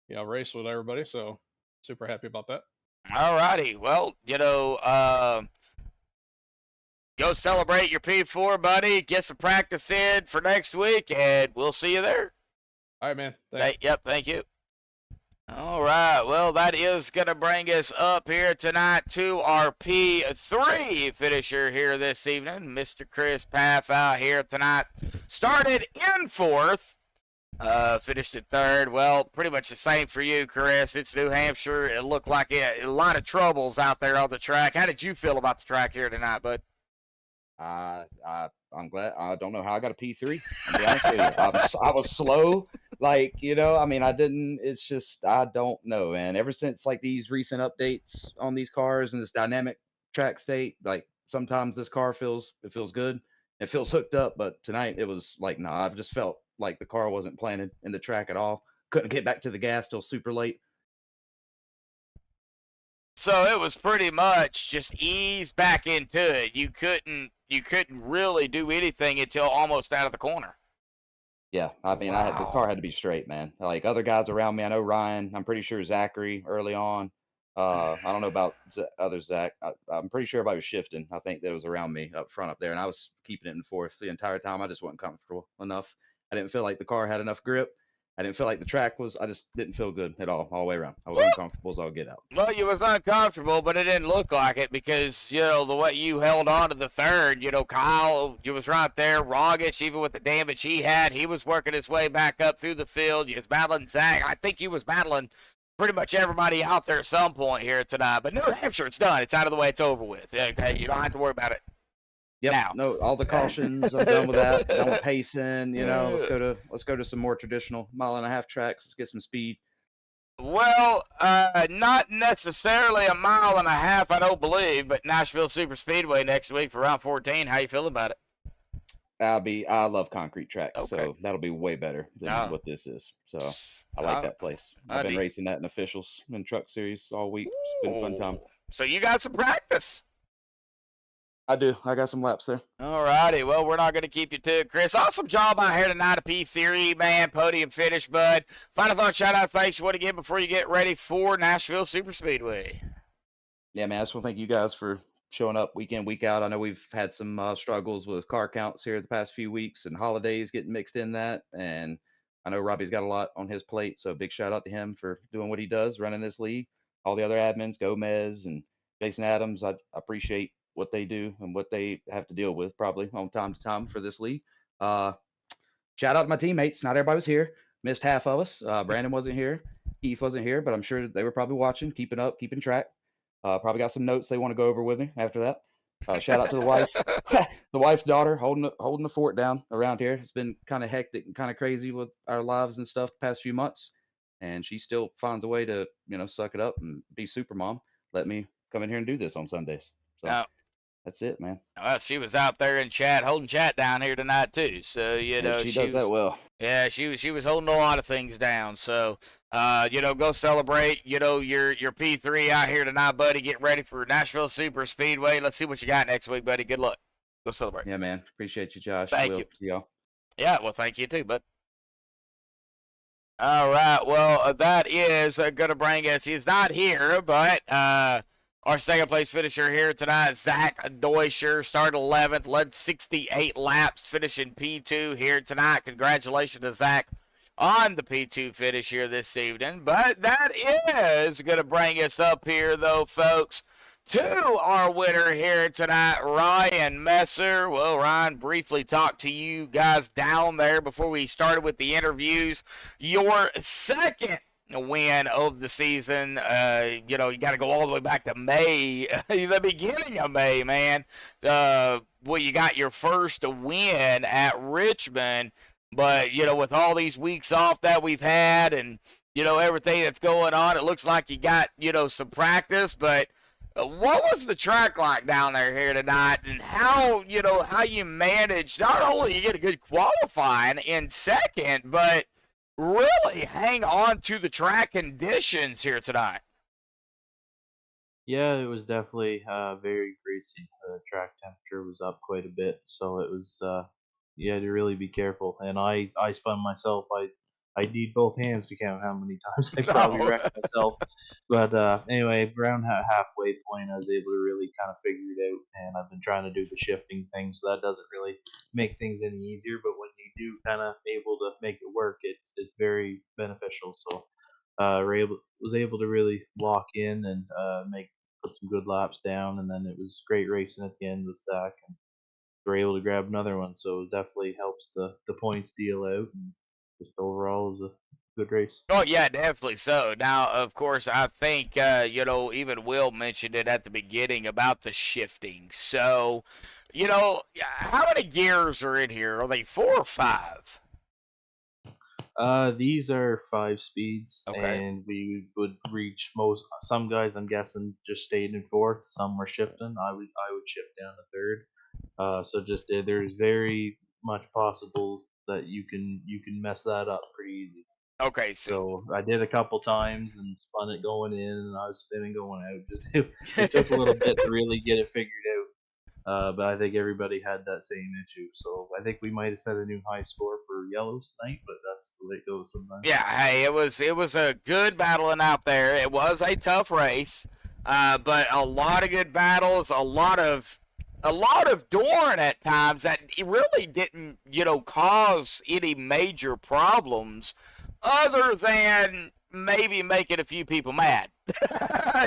race with everybody. So super happy about that. All righty. Well, go celebrate your P4, buddy. Get some practice in for next week, and we'll see you there. All right, man. Thanks. Yep, thank you. All right. Well, that is going to bring us up here tonight to our P3 finisher here this evening. Mr. Chris Paff out here tonight. Started in 4th. Finished at 3rd. Well, pretty much the same for you, Chris. It's New Hampshire. It looked like a lot of troubles out there on the track. How did you feel about the track here tonight, bud? I'm glad. I don't know how I got a P3. I'll be honest with you. I was slow. Like, I mean, I didn't. It's just, I don't know, man. Ever since like these recent updates on these cars and this dynamic track state, like sometimes this car feels good. It feels hooked up, but tonight it was like, nah. I've just felt like the car wasn't planted in the track at all. Couldn't get back to the gas till super late. So it was pretty much just ease back into it. You couldn't really do anything until almost out of the corner. Yeah, I mean, the car had to be straight, man. Like other guys around me, I know Ryan. I'm pretty sure Zachary early on. I don't know about other Zach. I'm pretty sure everybody was shifting. I think that was around me up front up there, and I was keeping it in 4th the entire time. I just wasn't comfortable enough. I didn't feel like the car had enough grip. I didn't feel like the track was. I just didn't feel good at all the way around. I was uncomfortable as all get out. Well, you was uncomfortable, but it didn't look like it because, the way you held on to the 3rd, Kyle, you was right there. Rongitsch, even with the damage he had, he was working his way back up through the field. You was battling Zach. I think you was battling pretty much everybody out there at some point here tonight. But New Hampshire, it's done. It's out of the way. It's over with. Okay, you don't have to worry about it. Yep. Now. No, all the cautions. I'm done with that. Done with pacing. Let's go to some more traditional 1.5-mile tracks. Let's get some speed. Well, not necessarily 1.5 miles, I don't believe, but Nashville Super Speedway next week for round 14. How you feel about it? I love concrete tracks, Okay. so that'll be way better than what this is. So I like that place. I've been racing that in officials and truck series all week. It's been a fun time. So you got some practice. I do. I got some laps there. All righty. Well, we're not going to keep you to it, Chris. Awesome job out here tonight at P3, man. Podium finish, bud. Final thought, shout out, thanks you want to give before you get ready for Nashville Super Speedway. Yeah, man. I just want to thank you guys for showing up week in, week out. I know we've had some struggles with car counts here the past few weeks and holidays getting mixed in that. And I know Robbie's got a lot on his plate. So big shout out to him for doing what he does, running this league. All the other admins, Gomez and Jason Adams, I appreciate what they do and what they have to deal with probably on time to time for this league. Shout out to my teammates. Not everybody was here. Missed half of us. Brandon wasn't here. Keith wasn't here, but I'm sure they were probably watching, keeping up, keeping track. Probably got some notes they want to go over with me after that. Shout out to the wife, the wife's daughter holding the fort down around here. It's been kind of hectic and kind of crazy with our lives and stuff the past few months. And she still finds a way to, suck it up and be super mom. Let me come in here and do this on Sundays. So that's it, man. Well, she was out there in chat, holding chat down here tonight too. So she does that well. Yeah, she was holding a lot of things down. So go celebrate. Your P3 out here tonight, buddy. Get ready for Nashville Super Speedway. Let's see what you got next week, buddy. Good luck. Go celebrate. Yeah, man. Appreciate you, Josh. Thank you. See y'all. Yeah, well, thank you too, bud. All right. Well, that is going to bring us. He's not here, but our second place finisher here tonight, Zach Deutscher, started 11th, led 68 laps, finishing P2 here tonight. Congratulations to Zach on the P2 finish here this evening. But that is going to bring us up here, though, folks, to our winner here tonight, Ryan Messer. Well, Ryan, briefly talked to you guys down there before we started with the interviews. Your second win of the season. You got to go all the way back to May, the beginning of May, man. You got your first win at Richmond, but, with all these weeks off that we've had and, everything that's going on, it looks like you got, some practice, but what was the track like down there here tonight, and how you managed not only to get a good qualifying in second, but really hang on to the track conditions here tonight? Yeah, it was definitely very greasy. The track temperature was up quite a bit, so it was you had to really be careful. And I spun myself. I need both hands to count how many times I probably wrecked myself. But anyway, around halfway point, I was able to really kind of figure it out, and I've been trying to do the shifting thing, so that doesn't really make things any easier. But when you do kind of able to make it work, it's very beneficial. So was able to really lock in and put some good laps down, and then it was great racing at the end with Zach, and we're able to grab another one. So it definitely helps the points deal out, and just overall it was a good race. Oh yeah, definitely so. Now, of course, I think even Will mentioned it at the beginning about the shifting. So, how many gears are in here? Are they 4 or 5? These are 5 speeds, Okay. and we would reach some guys. I'm guessing just stayed in 4th. Some were shifting. I would shift down to 3rd. So just there's very much possible that you can mess that up pretty easy. Okay, So I did a couple times and spun it going in, and I was spinning going out. Just it took a little bit to really get it figured out. But I think everybody had that same issue. So I think we might have set a new high score for yellows tonight, but that's the way it goes sometimes. Yeah, hey, it was a good battling out there. It was a tough race, but a lot of good battles, a lot of Dorn at times that it really didn't, cause any major problems, other than maybe making a few people mad.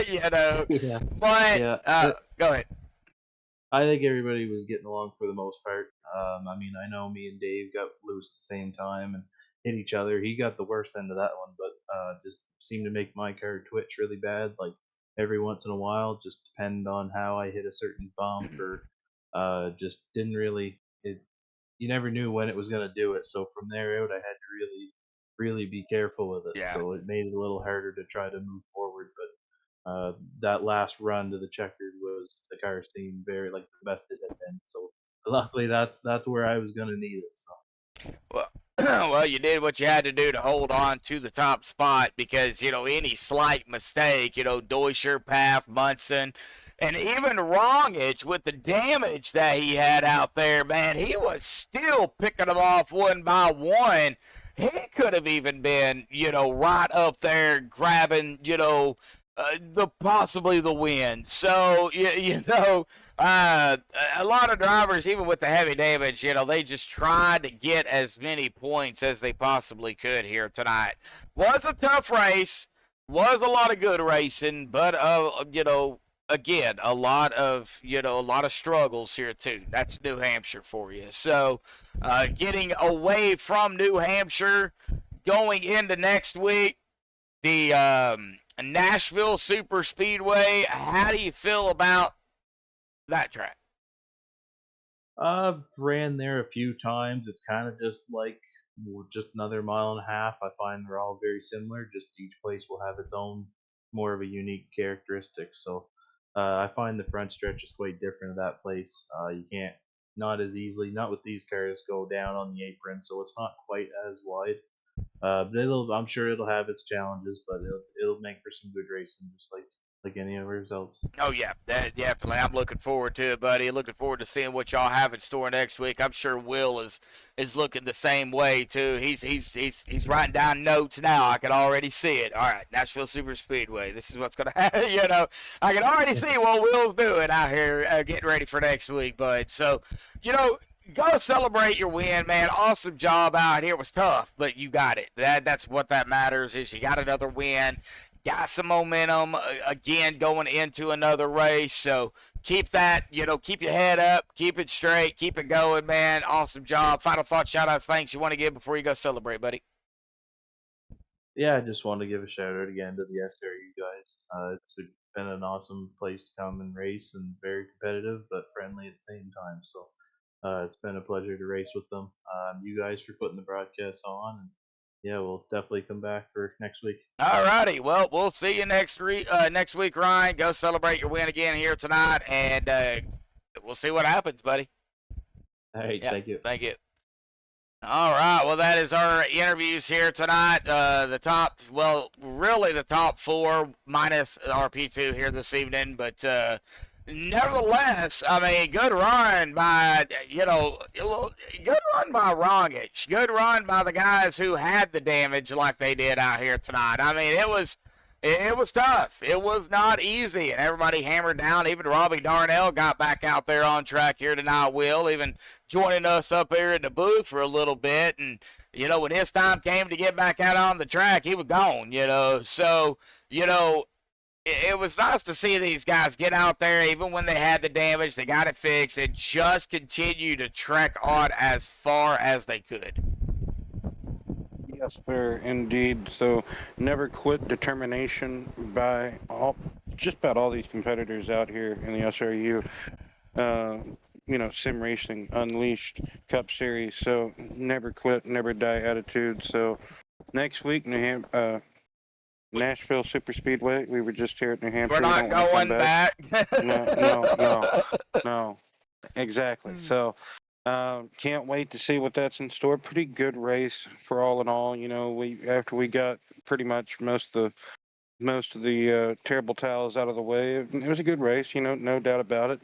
Yeah. But Yeah. Go ahead. I think everybody was getting along for the most part. I mean, I know me and Dave got loose at the same time and hit each other. He got the worst end of that one, but just seemed to make my car twitch really bad. Like every once in a while, just depend on how I hit a certain bump or just didn't really. You never knew when it was gonna do it. So from there out, I had to really, really be careful with it. Yeah. So it made it a little harder to try to move forward, but. That last run to the checkered was the car seemed very like the best it had been. So luckily, that's where I was gonna need it. So Well, well, you did what you had to do to hold on to the top spot because, any slight mistake, Deutscher, Paff, Munson, and even Rongitsch with the damage that he had out there, man, he was still picking them off one by one. He could have even been, right up there grabbing, possibly the win. So a lot of drivers, even with the heavy damage, they just tried to get as many points as they possibly could here tonight. Was a tough race, was a lot of good racing, but again, a lot of struggles here too. That's New Hampshire for you. So getting away from New Hampshire, going into next week, the Nashville Super Speedway. How do you feel about that track? I've ran there a few times. It's kind of just like just another mile and a half. I find they're all very similar. Just each place will have its own more of a unique characteristic. So I find the front stretch is quite different of that place. You can't not as easily, not with these cars, go down on the apron, so it's not quite as wide. But I'm sure it'll have its challenges, but it'll make for some good racing, just like any other else. Oh yeah, definitely. I'm looking forward to it, buddy. Looking forward to seeing what y'all have in store next week. I'm sure Will is looking the same way too. He's writing down notes now. I can already see it. All right, Nashville Super Speedway. This is what's gonna happen. I can already see what Will's doing out here, getting ready for next week, bud. So, go celebrate your win, man. Awesome job out here. It was tough, but you got it. That's what that matters is you got another win. Got some momentum, again, going into another race. So keep that, keep your head up, keep it straight, keep it going, man. Awesome job. Final thoughts, shout-outs, thanks you want to give before you go celebrate, buddy? Yeah, I just want to give a shout-out again to the SRU guys. It's been an awesome place to come and race and very competitive but friendly at the same time. So it's been a pleasure to race with them. You guys for putting the broadcast on. And yeah, we'll definitely come back for next week. All righty. Well, we'll see you next week, Ryan. Go celebrate your win again here tonight, and we'll see what happens, buddy. All right. Yeah, thank you. Thank you. All right. Well, that is our interviews here tonight. The top 4 minus RP2 here this evening, but nevertheless, I mean, good run by, good run by Rongitsch. Good run by the guys who had the damage like they did out here tonight. I mean, it was tough. It was not easy, and everybody hammered down. Even Robbie Darnell got back out there on track here tonight, Will, even joining us up here in the booth for a little bit. And, when his time came to get back out on the track, he was gone, So, it was nice to see these guys get out there, even when they had the damage, they got it fixed, and just continue to trek on as far as they could. Yes, sir, indeed. So, never quit determination by just about all these competitors out here in the SRU. Sim Racing, Unleashed, Cup Series. So, never quit, never die attitude. So, next week, Nashville Super Speedway. We were just here at New Hampshire. We're not going back. No. Exactly. So, can't wait to see what that's in store. Pretty good race for all in all. After we got pretty much most of the terrible towels out of the way, it was a good race. No doubt about it.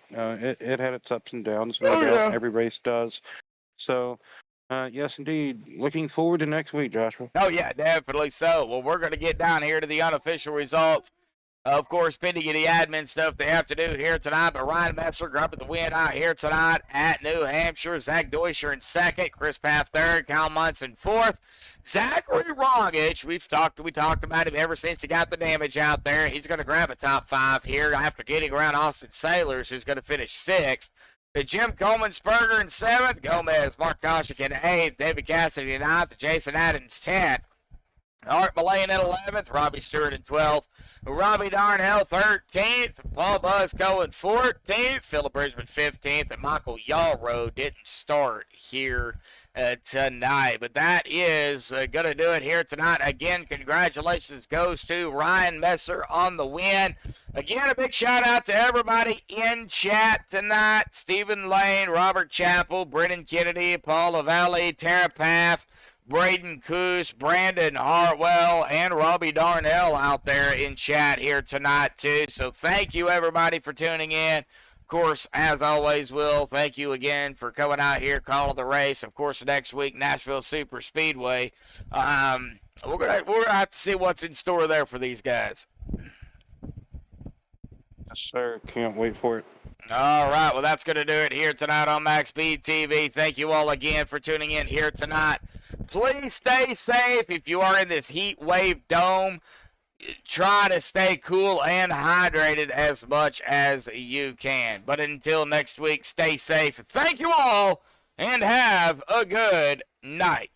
It had its ups and downs. No doubt. Yeah. Every race does. So. Yes, indeed. Looking forward to next week, Joshua. Oh, yeah, definitely so. Well, we're going to get down here to the unofficial results. Of course, pending the admin stuff they have to do here tonight. But Ryan Messer grabbing the win out here tonight at New Hampshire. Zach Deutscher in second. Chris Paff third. Kyle Munson fourth. Zachary Rongitsch, we talked about him ever since he got the damage out there. He's going to grab a top 5 here after getting around Austin Sailors, who's going to finish 6th. Jim Coleman-Spurger in 7th, Gomez Markoshik in 8th, David Cassidy in 9th, Jason Adams 10th, Art Mullane in 11th, Robbie Stewart in 12th, Robbie Darnell 13th, Paul Buzzco in 14th, Philip Bridgman 15th, and Michael Yallrow didn't start here tonight. But that is going to do it here tonight. Again, congratulations goes to Ryan Messer on the win. Again, a big shout out to everybody in chat tonight. Stephen Lane, Robert Chappell, Brennan Kennedy, Paul Lavallee, Tara Paff, Braden Coos, Brandon Hartwell, and Robbie Darnell out there in chat here tonight too. So thank you everybody for tuning in. Of course, as always, Will, thank you again for coming out here, calling the race. Of course, next week, Nashville Super Speedway. We're gonna have to see what's in store there for these guys. Yes, sir. Can't wait for it. All right, well, that's going to do it here tonight on MaxspeedTV. Thank you all again for tuning in here tonight. Please stay safe. If you are in this heat wave dome, try to stay cool and hydrated as much as you can. But until next week, stay safe. Thank you all, and have a good night.